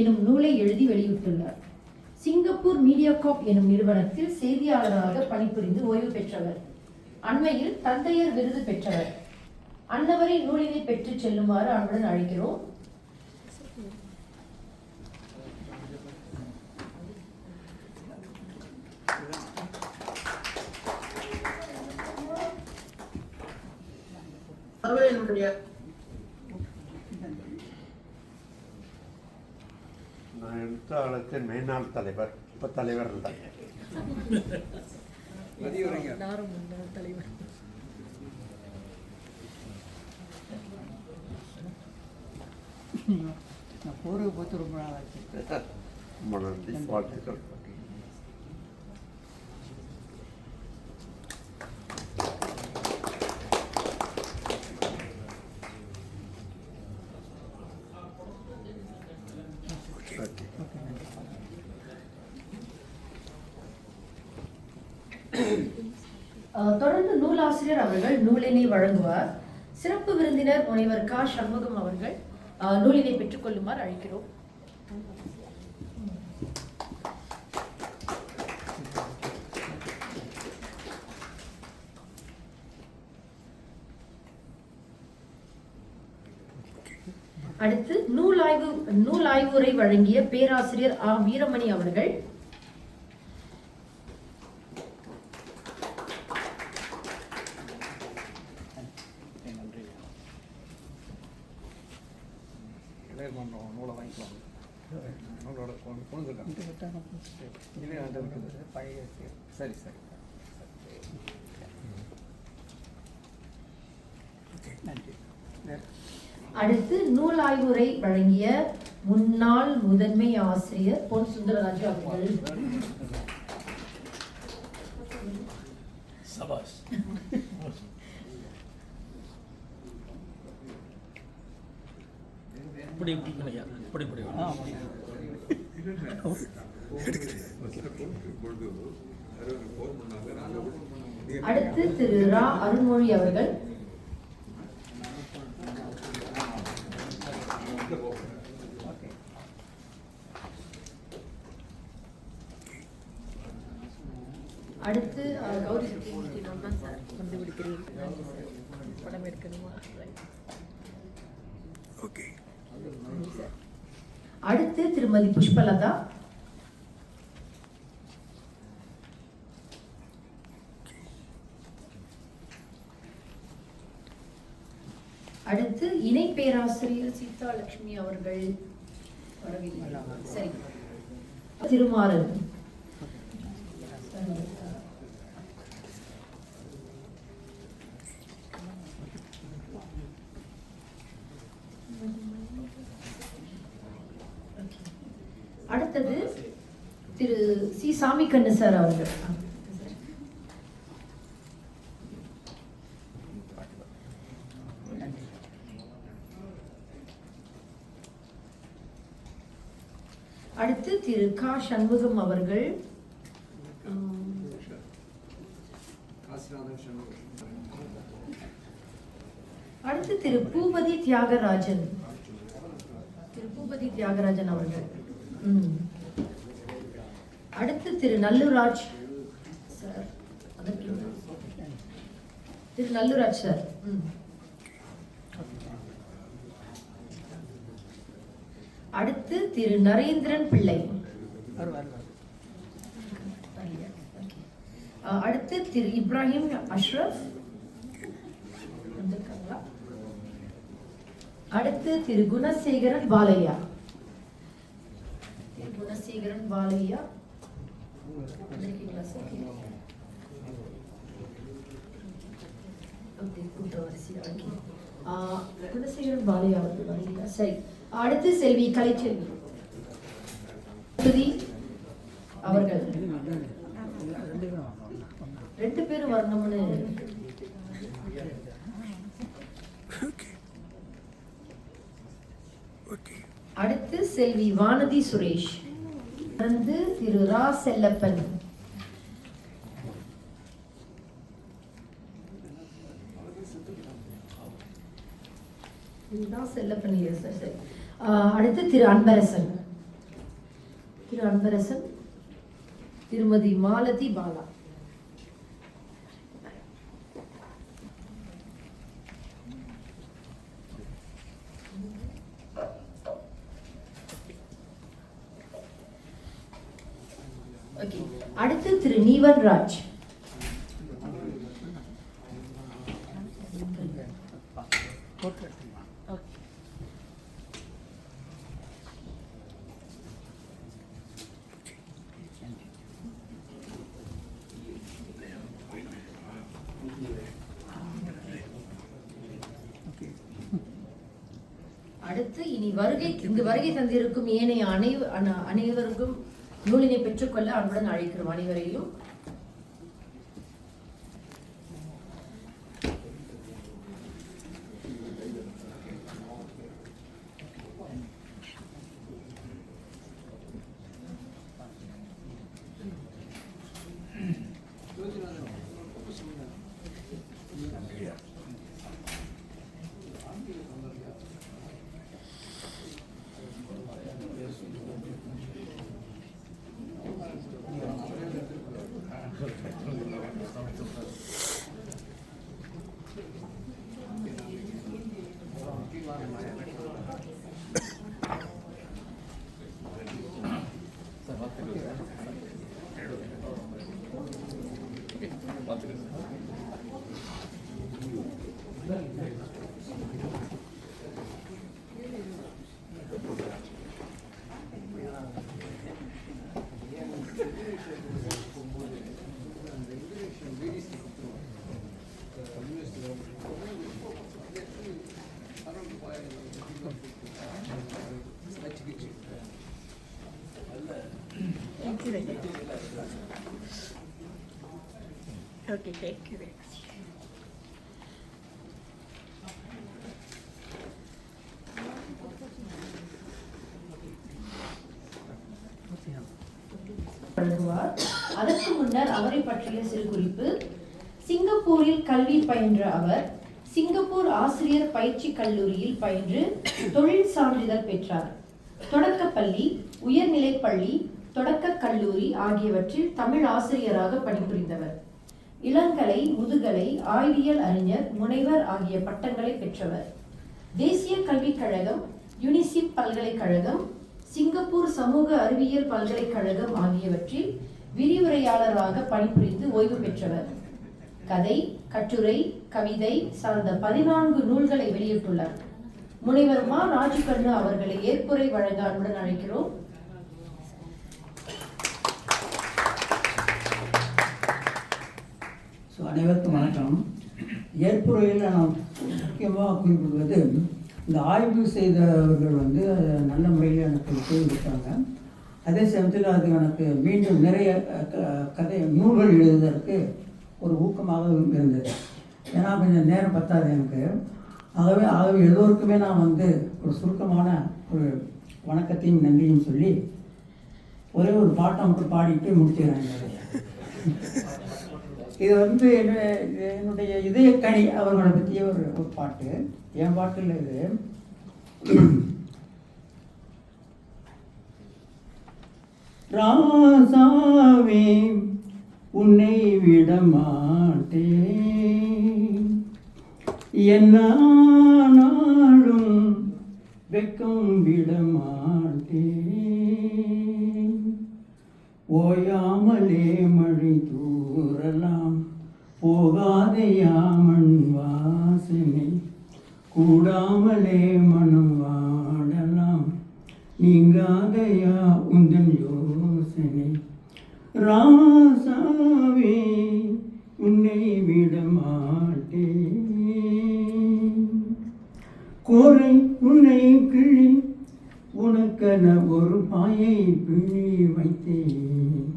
எனும் நூலை எழுதி வெளியிட்டுள்ளார். சிங்கப்பூர் மீடியாகாப் எனும் நிறுவனத்தில் செய்தியாளராக பணிபுரிந்து ஓய்வு பெற்றவர். அண்மையில் தந்தையர் விருது பெற்றவர். அன்னவரை நூலினை பெற்று செல்லுமாறு அன்புடன் அழைக்கிறோம். நான் எழுத்தாளத்தின் மேனாள் தலைவர், இப்போ தலைவர் இல்லை. நான் போருக்கு பார்த்து ரொம்ப நாள் ஆச்சு. ரொம்ப நன்றி, வாழ்த்துக்கள். தொடர்ந்து நூலாசிரியர் அவர்கள் நூலினை வழங்குவார். சிறப்பு விருந்தினர் முனைவர் கா. சண்முகம் அவர்கள் நூலினை பெற்றுக் கொள்ளுமாறு அழைக்கிறோம். அடுத்து நூலாய்வுரை வழங்கிய பேராசிரியர் ஆ. வீரமணி அவர்கள். நூலை வாங்கிக்கலாம். நூலோட கொண்டு பழைய சரி சரி நன்றி. அடுத்து நூல் ஆய்வுரை வழங்கிய முன்னாள் முதன்மை ஆசிரியர் பொன் சுந்தரராஜு அவர்கள். சபாஷ். அடுத்து திரு ரா அருண்மொழி அவர்கள். அடுத்து கௌரி அடுத்து திருமதி புஷ்பலதா. அடுத்து இணை பேராசிரியர் சீதா லட்சுமி அவர்கள் வரவில்லை. சரி, திருமாறன். அடுத்தது திரு சி சாமிக்கண்ணு சார் அவர்கள். அடுத்து திரு கா சண்முகம் அவர்கள். அடுத்து திரு பூபதி தியாகராஜன். திரு பூபதி தியாகராஜன் அவர்கள். அடுத்து திரு நல்லுராஜ் சார். திரு நல்லுராஜ் சார். அடுத்து திரு நரேந்திரன் பிள்ளை. அடுத்து திரு இப்ராஹிம் அஷ்ரப். அடுத்து திரு குணசேகரன் பாலையா. குணசேகரன் பாலையா குணசேகரன் பாலையா அவர்கள். சரி, அடுத்து செல்வி கலைச்செல்வி அவர்கள். 2 பேரும் வரணும்னு. அடுத்து செல்வி வானதி சுரேஷ். வந்து திரு ரா செல்லப்பன். செல்லப்பன். சரி, அடுத்து திரு அன்பரசன். திரு அன்பரசன். திருமதி மாலதி பாலா. அடுத்து திரு நீவன் ராஜ். அடுத்து இனி இங்கு வருகை தந்திருக்கும் ஏனைய அனைவருக்கும் நூலினை பெற்றுக்கொள்ள அன்புடன் அழைக்கிறோம் அனைவரையும். Okay, thank you. வழங்குவார். அதற்கு முன்னர் அவரை பற்றிய சிறு குறிப்பு. சிங்கப்பூரில் கல்வி பயின்ற அவர் சிங்கப்பூர் ஆசிரியர் பயிற்சி கல்லூரியில் பயின்று தொழில் சான்றிதழ் பெற்றார். தொடக்கப்பள்ளி, உயர்நிலைப்பள்ளி, தொடக்க கல்லூரி ஆகியவற்றில் தமிழ் ஆசிரியராக பணிபுரிந்தவர். இளங்கலை, முதுகலை, ஆய்வியல் அறிஞர், முனைவர் ஆகிய பட்டங்களை பெற்றவர். தேசிய கல்விக் கழகம், யுனிசிப் பல்கலைக்கழகம், சிங்கப்பூர் சமூக அறிவியல் பல்கலைக்கழகம் ஆகியவற்றில் விரிவுரையாளராக பணிபுரிந்து ஓய்வு பெற்றவர். கதை, கட்டுரை, கவிதை சார்ந்த 14 நூல்களை வெளியிட்டுள்ளார். முனைவர் மா. ராஜுகண்ணு அவர்களை ஏற்புரை வழங்க அன்புடன் அழைக்கிறோம். அனைவருக்கும் வணக்கம். ஏற்புரையில் நாம் முக்கியமாக குறிப்பிடுவது, இந்த ஆய்வு செய்தவர்கள் வந்து நல்ல முறையில் எனக்கு தெரிவித்தாங்க. அதே சமயத்தில் அது எனக்கு மீண்டும் நிறைய கதை நூல்கள் எழுதுவதற்கு ஒரு ஊக்கமாக இருந்தது. ஏன்னா கொஞ்சம் நேரம் பத்தாது எனக்கு. ஆகவே எல்லோருக்குமே நான் வந்து ஒரு சுருக்கமான ஒரு வணக்கத்தையும் நன்றியும் சொல்லி ஒரே ஒரு பாட்டை மட்டும் பாடிட்டு முடிச்சுக்கிறேன். இது வந்து என்னுடைய இதயக்கனி அவர்களை பற்றிய ஒரு பாட்டு. என் பாட்டில் இது ராசாவே உன்னை விட மாட்டேன், என்னாலும் வெக்கம் விட மாட்டேன், ஓயாமலே மழை தூறலாம் போகாதையா மண் வாசனை, கூடாமலே மனம் வாடலாம் நீங்காதையா உந்தன் யோசனை, ராசாவே உன்னை விட மாட்டேன், கோரை உன்னை கிள்ளி உனக்கென ஒரு பாயை பிழி வைத்தேன்,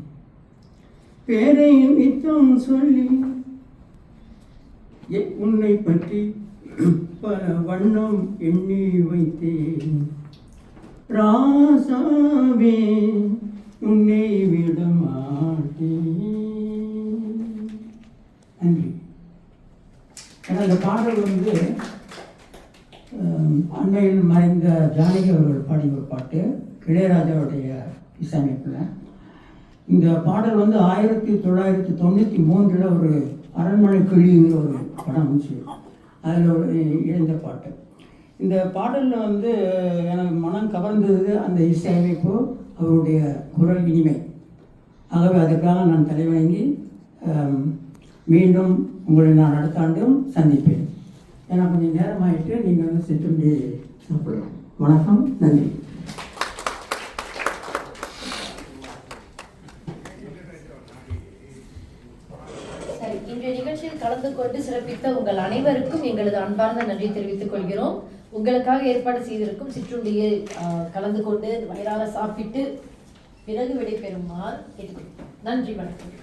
பேரை நித்தம் சொல்லி உன்னை பற்றி பல வண்ணம் எண்ணி வைத்தேன், ராசாவே உன்னை விட மாட்டேன். நன்றி. ஏன்னா இந்த பாடல் வந்து அண்மையில் மறைந்த ஜானகி அவர்கள் பாடிய ஒரு பாட்டு, இளையராஜாவுடைய இசையமைப்பில். இந்த பாடல் வந்து 1993 ஒரு அரண்மனை கிளிங்கிற ஒரு படம் இருந்துச்சு, அதில் ஒரு இணைந்த பாட்டு. இந்த பாடலில் வந்து எனக்கு மனம் கவர்ந்தது அந்த இசையமைப்பு, அவருடைய குரல் இனிமை. ஆகவே அதற்காக நான் தலைவணங்கி மீண்டும் உங்களை நான் அடுத்த ஆண்டும் சந்திப்பேன். ஏன்னா கொஞ்சம் நேரமாயிட்டு நீங்கள் வந்து சிற்றுண்டி சாப்பிடலாம். வணக்கம், நன்றி. சரி, இன்றைய நிகழ்ச்சியில் கலந்து கொண்டு சிறப்பித்த உங்கள் அனைவருக்கும் எங்களது அன்பார்ந்த நன்றி தெரிவித்துக் கொள்கிறோம். உங்களுக்காக ஏற்பாடு செய்திருக்கும் சிற்றுண்டியை கலந்து கொண்டு வயிறார சாப்பிட்டு பிறகு விடைபெறுமாறு கேட்டுக்கொள்கிறோம். நன்றி, வணக்கம்.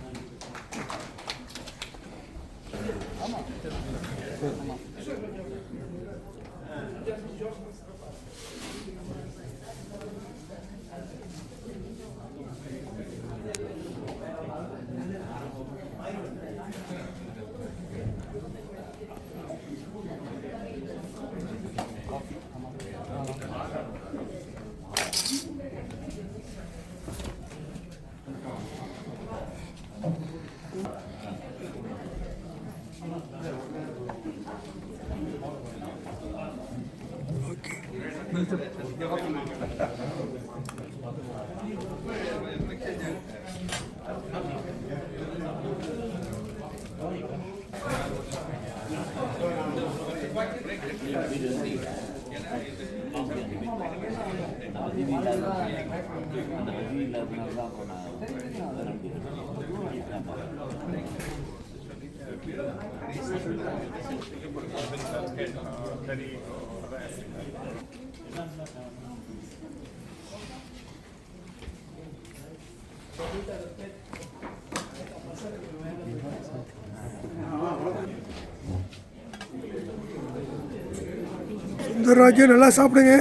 சுந்தரராஜன் நல்லா சாப்பிடுங்க,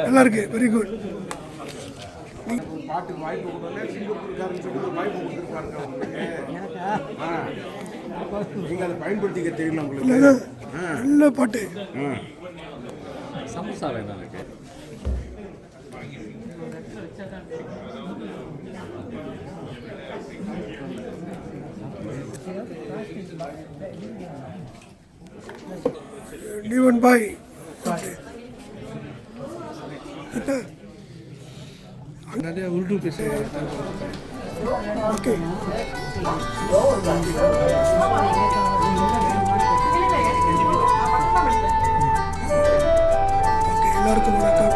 நல்லா இருக்கு, வெரி குட். பாட்டுக்கு வாய்ப்பு கொடுத்தோன்னே சிங்கப்பூர்காரன்னு சொல்லி ஒரு வாய்ப்பு கொடுத்துருக்காருங்க உங்களுக்கு. நீங்கள் அதை பயன்படுத்திக்க தெரியல உங்களுக்கு. நல்ல பாட்டு. சமோசா வேணும் எனக்கு. நீவன் பாய். நிறைய உருது பேசுகிறேன். ஓகே, எல்லாருக்கும் வணக்கம்.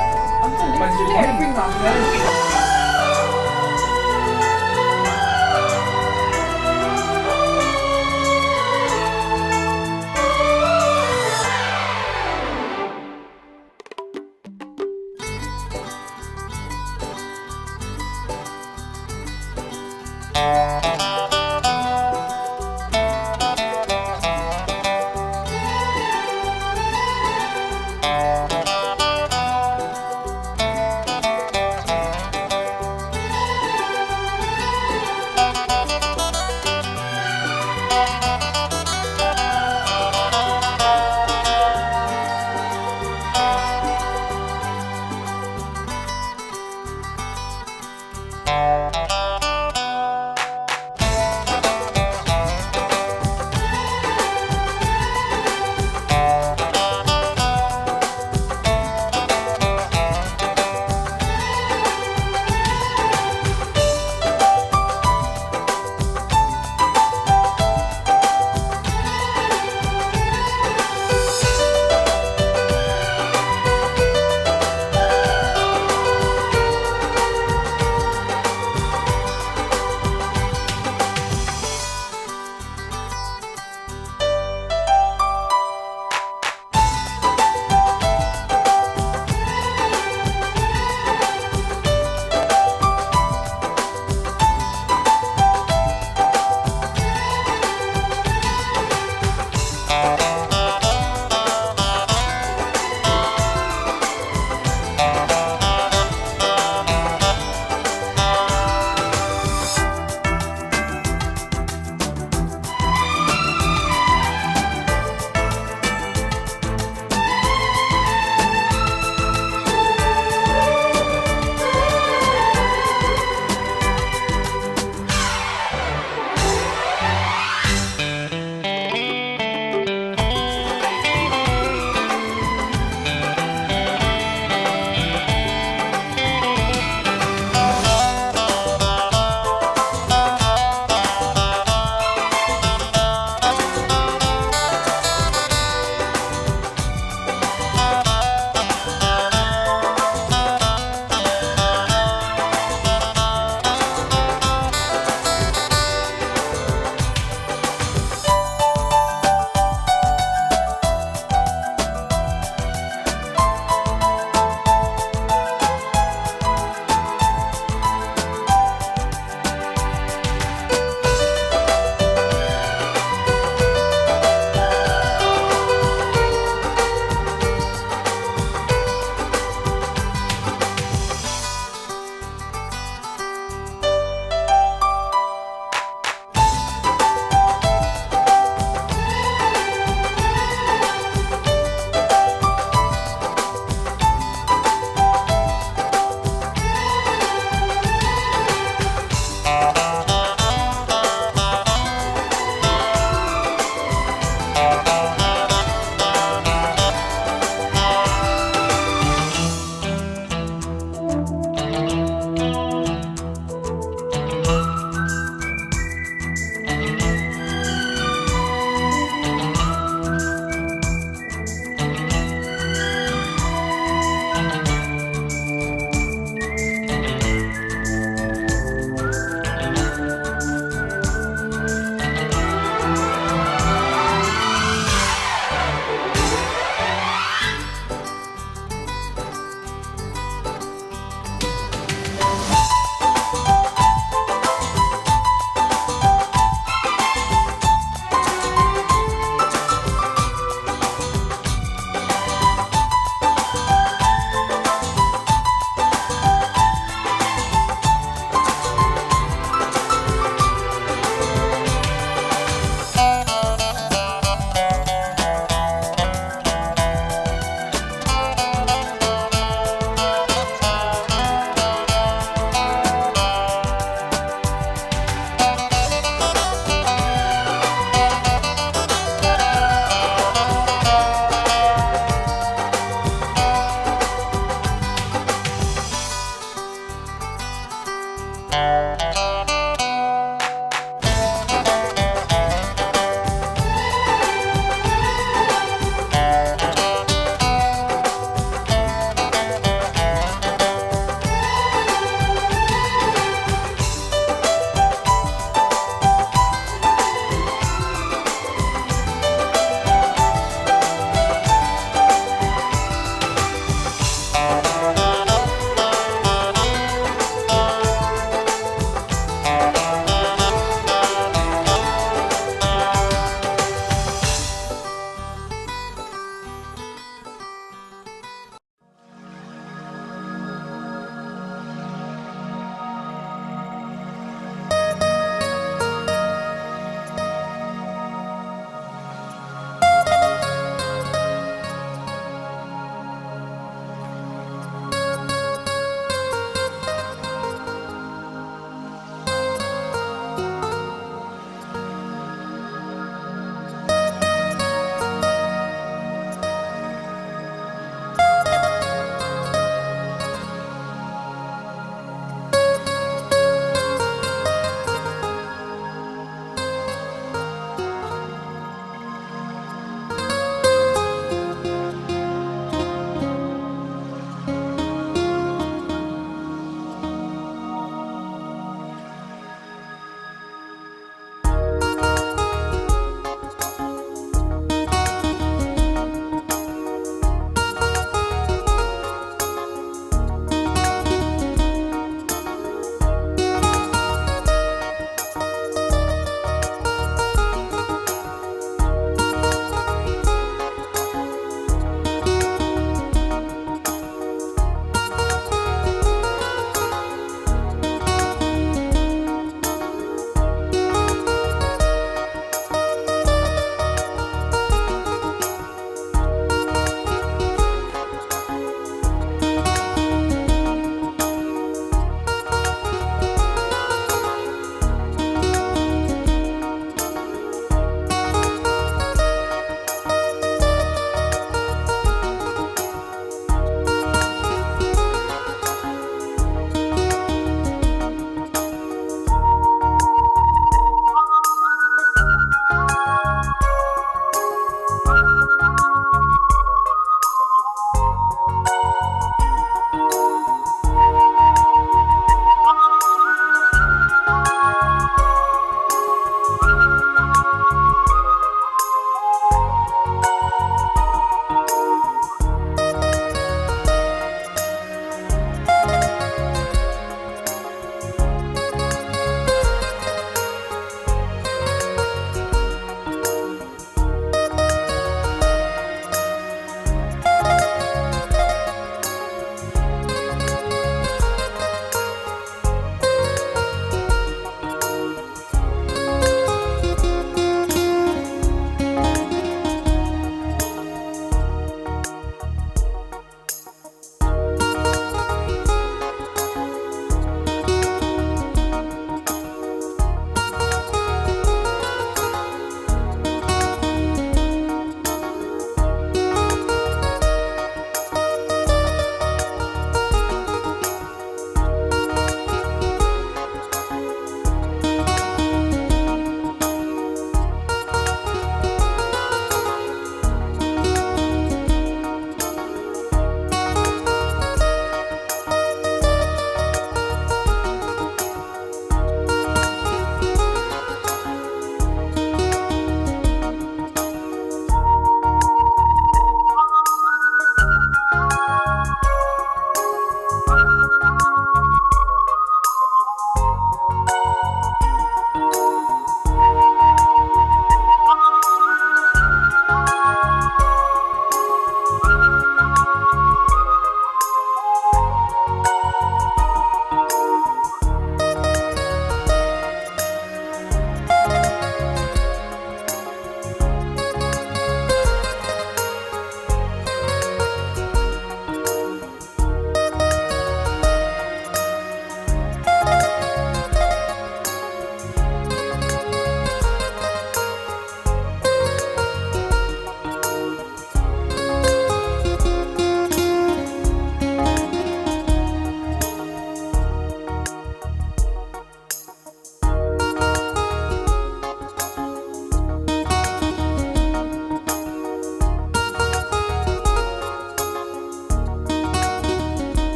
வணக்கம்.